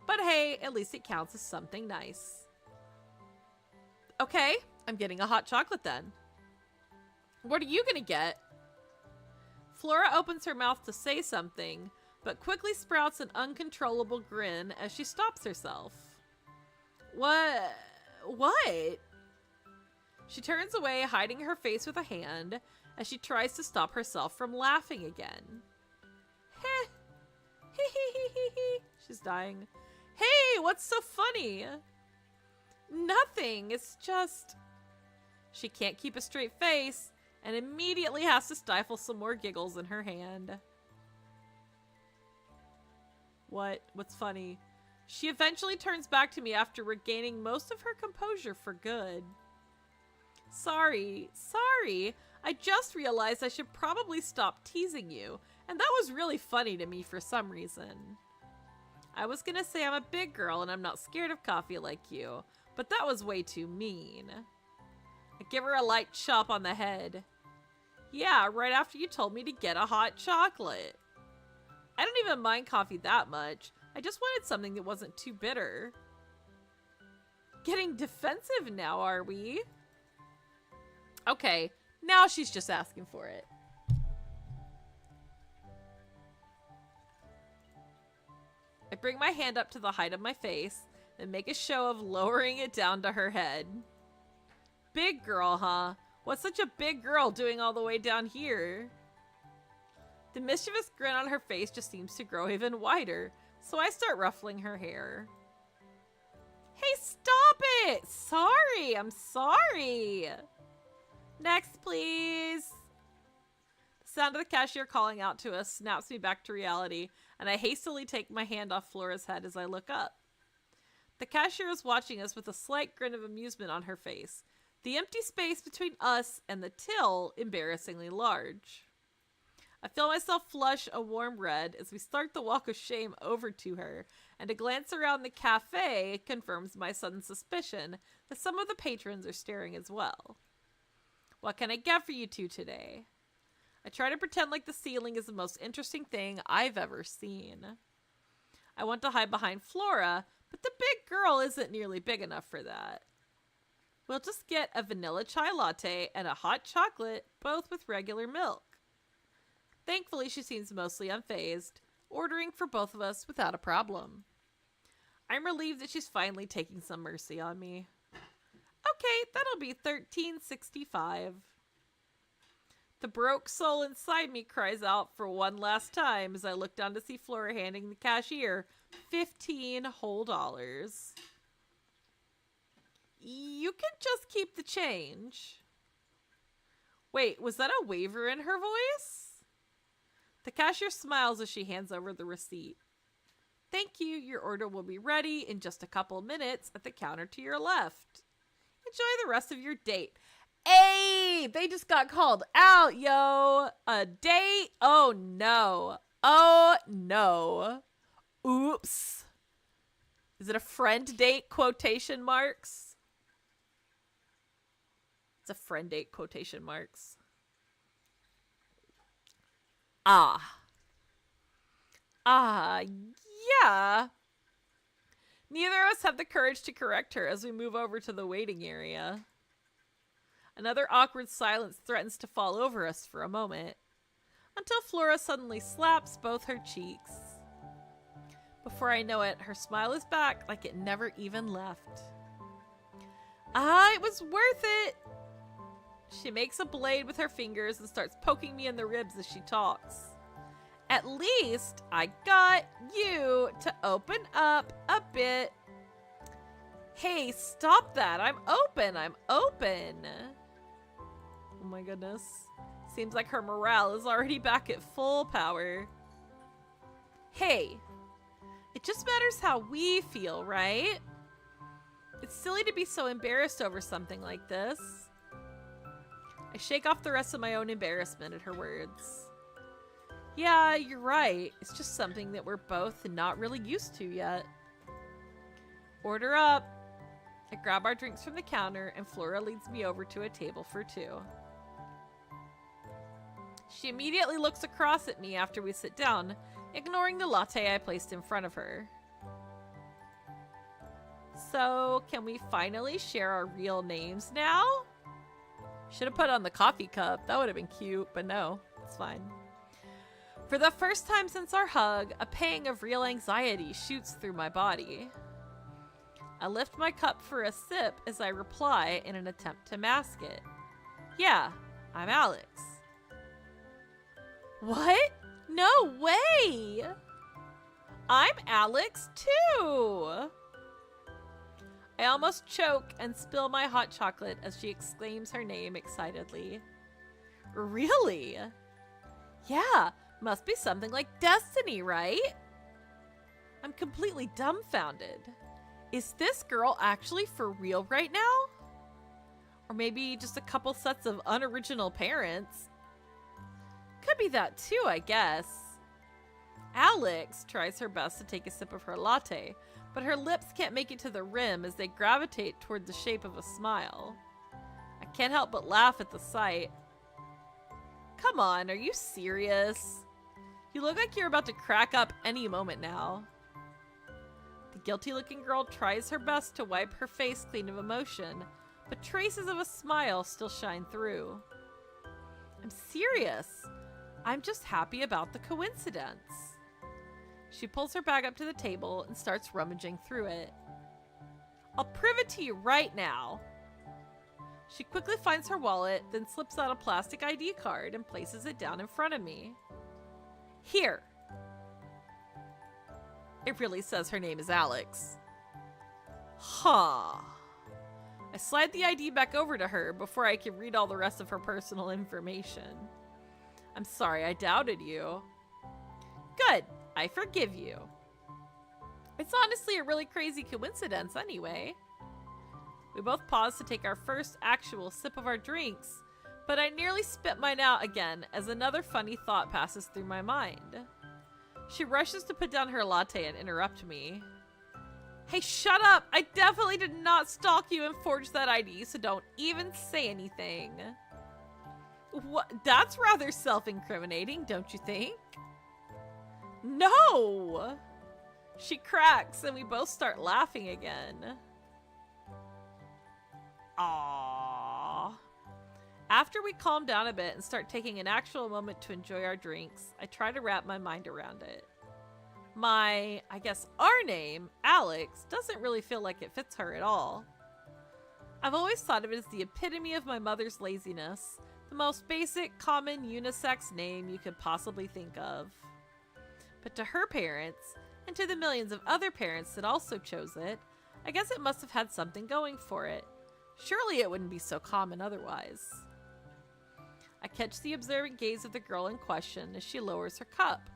But hey, at least it counts as something nice. Okay, I'm getting a hot chocolate then. What are you gonna get? Flora opens her mouth to say something, but quickly sprouts an uncontrollable grin as she stops herself. What? She turns away, hiding her face with a hand, as she tries to stop herself from laughing again. Heh. Hee. She's dying. Hey, what's so funny? Nothing, it's just... She can't keep a straight face, and immediately has to stifle some more giggles in her hand. What's funny? She eventually turns back to me after regaining most of her composure for good. Sorry. I just realized I should probably stop teasing you, And that was really funny to me for some reason. I was gonna say I'm a big girl and I'm not scared of coffee like you, but that was way too mean. I give her a light chop on the head. Yeah, right after you told me to get a hot chocolate. I don't even mind coffee that much. I just wanted something that wasn't too bitter. Getting defensive now, are we? Okay, now she's just asking for it. I bring my hand up to the height of my face and make a show of lowering it down to her head. Big girl, huh? What's such a big girl doing all the way down here? The mischievous grin on her face just seems to grow even wider, so I start ruffling her hair. Hey, stop it! Sorry, I'm sorry. Next, please. The sound of the cashier calling out to us snaps me back to reality, and I hastily take my hand off Flora's head as I look up. The cashier is watching us with a slight grin of amusement on her face, the empty space between us and the till embarrassingly large. I feel myself flush a warm red as we start the walk of shame over to her, and a glance around the cafe confirms my sudden suspicion that some of the patrons are staring as well. What can I get for you two today? I try to pretend like the ceiling is the most interesting thing I've ever seen. I want to hide behind Flora, but the big girl isn't nearly big enough for that. We'll just get a vanilla chai latte and a hot chocolate, both with regular milk. Thankfully, she seems mostly unfazed, ordering for both of us without a problem. I'm relieved that she's finally taking some mercy on me. Okay, that'll be $13.65. The broke soul inside me cries out for one last time as I look down to see Flora handing the cashier $15 whole. You can just keep the change. Wait, was that a waver in her voice? The cashier smiles as she hands over the receipt. Thank you, your order will be ready in just a couple minutes at the counter to your left. Enjoy the rest of your date. Hey, they just got called out, yo. A date? Oh no. Oh no. Oops. Is it a friend date quotation marks? It's a friend date quotation marks. Yeah. Neither of us have the courage to correct her as we move over to the waiting area. Another awkward silence threatens to fall over us for a moment, until Flora suddenly slaps both her cheeks. Before I know it, her smile is back like it never even left. It was worth it! She makes a blade with her fingers and starts poking me in the ribs as she talks. At least I got you to open up a bit. Hey, stop that. I'm open. Oh my goodness. Seems like her morale is already back at full power. Hey, it just matters how we feel, right? It's silly to be so embarrassed over something like this. I shake off the rest of my own embarrassment at her words. Yeah, you're right. It's just something that we're both not really used to yet. Order up. I grab our drinks from the counter and Flora leads me over to a table for two. She immediately looks across at me after we sit down, ignoring the latte I placed in front of her. So, can we finally share our real names now? Should have put on the coffee cup. That would have been cute, but no, it's fine. For the first time since our hug, a pang of real anxiety shoots through my body. I lift my cup for a sip as I reply in an attempt to mask it. Yeah, I'm Alex. What? No way! I'm Alex too! I almost choke and spill my hot chocolate as she exclaims her name excitedly. Really? Yeah, must be something like destiny, right? I'm completely dumbfounded. Is this girl actually for real right now? Or maybe just a couple sets of unoriginal parents? gotta be that too, I guess. Alex tries her best to take a sip of her latte, but her lips can't make it to the rim as they gravitate toward the shape of a smile. I can't help but laugh at the sight. Come on, are you serious? You look like you're about to crack up any moment now. The guilty-looking girl tries her best to wipe her face clean of emotion, but traces of a smile still shine through. I'm serious. I'm just happy about the coincidence. She pulls her bag up to the table and starts rummaging through it. I'll prove it to you right now. She quickly finds her wallet, then slips out a plastic ID card and places it down in front of me. Here. It really says her name is Alex. Huh. I slide the ID back over to her before I can read all the rest of her personal information. I'm sorry I doubted you. Good. I forgive you. It's honestly a really crazy coincidence anyway. We both pause to take our first actual sip of our drinks, but I nearly spit mine out again as another funny thought passes through my mind. She rushes to put down her latte and interrupt me. Hey, shut up! I definitely did not stalk you and forge that ID, so don't even say anything. What? That's rather self-incriminating, don't you think? No! She cracks and we both start laughing again. Aww. After we calm down a bit and start taking an actual moment to enjoy our drinks, I try to wrap my mind around it. I guess our name, Alex, doesn't really feel like it fits her at all. I've always thought of it as the epitome of my mother's laziness, the most basic, common, unisex name you could possibly think of. But to her parents, and to the millions of other parents that also chose it, I guess it must have had something going for it. Surely it wouldn't be so common otherwise. I catch the observant gaze of the girl in question as she lowers her cup,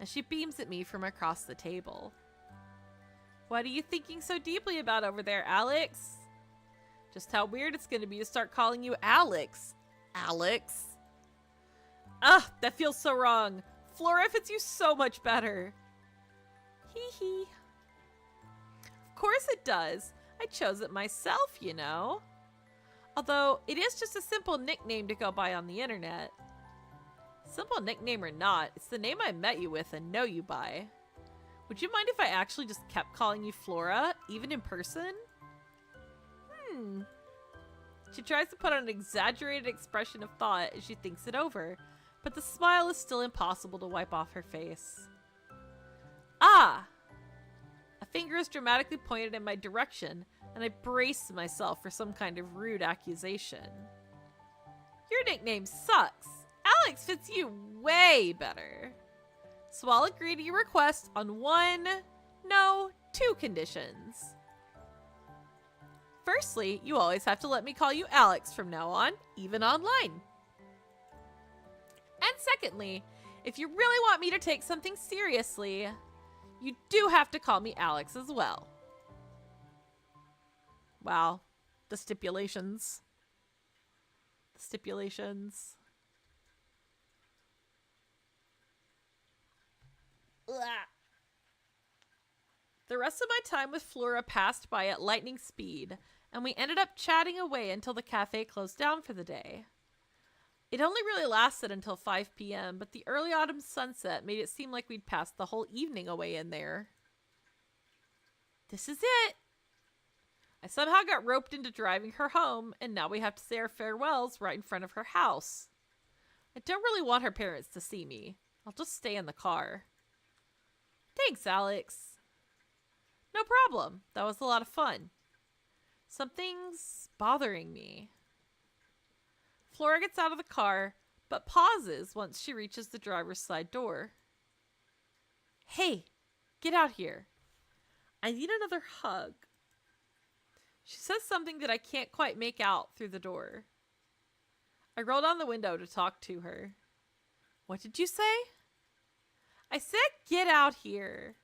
and she beams at me from across the table. What are you thinking so deeply about over there, Alex? Just how weird it's going to be to start calling you Alex. Alex? Ugh, that feels so wrong. Flora fits you so much better. Hee hee. Of course it does. I chose it myself, you know. Although, it is just a simple nickname to go by on the internet. Simple nickname or not, it's the name I met you with and know you by. Would you mind if I actually just kept calling you Flora, even in person? She tries to put on an exaggerated expression of thought as she thinks it over, but the smile is still impossible to wipe off her face. Ah! A finger is dramatically pointed in my direction, and I brace myself for some kind of rude accusation. Your nickname sucks. Alex fits you way better. So I'll agree to your request on two conditions. Firstly, you always have to let me call you Alex from now on, even online. And secondly, if you really want me to take something seriously, you do have to call me Alex as well. Wow, the stipulations. The stipulations. Ugh. The rest of my time with Flora passed by at lightning speed, and we ended up chatting away until the cafe closed down for the day. It only really lasted until 5 p.m., but the early autumn sunset made it seem like we'd passed the whole evening away in there. This is it! I somehow got roped into driving her home, and now we have to say our farewells right in front of her house. I don't really want her parents to see me. I'll just stay in the car. Thanks, Alex. No problem. That was a lot of fun. Something's bothering me. Flora gets out of the car, but pauses once she reaches the driver's side door. Hey, get out here. I need another hug. She says something that I can't quite make out through the door. I roll down the window to talk to her. What did you say? I said get out here.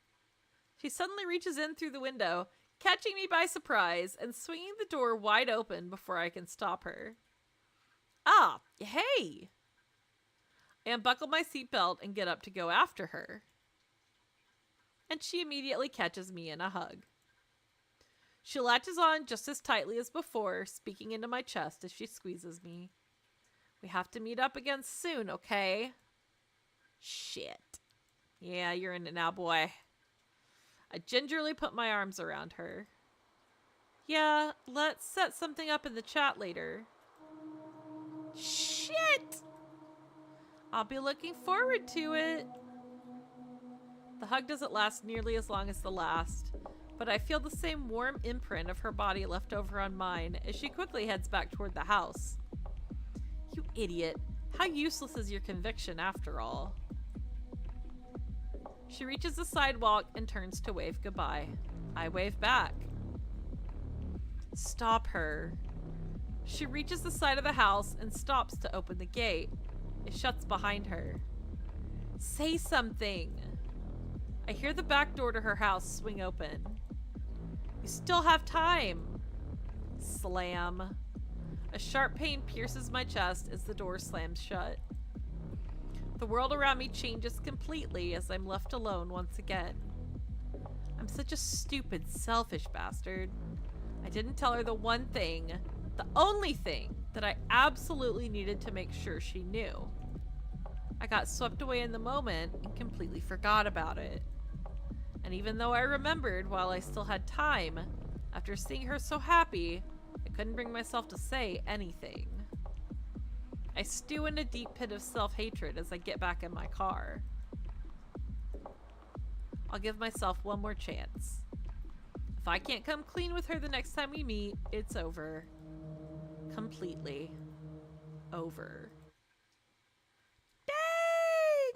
She suddenly reaches in through the window, catching me by surprise and swinging the door wide open before I can stop her. Ah, hey! and buckle my seatbelt and get up to go after her. And she immediately catches me in a hug. She latches on just as tightly as before, speaking into my chest as she squeezes me. We have to meet up again soon, okay? Shit. Yeah, you're in it now, boy. I gingerly put my arms around her. Yeah, let's set something up in the chat later. Shit! I'll be looking forward to it. The hug doesn't last nearly as long as the last, but I feel the same warm imprint of her body left over on mine as she quickly heads back toward the house. You idiot. How useless is your conviction after all? She reaches the sidewalk and turns to wave goodbye. I wave back. Stop her. She reaches the side of the house and stops to open the gate. It shuts behind her. Say something. I hear the back door to her house swing open. You still have time. Slam. A sharp pain pierces my chest as the door slams shut. The world around me changes completely as I'm left alone once again. I'm such a stupid, selfish bastard. I didn't tell her the one thing, the only thing, that I absolutely needed to make sure she knew. I got swept away in the moment and completely forgot about it. And even though I remembered while I still had time, after seeing her so happy, I couldn't bring myself to say anything. I stew in a deep pit of self-hatred as I get back in my car. I'll give myself one more chance. If I can't come clean with her the next time we meet, it's over. Completely over. Dang!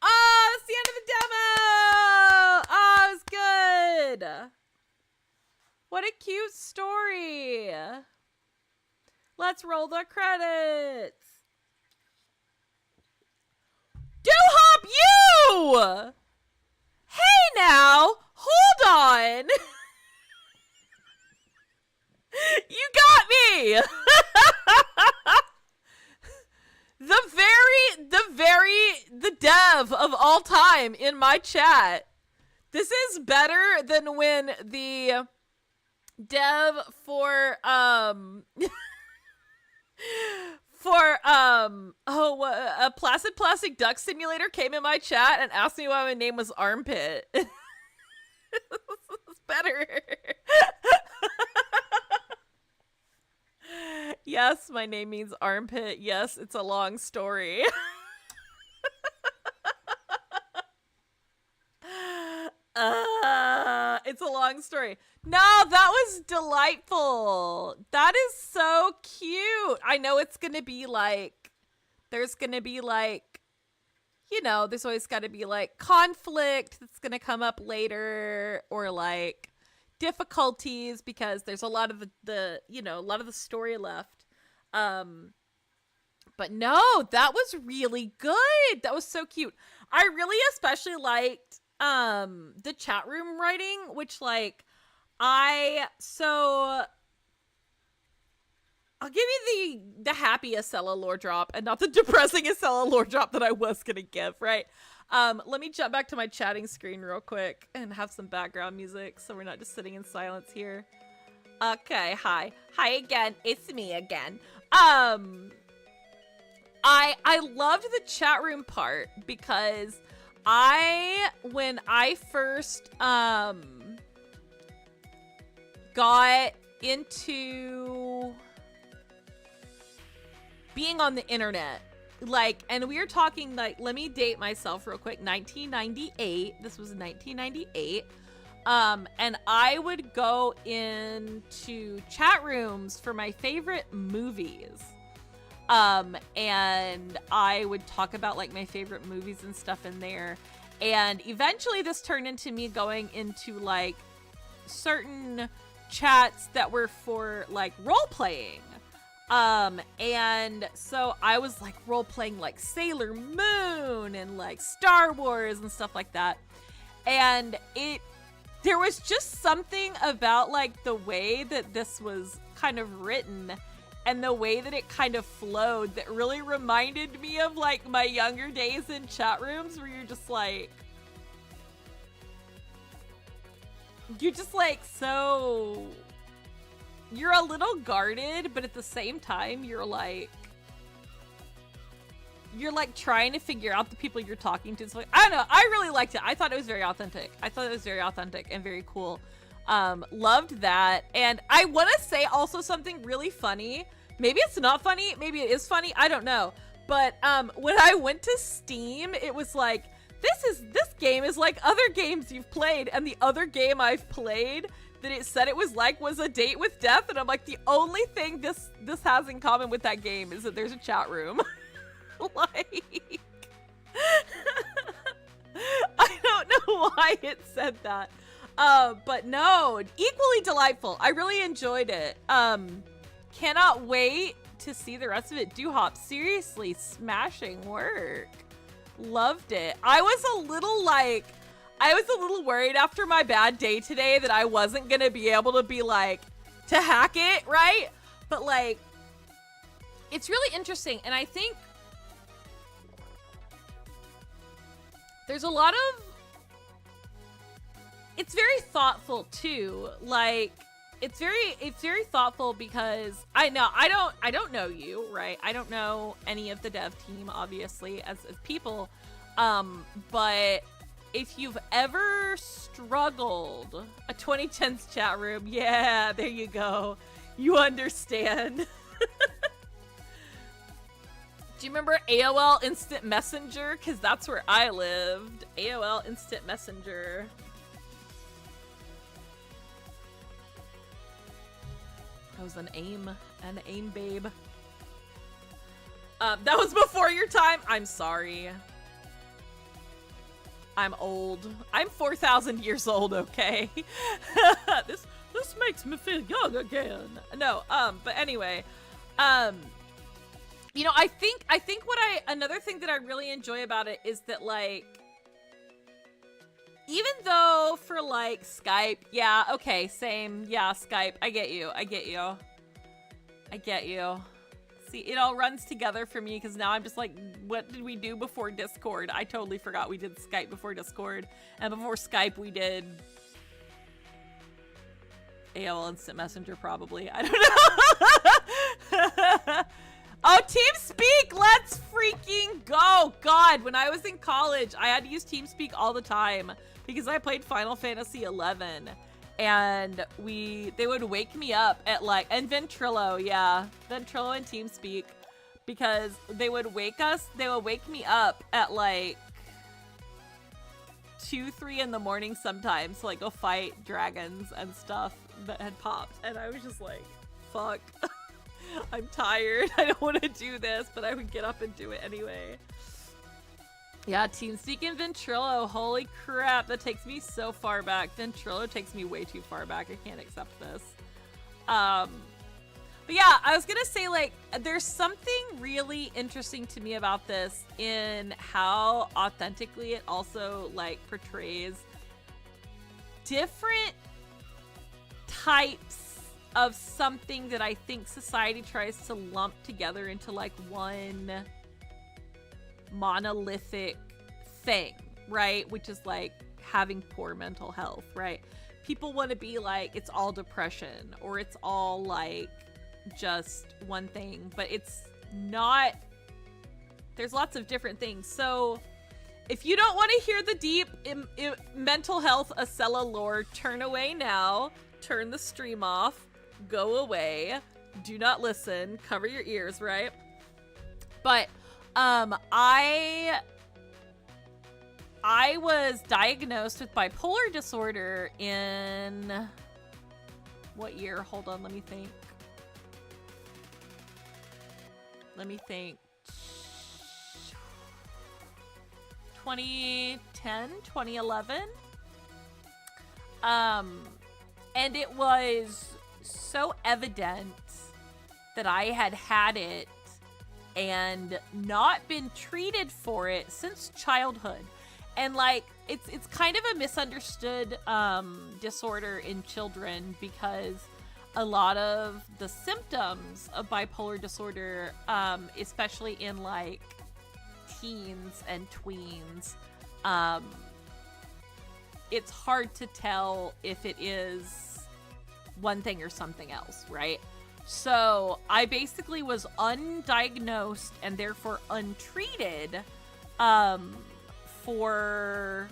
Oh, that's the end of the demo! Oh, it was good! What a cute story! Let's roll the credits! Do-hop you! Hey now! Hold on! You got me! The dev of all time in my chat. This is better than when the dev for a Placid Plastic Duck Simulator came in my chat and asked me why my name was Armpit. It's better. Yes, my name means armpit. Yes, it's a long story. It's a long story. No, that was delightful. That is so cute. I know it's gonna be like, there's gonna be like, you know, there's always gotta be like conflict that's gonna come up later, or like difficulties because there's a lot of the you know, a lot of the story left. But no, that was really good. That was so cute. I really especially liked the chat room writing, which like I'll give you the happy Ascella lore drop and not the depressing Ascella lore drop that I was gonna give, right? Let me jump back to my chatting screen real quick and have some background music so we're not just sitting in silence here. Okay, hi again, it's me again. I loved the chat room part because when I first got into being on the internet, like, and we were talking, like, let me date myself real quick, 1998, this was 1998, and I would go into chat rooms for my favorite movies, and I would talk about, like, my favorite movies and stuff in there, and eventually this turned into me going into, like, certain chats that were for, like, role-playing, and so I was, like, role-playing, like, Sailor Moon and, like, Star Wars and stuff like that, and there was just something about, like, the way that this was kind of written and the way that it kind of flowed that really reminded me of like my younger days in chat rooms where you're just like so you're a little guarded, but at the same time you're like trying to figure out the people you're talking to. It's like, I don't know, I really liked it. I thought it was very authentic. And very cool. Loved that. And I want to say also something really funny. Maybe it's not funny, maybe it is funny, I don't know. But when I went to Steam, it was like, this game is like other games you've played, and the other game I've played that it said it was like was A Date with Death, and I'm like, the only thing this has in common with that game is that there's a chat room. Like I don't know why it said that. But no, equally delightful. I really enjoyed it. Cannot wait to see the rest of it. Doo-Hop, seriously, smashing work. Loved it. I was a little worried after my bad day today that I wasn't gonna be able to be like, to hack it, right? But like, it's really interesting, and I think there's a lot of, it's very thoughtful too. Like, it's very thoughtful because I don't know you, right? I don't know any of the dev team, obviously, as people. But if you've ever struggled, a 2010s chat room, yeah, there you go. You understand. Do you remember AOL Instant Messenger? Because that's where I lived. AOL Instant Messenger. I was an AIM babe. That was before your time. I'm sorry. I'm old. I'm 4,000 years old, okay? This makes me feel young again. No, but anyway, you know, I think another thing that I really enjoy about it is that, like, even though for like Skype, yeah, okay, same, yeah, Skype, I get you. See, it all runs together for me because now I'm just like, what did we do before Discord? I totally forgot we did Skype before Discord, and before Skype we did AOL Instant Messenger, probably. I don't know. Oh, TeamSpeak, let's freaking go. God, when I was in college, I had to use TeamSpeak all the time because I played Final Fantasy 11, and they would wake me up at like, and Ventrilo, yeah, Ventrilo and TeamSpeak, because they would wake me up at like 2, 3 in the morning sometimes to like go fight dragons and stuff that had popped, and I was just like, fuck. I'm tired. I don't want to do this, but I would get up and do it anyway. Yeah, TeamSpeak and Ventrilo. Holy crap, that takes me so far back. Ventrilo takes me way too far back. I can't accept this. But yeah, I was gonna say, like, there's something really interesting to me about this in how authentically it also, like, portrays different types of something that I think society tries to lump together into like one monolithic thing, right? Which is like having poor mental health, right? People want to be like, it's all depression, or it's all like just one thing, but it's not. There's lots of different things. So if you don't want to hear the deep mental health Ascella lore, turn away now, turn the stream off, go away, do not listen, cover your ears, right? But I was diagnosed with bipolar disorder in what year? Hold on, let me think. 2010, 2011. And it was so evident that I had it and not been treated for it since childhood. And like, it's kind of a misunderstood disorder in children because a lot of the symptoms of bipolar disorder, especially in like teens and tweens, it's hard to tell if it is one thing or something else, right? So I basically was undiagnosed and therefore untreated for,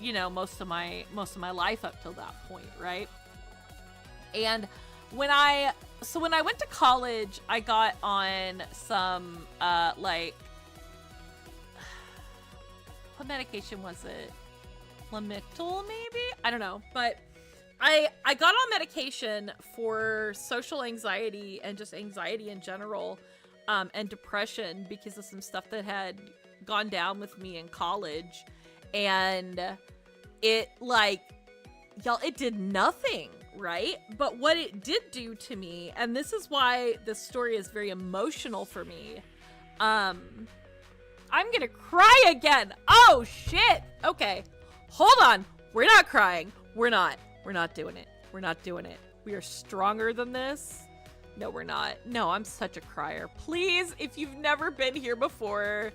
you know, most of my life up till that point, right? And when I went to college, I got on some like, what medication was it? Lamictal, maybe? I don't know, but I got on medication for social anxiety and just anxiety in general, and depression because of some stuff that had gone down with me in college. And it, like, y'all, it did nothing, right? But what it did do to me, and this is why this story is very emotional for me, I'm gonna cry again. Oh, shit. Okay. Hold on. We're not crying. We're not doing it. We're not doing it. We are stronger than this. No, we're not. No, I'm such a crier. Please, if you've never been here before,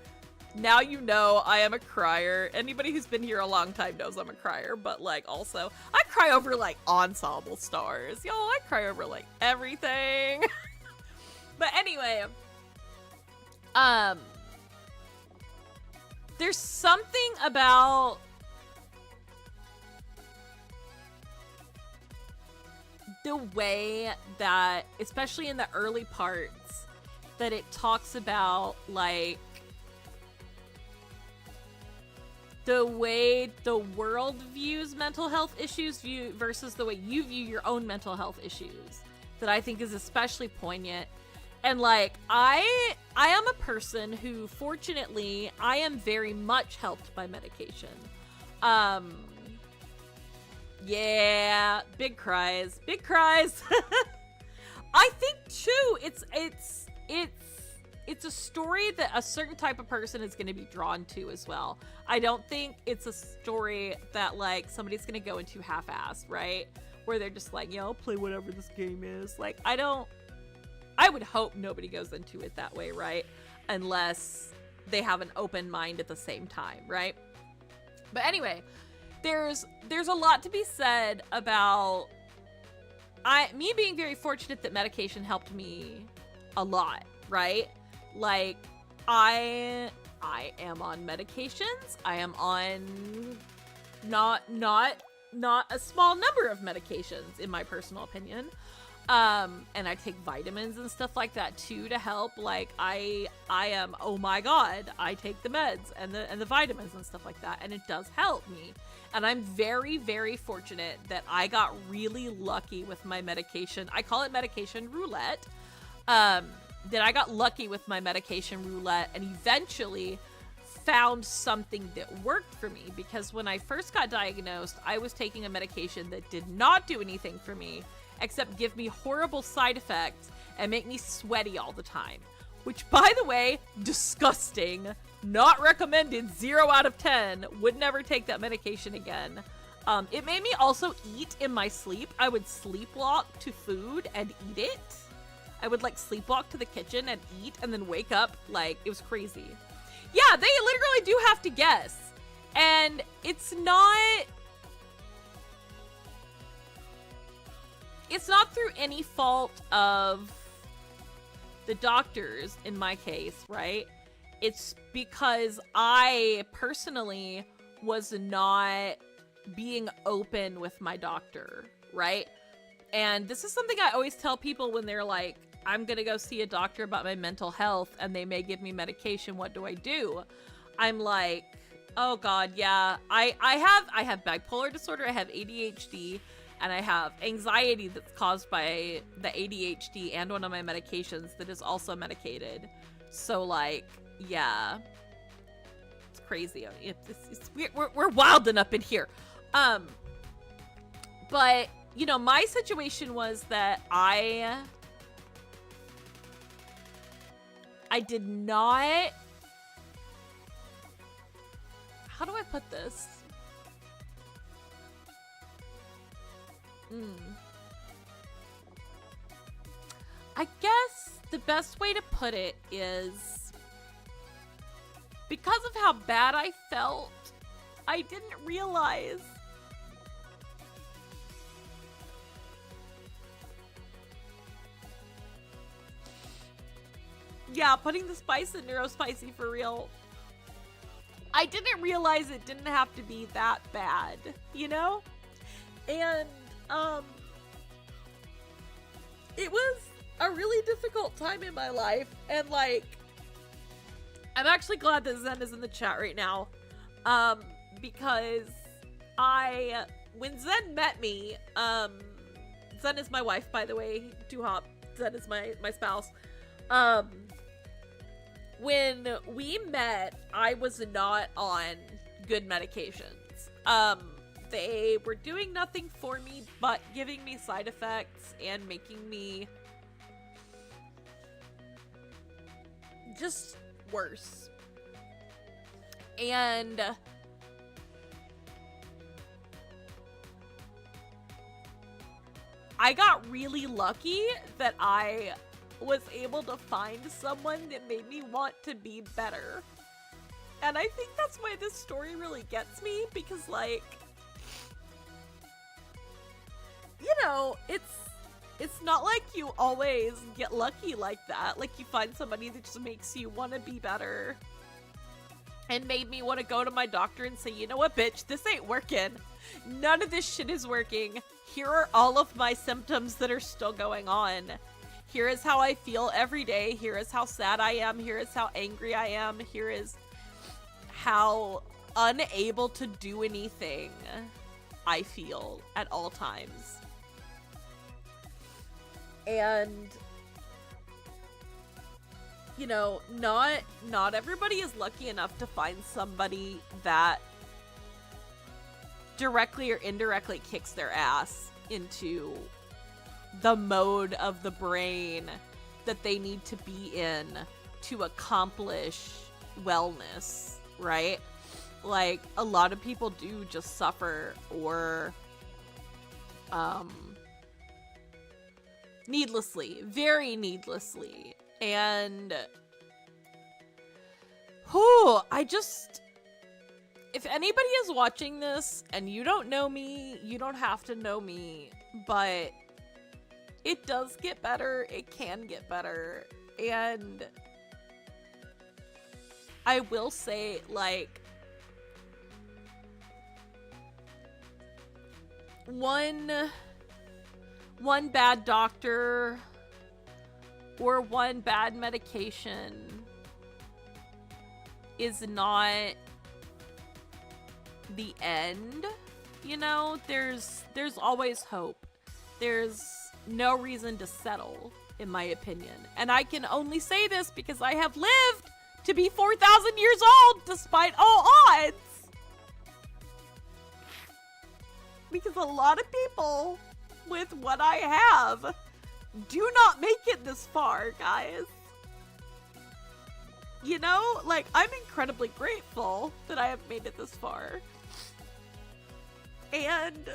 now you know I am a crier. Anybody who's been here a long time knows I'm a crier, but like also, I cry over like ensemble stars. Y'all, I cry over like everything. But anyway, there's something about the way that, especially in the early parts, that it talks about like the way the world views mental health issues versus the way you view your own mental health issues, that I think is especially poignant. And like, I am a person who, fortunately, I am very much helped by medication. Yeah, big cries. I think too, it's a story that a certain type of person is going to be drawn to as well. I don't think it's a story that like somebody's going to go into half-assed, right? Where they're just like, I'll play whatever this game is. Like, I would hope nobody goes into it that way, right? Unless they have an open mind at the same time, right? But anyway, there's a lot to be said about me being very fortunate that medication helped me a lot, right? Like, I am on medications. I am on not a small number of medications, in my personal opinion. And I take vitamins and stuff like that too to help. Like, I am, oh my god, I take the meds and the vitamins and stuff like that, and it does help me. And I'm very, very fortunate that I got really lucky with my medication. I call it medication roulette. That I got lucky with my medication roulette and eventually found something that worked for me, because when I first got diagnosed, I was taking a medication that did not do anything for me except give me horrible side effects and make me sweaty all the time. Which, by the way, disgusting. Not recommended. 0 out of 10. Would never take that medication again. It made me also eat in my sleep. I would sleepwalk to food and eat it. I would like sleepwalk to the kitchen and eat and then wake up. Like, it was crazy. Yeah, they literally do have to guess. And it's not through any fault of the doctors in my case, right? It's because I personally was not being open with my doctor, right? And this is something I always tell people when they're like, I'm gonna go see a doctor about my mental health and they may give me medication. What do I do? I'm like, oh god, yeah, I have bipolar disorder, I have ADHD, and I have anxiety that's caused by the ADHD and one of my medications that is also medicated. So like, yeah, it's crazy. We're wilding up in here. But you know, my situation was that I did not, how do I put this? Mm. I guess the best way to put it is, because of how bad I felt, I didn't realize yeah, putting the spice in neurospicy for real. I didn't realize it didn't have to be that bad, you know? And, it was a really difficult time in my life, and, like, I'm actually glad that Zen is in the chat right now, because when Zen met me, Zen is my wife, by the way, Duhop, Zen is my spouse, when we met, I was not on good medications. They were doing nothing for me but giving me side effects and making me just worse. And I got really lucky that I was able to find someone that made me want to be better. And I think that's why this story really gets me, because, like, you know, it's not like you always get lucky like that. Like, you find somebody that just makes you want to be better, and made me want to go to my doctor and say, you know what, bitch, this ain't working. None of this shit is working. Here are all of my symptoms that are still going on. Here is how I feel every day. Here is how sad I am. Here is how angry I am. Here is how unable to do anything I feel at all times. And, you know, not everybody is lucky enough to find somebody that directly or indirectly kicks their ass into the mode of the brain that they need to be in to accomplish wellness, right? Like, a lot of people do just suffer or needlessly, very needlessly. And if anybody is watching this and you don't know me, you don't have to know me, but it does get better. It can get better. And I will say, like, one bad doctor or one bad medication is not the end. You know, there's always hope. There's no reason to settle, in my opinion. And I can only say this because I have lived to be 4,000 years old despite all odds. Because a lot of people with what I have do not make it this far, guys. You know, like, I'm incredibly grateful that I have made it this far. And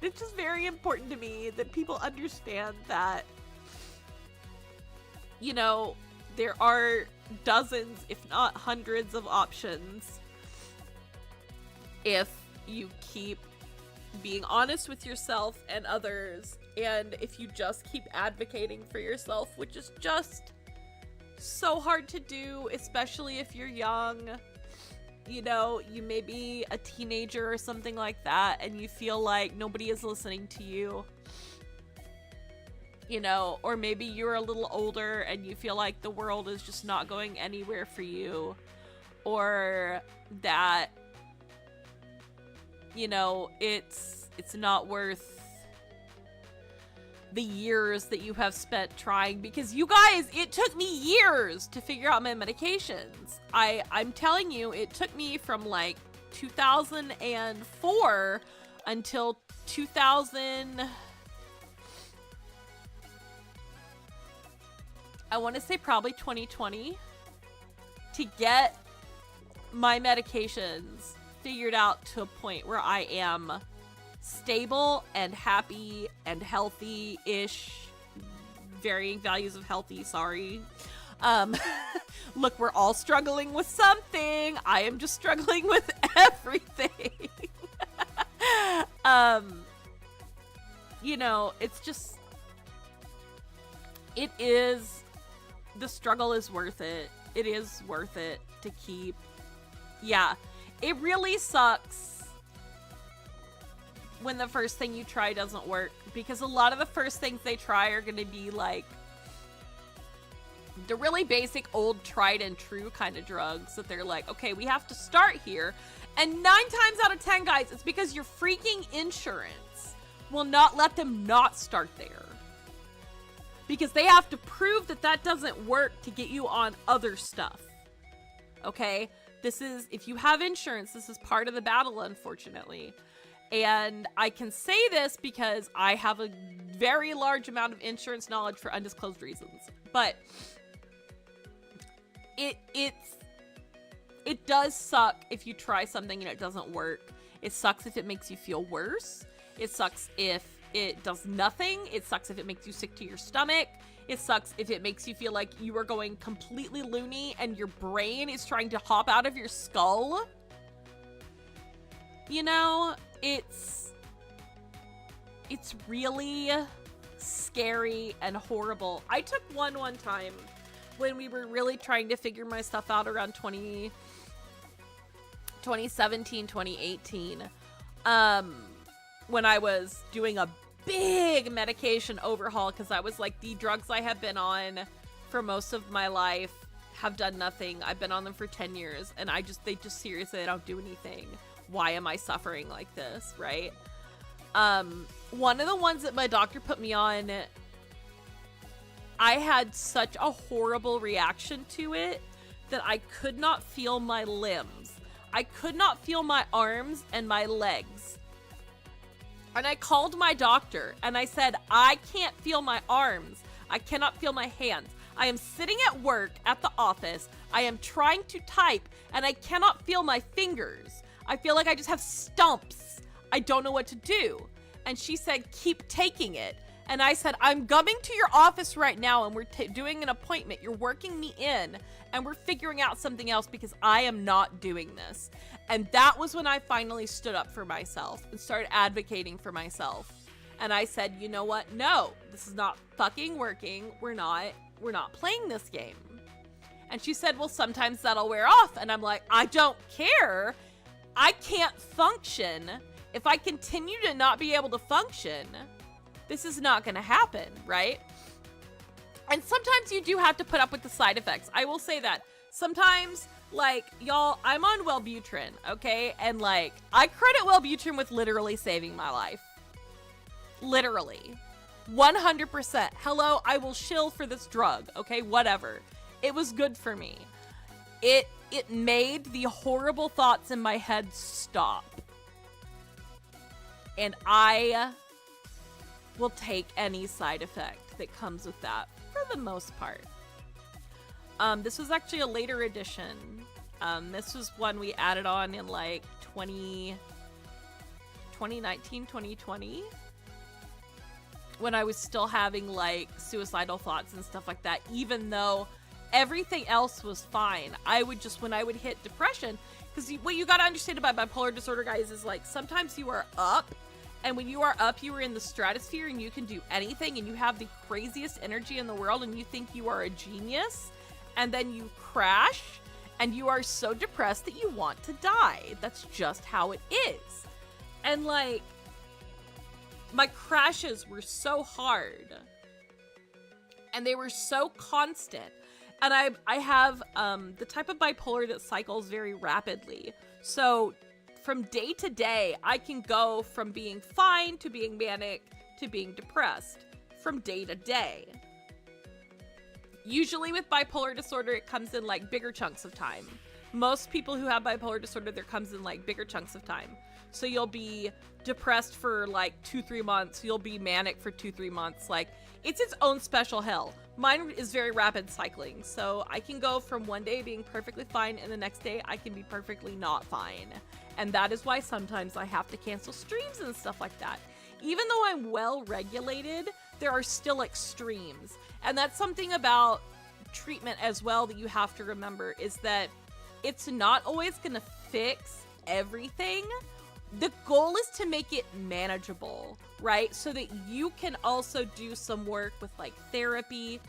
it's just very important to me that people understand that, you know, there are dozens, if not hundreds, of options if you keep being honest with yourself and others, and if you just keep advocating for yourself, which is just so hard to do, especially if you're young. You know, you may be a teenager or something like that, and you feel like nobody is listening to you. You know, or maybe you're a little older and you feel like the world is just not going anywhere for you. Or that, you know, it's not worth the years that you have spent trying, because you guys, it took me years to figure out my medications. I'm telling you, it took me from like 2004 until 2000, I want to say probably 2020, to get my medications figured out to a point where I am stable and happy and healthy-ish, varying values of healthy, sorry. Look, we're all struggling with something. I am just struggling with everything. You know, it's just, it is, the struggle is worth it. It is worth it to keep. Yeah, it really sucks when the first thing you try doesn't work, because a lot of the first things they try are going to be like the really basic old tried and true kind of drugs that they're like, okay, we have to start here. And 9 times out of 10, guys, it's because your freaking insurance will not let them not start there. Because they have to prove that that doesn't work to get you on other stuff. Okay? This is, if you have insurance, this is part of the battle, unfortunately. And I can say this because I have a very large amount of insurance knowledge for undisclosed reasons. But it does suck if you try something and it doesn't work. It sucks if it makes you feel worse. It sucks if it does nothing. It sucks if it makes you sick to your stomach. It sucks if it makes you feel like you are going completely loony and your brain is trying to hop out of your skull. You know, it's really scary and horrible. I took one time when we were really trying to figure my stuff out around 2017, 2018. When I was doing a big medication overhaul, because I was like, the drugs I have been on for most of my life have done nothing. I've been on them for 10 years and they just seriously, they don't do anything. Why am I suffering like this, right? One of the ones that my doctor put me on, I had such a horrible reaction to it that I could not feel my limbs. I could not feel my arms and my legs. And I called my doctor and I said, I can't feel my arms. I cannot feel my hands. I am sitting at work at the office. I am trying to type and I cannot feel my fingers. I feel like I just have stumps. I don't know what to do. And she said, keep taking it. And I said, I'm coming to your office right now and we're doing an appointment. You're working me in and we're figuring out something else because I am not doing this. And that was when I finally stood up for myself and started advocating for myself. And I said, you know what? No, this is not fucking working. We're not playing this game. And she said, well, sometimes that'll wear off. And I'm like, I don't care. I can't function. If I continue to not be able to function, this is not going to happen, right? And sometimes you do have to put up with the side effects. I will say that. Sometimes, like, y'all, I'm on Wellbutrin, okay? And, like, I credit Wellbutrin with literally saving my life. Literally. 100%. Hello, I will shill for this drug, okay? Whatever. It was good for me. It made the horrible thoughts in my head stop. And I will take any side effect that comes with that for the most part. This was actually a later edition. This was one we added on in like 2019, 2020. When I was still having like suicidal thoughts and stuff like that, even though everything else was fine. I would just, when I would hit depression, because what you gotta understand about bipolar disorder, guys, is like sometimes you are up, and when you are up, you are in the stratosphere and you can do anything and you have the craziest energy in the world and you think you are a genius, and then you crash and you are so depressed that you want to die. That's just how it is. And like, my crashes were so hard and they were so constant. And I have the type of bipolar that cycles very rapidly. So from day to day, I can go from being fine to being manic to being depressed from day to day. Usually with bipolar disorder, it comes in like bigger chunks of time. Most people who have bipolar disorder, there comes in like bigger chunks of time. So you'll be depressed for like 2-3 months. You'll be manic for 2-3 months. Like, it's its own special hell. Mine is very rapid cycling. So I can go from one day being perfectly fine and the next day I can be perfectly not fine. And that is why sometimes I have to cancel streams and stuff like that. Even though I'm well regulated, there are still extremes. And that's something about treatment as well that you have to remember, is that it's not always gonna fix everything. The goal is to make it manageable, right? So that you can also do some work with like therapy,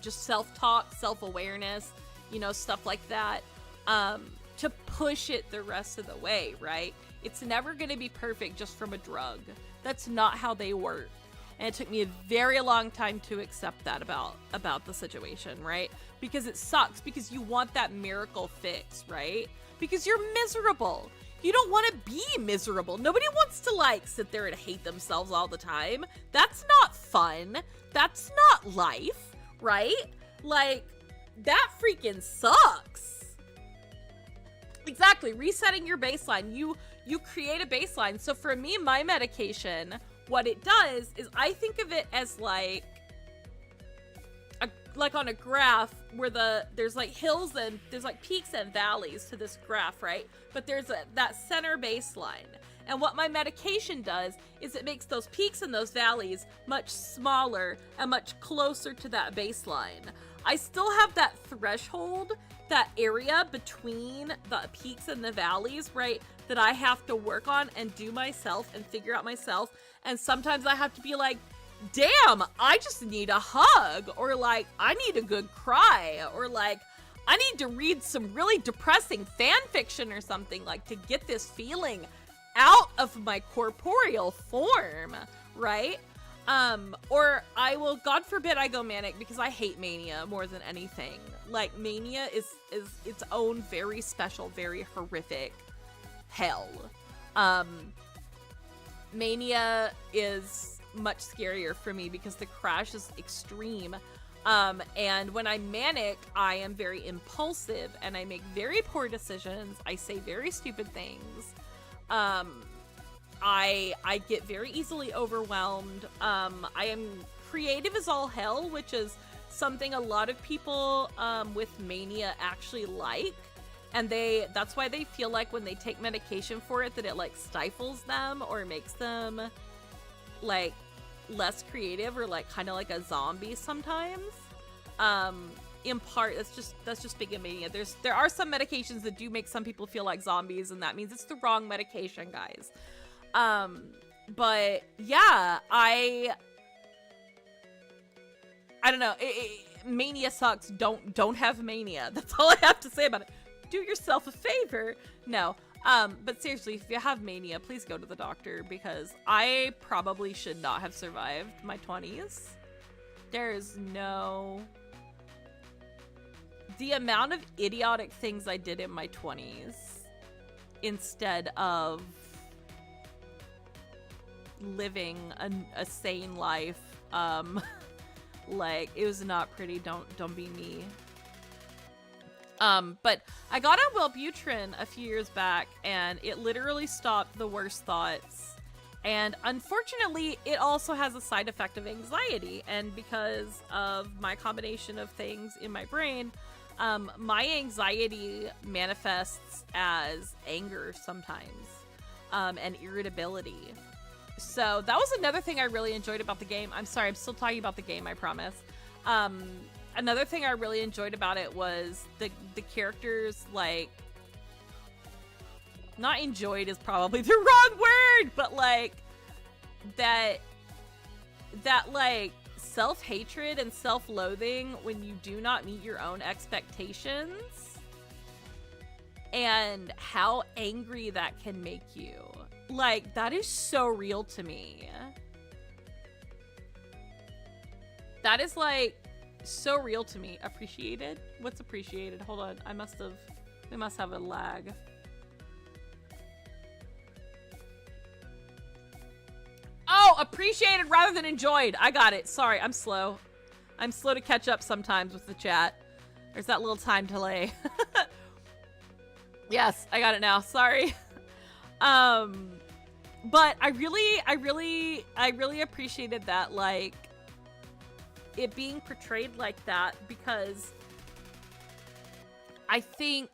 just self-talk, self-awareness, you know, stuff like that, to push it the rest of the way, right? It's never going to be perfect just from a drug. That's not how they work. And it took me a very long time to accept that about the situation, right? Because it sucks, because you want that miracle fix, right? Because you're miserable. You don't want to be miserable. Nobody wants to like sit there and hate themselves all the time. That's not fun. That's not life, right? Like, that freaking sucks. Exactly. Resetting your baseline. You create a baseline. So for me, my medication, what it does is I think of it as like on a graph where there's like hills and there's like peaks and valleys to this graph, right? But there's that center baseline. And what my medication does is it makes those peaks and those valleys much smaller and much closer to that baseline. I still have that threshold, that area between the peaks and the valleys, right, that I have to work on and do myself and figure out myself. And sometimes I have to be like, damn, I just need a hug, or like, I need a good cry, or like, I need to read some really depressing fan fiction or something, like, to get this feeling out of my corporeal form, right? Or I will, God forbid I go manic, because I hate mania more than anything. Like, mania is its own very special, very horrific hell. Mania is much scarier for me because the crash is extreme. And when I'm manic, I am very impulsive and I make very poor decisions. I say very stupid things. I get very easily overwhelmed. I am creative as all hell, which is something a lot of people with mania actually like. And that's why they feel like when they take medication for it that it like stifles them or makes them like less creative or like kind of like a zombie sometimes. In part, that's just big in mania. There are some medications that do make some people feel like zombies, and that means it's the wrong medication, guys. But yeah, I don't know. Mania sucks. Don't have mania. That's all I have to say about it. Do yourself a favor. No. But seriously, if you have mania, please go to the doctor, because I probably should not have survived my 20s. The amount of idiotic things I did in my 20s instead of living a sane life, like, it was not pretty. Don't be me. But I got on Wellbutrin a few years back, and it literally stopped the worst thoughts. And unfortunately, it also has a side effect of anxiety. And because of my combination of things in my brain, my anxiety manifests as anger sometimes, and irritability. So that was another thing I really enjoyed about the game. I'm sorry, I'm still talking about the game, I promise. Another thing I really enjoyed about it was the characters, like, not enjoyed is probably the wrong word, but like that like self-hatred and self-loathing when you do not meet your own expectations, and how angry that can make you. Like, that is so real to me. That is like so real to me. Appreciated? What's appreciated? Hold on. We must have a lag. Oh, appreciated rather than enjoyed. I got it. Sorry, I'm slow. I'm slow to catch up sometimes with the chat. There's that little time delay. Yes, I got it now. Sorry. But I really appreciated that, like, it being portrayed like that, because I think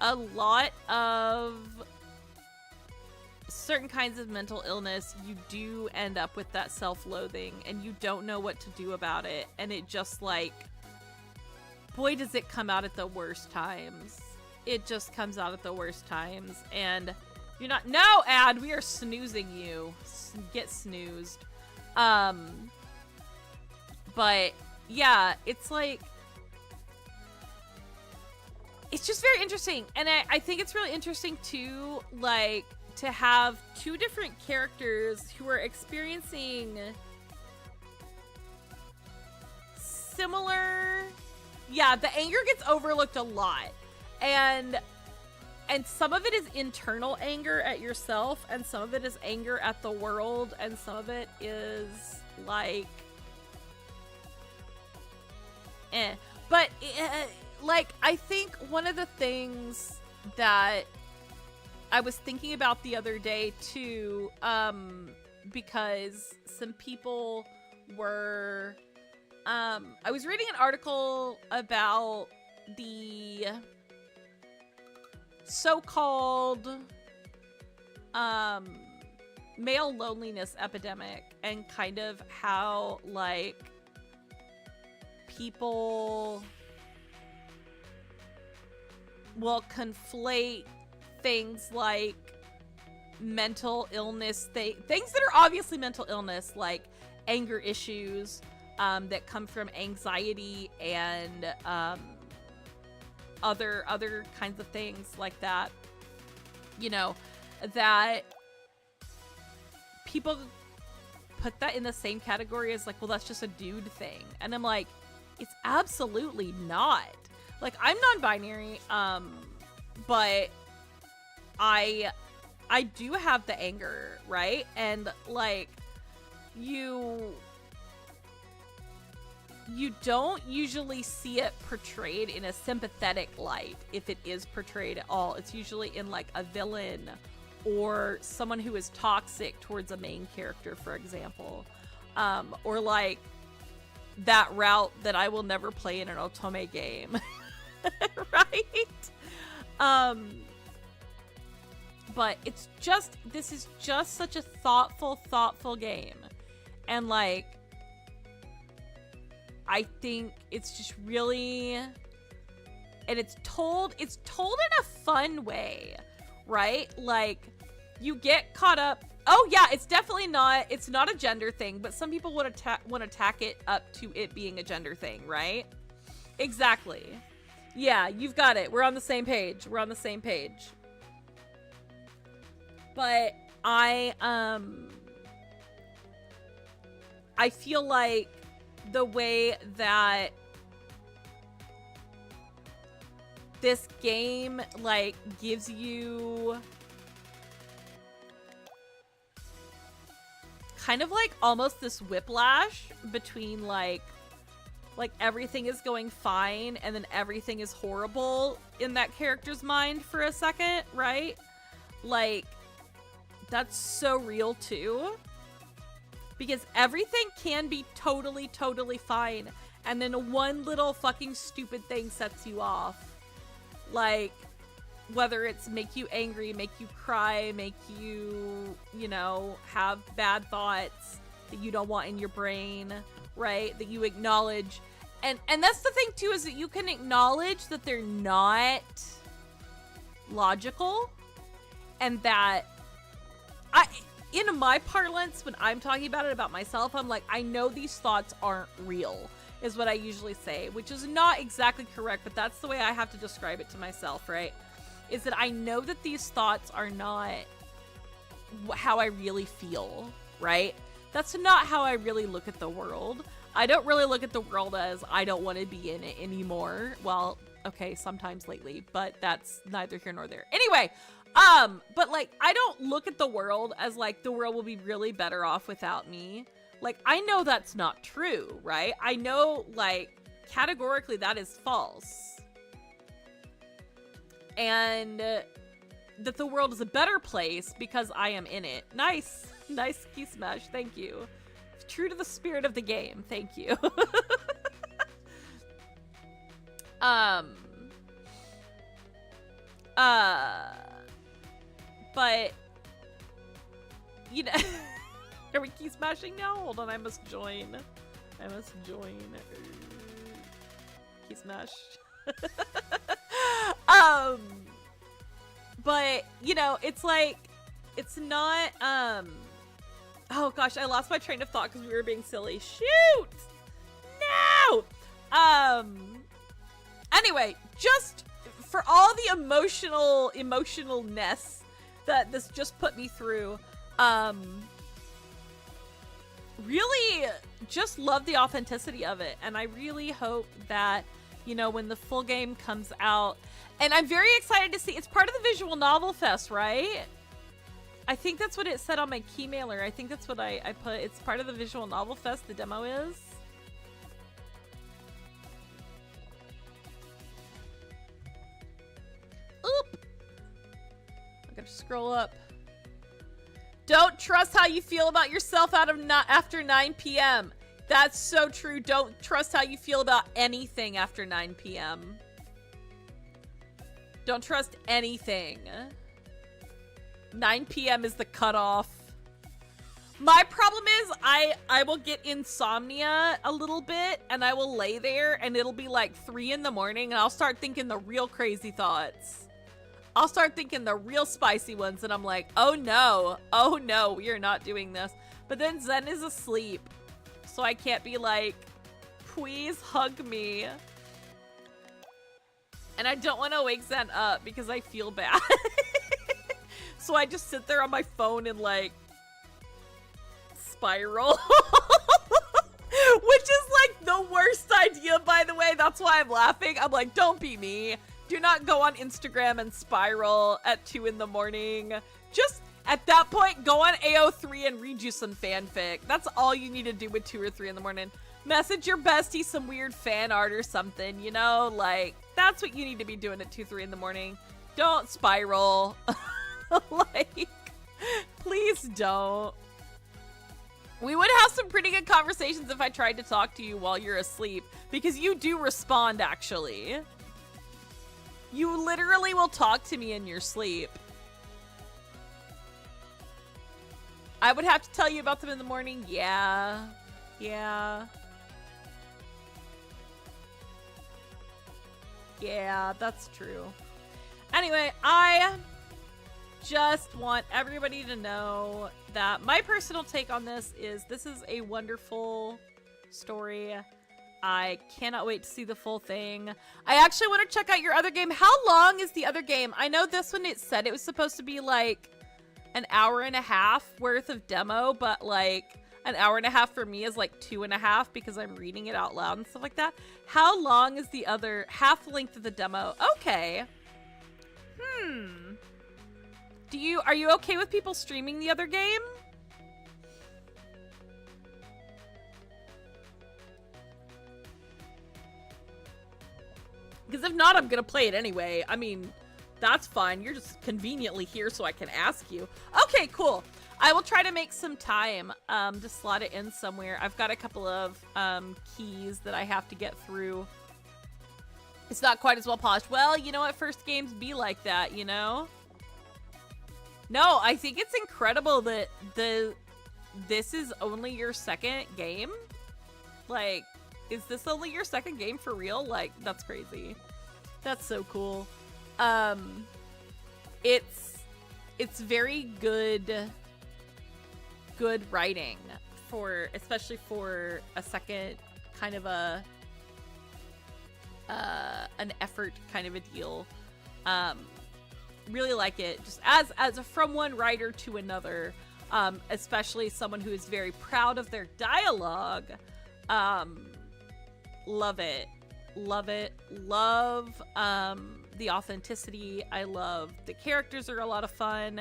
a lot of certain kinds of mental illness, you do end up with that self-loathing and you don't know what to do about it, and it just, like, boy does it come out at the worst times. It just comes out at the worst times, and you're not— no, ad, we are snoozing you. Get snoozed. But yeah, it's like, it's just very interesting. And I think it's really interesting too, like, to have two different characters who are experiencing similar— yeah, the anger gets overlooked a lot. And some of it is internal anger at yourself, and some of it is anger at the world, and some of it is like, But, like, I think one of the things that I was thinking about the other day, too, because some people were, I was reading an article about the so-called, male loneliness epidemic, and kind of how, like, people will conflate things like mental illness, things that are obviously mental illness, like anger issues, that come from anxiety and, other kinds of things like that, you know, that people put that in the same category as, like, well, that's just a dude thing. And I'm like, it's absolutely not. Like, I'm non-binary, but I do have the anger, right? And, like, you don't usually see it portrayed in a sympathetic light. If it is portrayed at all, it's usually in, like, a villain or someone who is toxic towards a main character, for example. Or, like, that route that I will never play in an otome game. Right? But it's just— this is just such a thoughtful game. And, like, I think it's just really— and it's told in a fun way, right? Like, you get caught up— oh yeah, it's definitely not— it's not a gender thing, but some people want to tack it up to it being a gender thing, right? Exactly. Yeah, you've got it. We're on the same page. But I feel like the way that this game, like, gives you kind of, like, almost this whiplash between, like everything is going fine and then everything is horrible in that character's mind for a second, right? Like, that's so real too. Because everything can be totally fine, and then one little fucking stupid thing sets you off. Like, whether it's make you angry, make you cry, make you, you know, have bad thoughts that you don't want in your brain, right? That you acknowledge. And that's the thing too, is that you can acknowledge that they're not logical, and that in my parlance, when I'm talking about it about myself, I'm like, I know these thoughts aren't real, is what I usually say, which is not exactly correct, but that's the way I have to describe it to myself, right? Is that I know that these thoughts are not how I really feel, right? That's not how I really look at the world. I don't really look at the world as I don't want to be in it anymore. Well, okay, sometimes lately, but that's neither here nor there. Anyway, but, like, I don't look at the world as, like, the world will be really better off without me. Like, I know that's not true, right? I know, like, categorically that is false. and that the world is a better place because I am in it. Nice key smash, thank you. True to the spirit of the game, thank you. But you know, are we key smashing now? Hold on, I must join. Key smash. But you know, it's like, it's not, oh gosh, I lost my train of thought because we were being silly. Shoot! No! Anyway, just for all the emotionalness that this just put me through, really just love the authenticity of it. And I really hope that, you know, when the full game comes out, and I'm very excited to see, it's part of the Visual Novel Fest, right? I think that's what it said on my key mailer. I think that's what I put. It's part of the Visual Novel Fest, the demo is. Oop! I gotta scroll up. Don't trust how you feel about yourself after 9 p.m. That's so true. Don't trust how you feel about anything after 9 p.m. Don't trust anything. 9 p.m. is the cutoff. My problem is I will get insomnia a little bit, and I will lay there and it'll be like 3 in the morning and I'll start thinking the real crazy thoughts. I'll start thinking the real spicy ones, and I'm like, oh no, we are not doing this. But then Zen is asleep, so I can't be like, please hug me. And I don't want to wake Zen up because I feel bad. So I just sit there on my phone and like spiral. Which is like the worst idea, by the way. That's why I'm laughing. I'm like, don't be me. Do not go on Instagram and spiral at 2 in the morning. Just at that point, go on AO3 and read you some fanfic. That's all you need to do with 2 or 3 in the morning. Message your bestie some weird fan art or something, you know? Like, that's what you need to be doing at 2, 3 in the morning. Don't spiral. Like, please don't. We would have some pretty good conversations if I tried to talk to you while you're asleep, because you do respond, actually. You literally will talk to me in your sleep. I would have to tell you about them in the morning. Yeah. Yeah, that's true. Anyway, I just want everybody to know that my personal take on this is a wonderful story. I cannot wait to see the full thing. I actually want to check out your other game. How long is the other game? I know this one, it said it was supposed to be like an hour and a half worth of demo, but like an hour and a half for me is like 2.5 because I'm reading it out loud and stuff like that. How long is the other half length of the demo? Okay. Are you okay with people streaming the other game? Because if not, I'm gonna play it anyway. I mean, that's fine. You're just conveniently here so I can ask you. Okay, cool. I will try to make some time to slot it in somewhere. I've got a couple of keys that I have to get through. It's not quite as well polished. Well, you know what? First games be like that, you know? No, I think it's incredible that this is only your second game. Like, is this only your second game for real? Like, that's crazy. That's so cool. It's very good writing especially for a second kind of an effort kind of a deal. Really like it, just as from one writer to another, especially someone who is very proud of their dialogue. Love it. Love the authenticity. I love the characters are a lot of fun,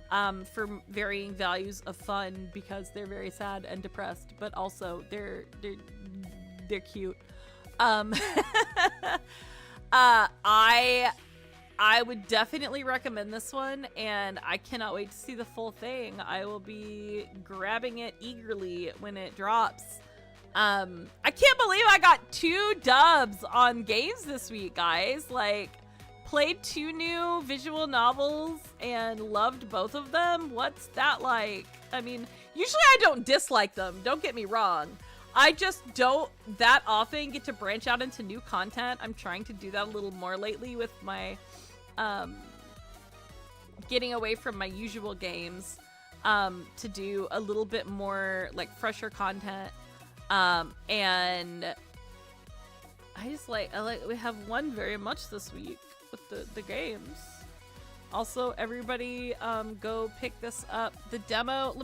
for varying values of fun, because they're very sad and depressed, but also they're cute. I I would definitely recommend this one, and I cannot wait to see the full thing. I will be grabbing it eagerly when it drops. I can't believe I got 2 dubs on games this week, guys. Like, played 2 new visual novels and loved both of them. What's that like? I mean, usually I don't dislike them, don't get me wrong. I just don't that often get to branch out into new content. I'm trying to do that a little more lately with my getting away from my usual games to do a little bit more like fresher content. And I just like we have one very much this week with the games. Also, everybody go pick this up. The demo,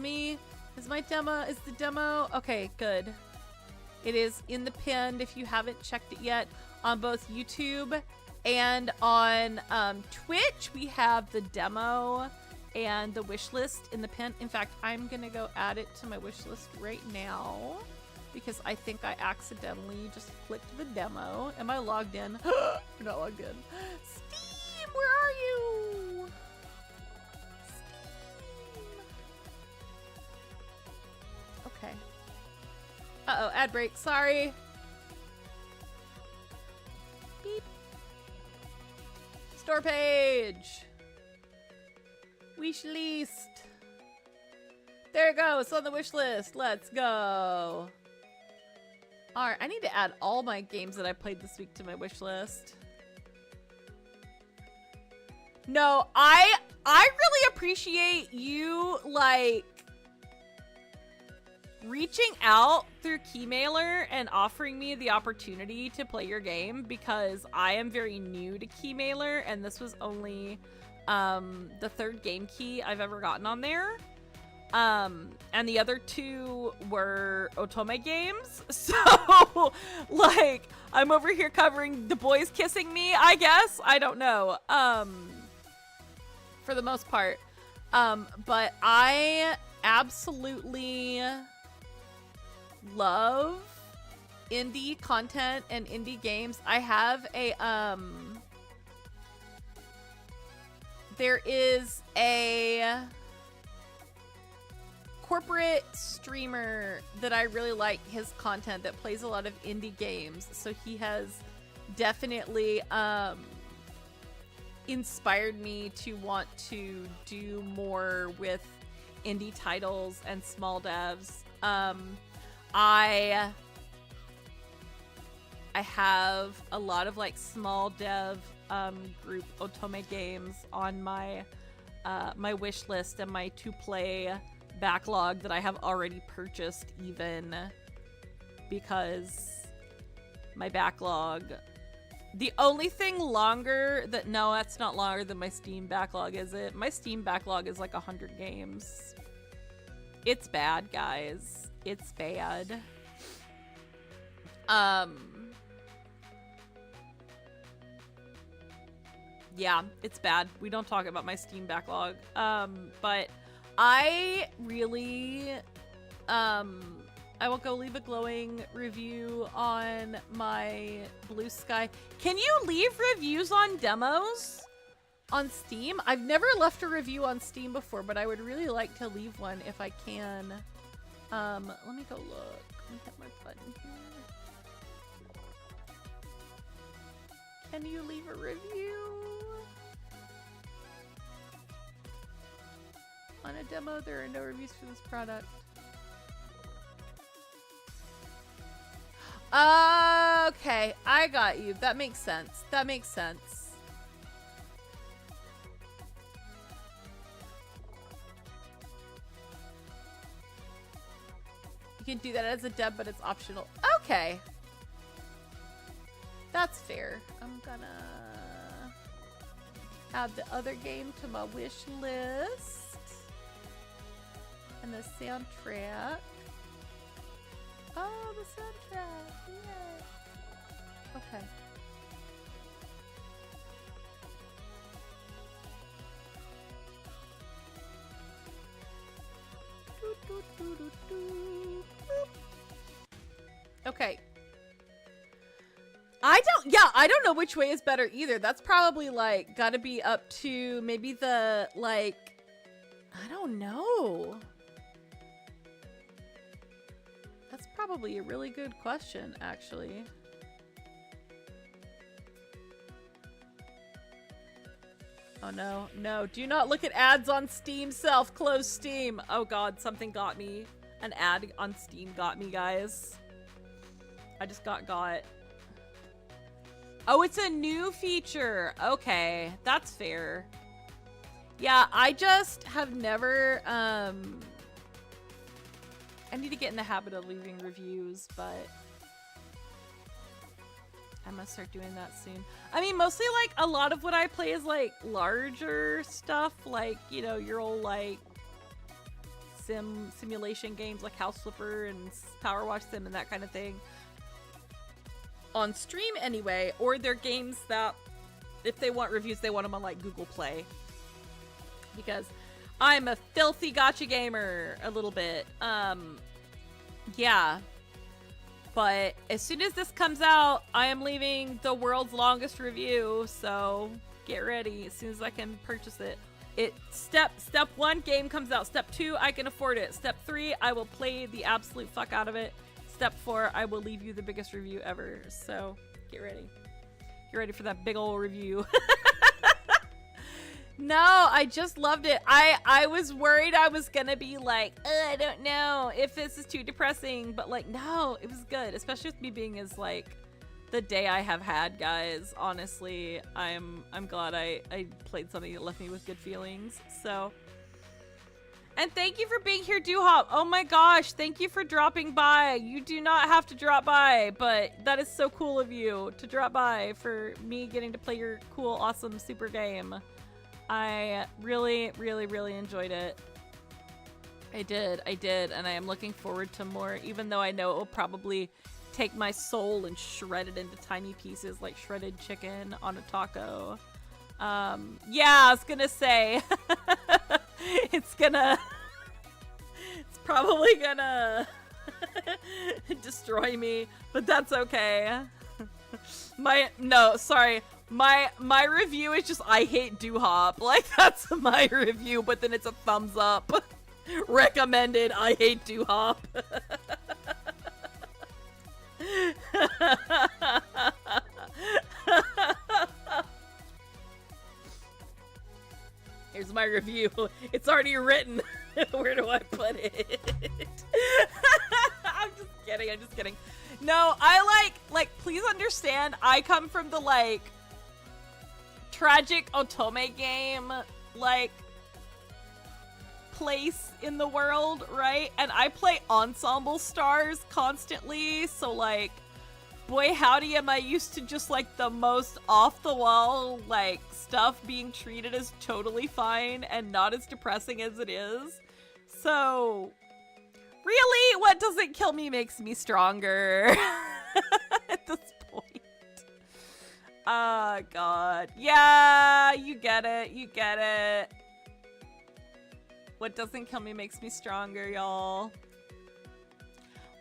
is the demo? Okay, good. It is in the pinned if you haven't checked it yet on both YouTube and on Twitch. We have the demo and the wish list in the pin. In fact, I'm gonna go add it to my wish list right now because I think I accidentally just clicked the demo. Am I logged in? You're not logged in. Steam, where are you? Steam. Okay. Uh-oh, ad break, sorry. Beep. Store page. Wish list. There it goes, it's on the wish list. Let's go. Alright, I need to add all my games that I played this week to my wish list. No, I really appreciate you, like, reaching out through Keymailer and offering me the opportunity to play your game because I am very new to Keymailer and this was only the 3rd game key I've ever gotten on there. And the other 2 were Otome games. So, like, I'm over here covering the boys kissing me, I guess. I don't know. For the most part. But I absolutely love indie content and indie games. I have a, there is a corporate streamer that I really like his content that plays a lot of indie games. So he has definitely inspired me to want to do more with indie titles and small devs. I have a lot of like small dev group Otome games on my my wish list and my to play backlog that I have already purchased, even because my backlog, the only thing longer that, no, that's not longer than my Steam backlog, is it? My Steam backlog is like 100 games. It's bad, guys. It's bad. Yeah, it's bad. We don't talk about my Steam backlog. But I really, I will go leave a glowing review on my Blue Sky. Can you leave reviews on demos on Steam? I've never left a review on Steam before, but I would really like to leave one if I can. Let me go look. Let me hit my button here. Can you leave a review on a demo? There are no reviews for this product. Okay, I got you. That makes sense. That makes sense. You can do that as a deb, but it's optional. Okay. That's fair. I'm gonna add the other game to my wish list. And the soundtrack. Oh, the soundtrack. Yeah. Okay. Okay. I don't know which way is better either. That's probably like gotta be up to maybe the like, I don't know. That's probably a really good question, actually. Oh no, no, do not look at ads on Steam self. Close Steam. Oh god, something got me. An ad on Steam got me, guys. I just got. Oh, it's a new feature. Okay, that's fair. Yeah, I just have never, I need to get in the habit of leaving reviews, but I must start doing that soon. I mean, mostly, like, a lot of what I play is, like, larger stuff, like, you know, your old, like, simulation games like House Flipper and Power Wash Sim and that kind of thing. On stream anyway, or they're games that if they want reviews, they want them on like Google Play. Because I'm a filthy gacha gamer a little bit. Yeah. But as soon as this comes out, I am leaving the world's longest review, so get ready as soon as I can purchase it. Step 1, game comes out. Step 2, I can afford it. Step 3, I will play the absolute fuck out of it. Step 4, I will leave you the biggest review ever. So get ready. Get ready for that big old review. No, I just loved it. I was worried I was gonna be like, I don't know if this is too depressing, but like, no, it was good. Especially with me being as like the day I have had, guys. Honestly, I'm glad I played something that left me with good feelings. So. And thank you for being here, Doohop. Oh my gosh, thank you for dropping by. You do not have to drop by, but that is so cool of you to drop by for me getting to play your cool, awesome, super game. I really, really, really enjoyed it. I did, and I am looking forward to more, even though I know it will probably take my soul and shred it into tiny pieces like shredded chicken on a taco. Yeah, I was gonna say... It's probably gonna destroy me, but that's okay. My review is just I hate Doohop. Like, that's my review, but then it's a thumbs up. Recommended, I hate Doohop. Here's my review. It's already written. Where do I put it? I'm just kidding. No, I like, please understand, I come from the, like, tragic otome game, like, place in the world, right? And I play Ensemble Stars constantly, so, like, boy howdy am I used to just like the most off the wall like stuff being treated as totally fine and not as depressing as it is. So really, what doesn't kill me makes me stronger at this point. Oh god. Yeah, you get it. What doesn't kill me makes me stronger, y'all.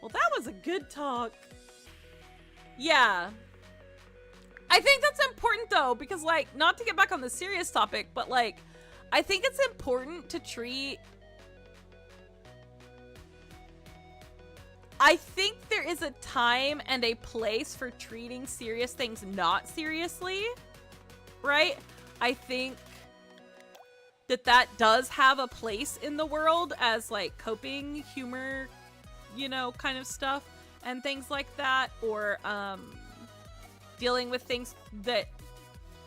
Well, that was a good talk. Yeah. I think that's important though, because like, not to get back on the serious topic, but like, I think it's important to treat... I think there is a time and a place for treating serious things not seriously, right? I think that does have a place in the world as like coping, humor, you know, kind of stuff. And things like that, or dealing with things that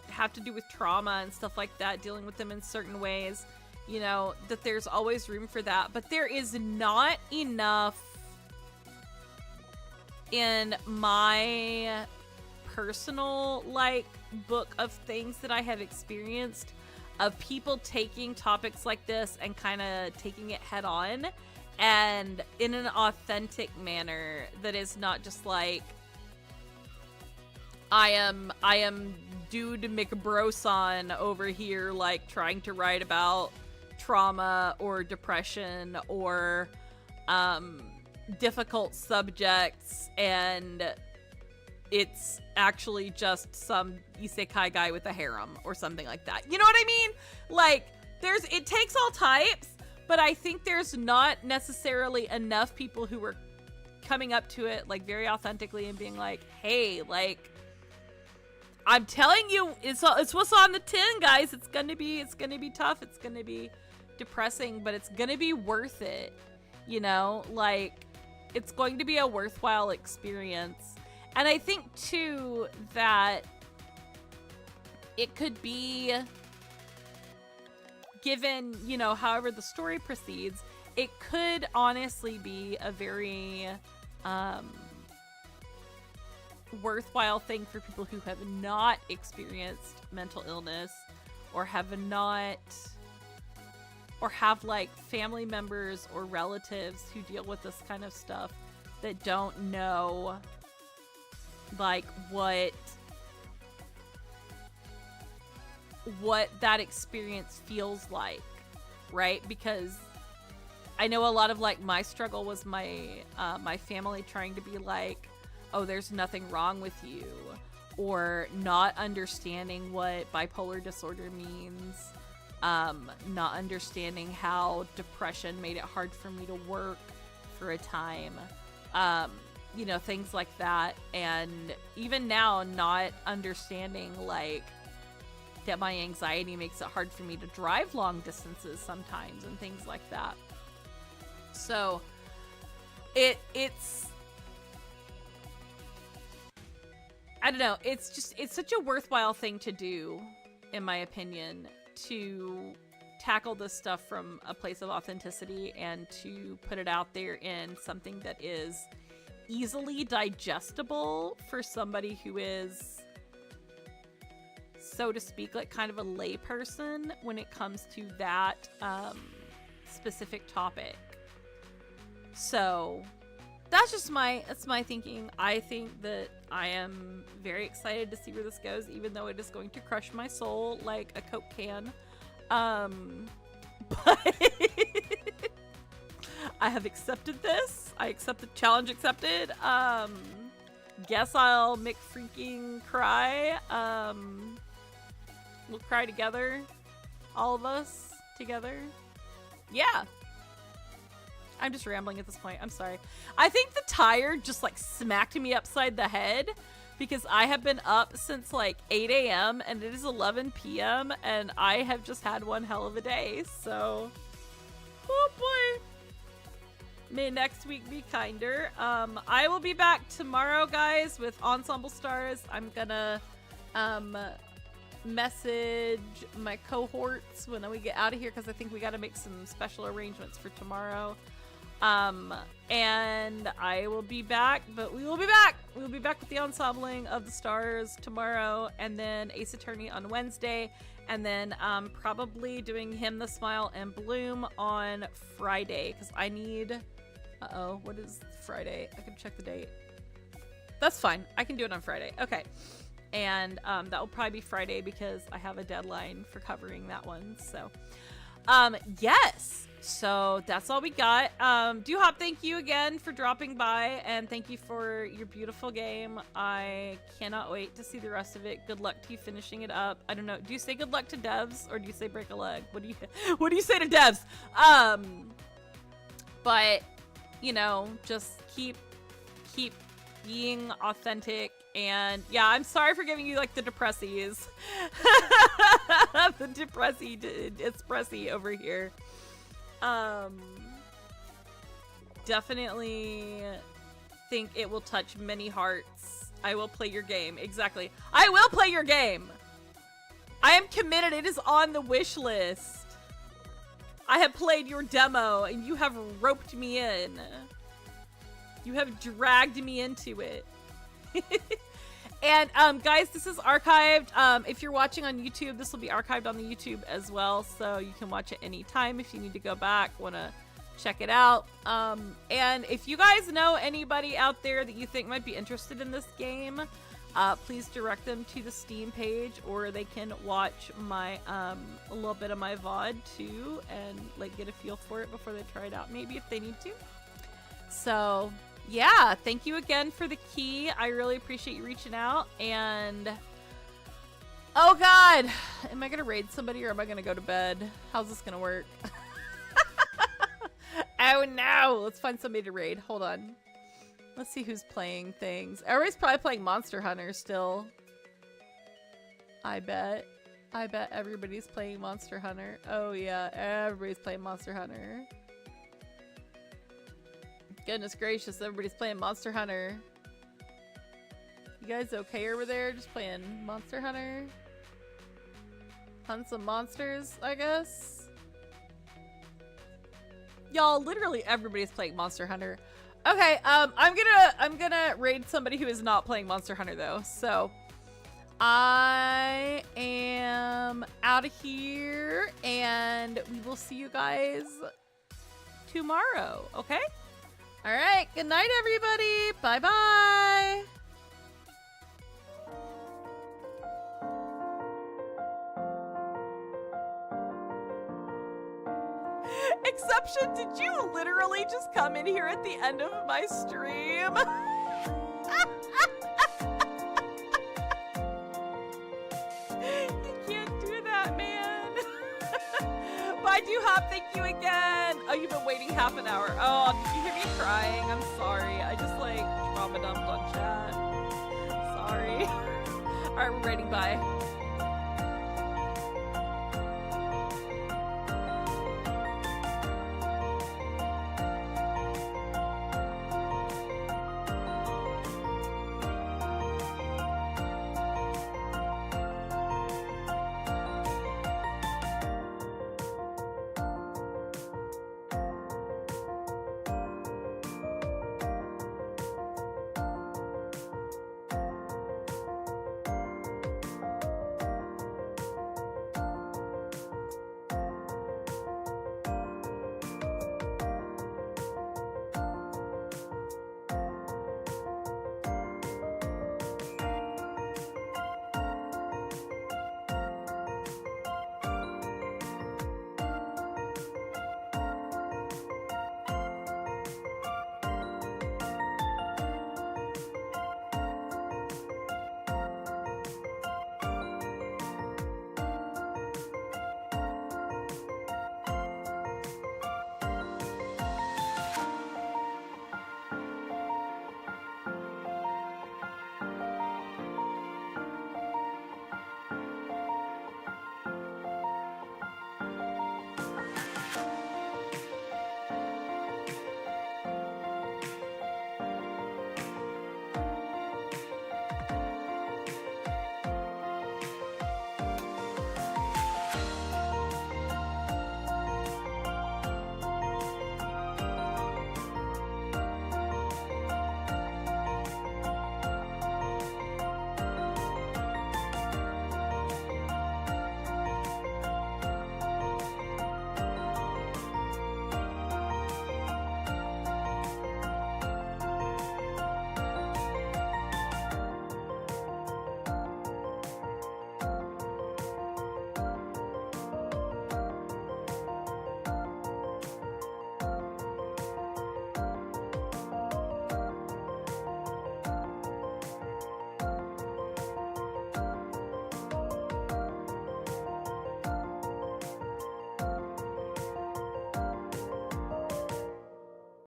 have to do with trauma and stuff like that, dealing with them in certain ways, you know, that there's always room for that. But there is not enough in my personal, like, book of things that I have experienced of people taking topics like this and kind of taking it head on. And in an authentic manner that is not just like, I am dude McBroson over here, like trying to write about trauma or depression or difficult subjects, and it's actually just some isekai guy with a harem or something like that. You know what I mean? Like, it takes all types, but I think there's not necessarily enough people who are coming up to it like very authentically and being like, hey, like, I'm telling you, it's what's on the tin, guys. It's gonna be tough. It's gonna be depressing, but it's gonna be worth it. You know, like, it's going to be a worthwhile experience. And I think too that it could be, given, you know, however the story proceeds, it could honestly be a very worthwhile thing for people who have not experienced mental illness or have like family members or relatives who deal with this kind of stuff that don't know like what that experience feels like, right? Because I know a lot of like my struggle was my family trying to be like, oh, there's nothing wrong with you, or not understanding what bipolar disorder means, not understanding how depression made it hard for me to work for a time, you know, things like that. And even now, not understanding like that my anxiety makes it hard for me to drive long distances sometimes and things like that. So it's I don't know, it's such a worthwhile thing to do, in my opinion, to tackle this stuff from a place of authenticity and to put it out there in something that is easily digestible for somebody who is, so to speak, like kind of a lay person when it comes to that specific topic. So that's my thinking. I think that I am very excited to see where this goes, even though it is going to crush my soul like a Coke can. But I have accepted this. I accept the challenge accepted. Guess I'll make freaking cry. We'll cry together. All of us together. Yeah. I'm just rambling at this point. I'm sorry. I think the tire just like smacked me upside the head because I have been up since like 8 a.m. and it is 11 p.m. and I have just had one hell of a day. So, oh boy. May next week be kinder. I will be back tomorrow, guys, with Ensemble Stars. I'm gonna message my cohorts when we get out of here because I think we got to make some special arrangements for tomorrow. And I will be back, but we will be back. We'll be back with the ensembling of the stars tomorrow, and then Ace Attorney on Wednesday, and then probably doing Him, the Smile, and Bloom on Friday because I need. What is Friday? I can check the date. That's fine. I can do it on Friday. Okay. And that will probably be Friday because I have a deadline for covering that one. So, yes. So that's all we got. Doo-Hop, thank you again for dropping by, and thank you for your beautiful game. I cannot wait to see the rest of it. Good luck to you finishing it up. I don't know. Do you say good luck to devs or do you say break a leg? What do you say to devs? But you know, just keep being authentic. And yeah, I'm sorry for giving you like the depressies. The depressy over here. Definitely think it will touch many hearts. I will play your game. Exactly. I will play your game. I am committed. It is on the wish list. I have played your demo and you have roped me in. You have dragged me into it. And guys, this is archived. If you're watching on YouTube, this will be archived on the YouTube as well, so you can watch it anytime if you need to go back, want to check it out. And if you guys know anybody out there that you think might be interested in this game, please direct them to the Steam page, or they can watch my a little bit of my VOD too, and like get a feel for it before they try it out, maybe if they need to. So yeah, thank you again for the key. I really appreciate you reaching out. And oh god, am I gonna raid somebody or am I gonna go to bed? How's this gonna work? Oh no, let's find somebody to raid. Hold on. Let's see who's playing things. Everybody's probably playing Monster Hunter still. I bet everybody's playing Monster Hunter. Oh yeah, everybody's playing Monster Hunter. Goodness gracious, everybody's playing Monster Hunter. You guys okay over there? Just playing Monster Hunter? Hunt some monsters, I guess? Y'all, literally everybody's playing Monster Hunter. Okay, I'm gonna raid somebody who is not playing Monster Hunter though. So I am out of here and we will see you guys tomorrow, okay? All right, good night everybody. Bye-bye. Exception, did you literally just come in here at the end of my stream? You can't do that, man. Bye, Duhop, thank you again. Oh, you've been waiting half an hour. Oh, did you hear me crying? I'm sorry. I just like trauma dumped on chat. Sorry. All right, we're rating. Bye.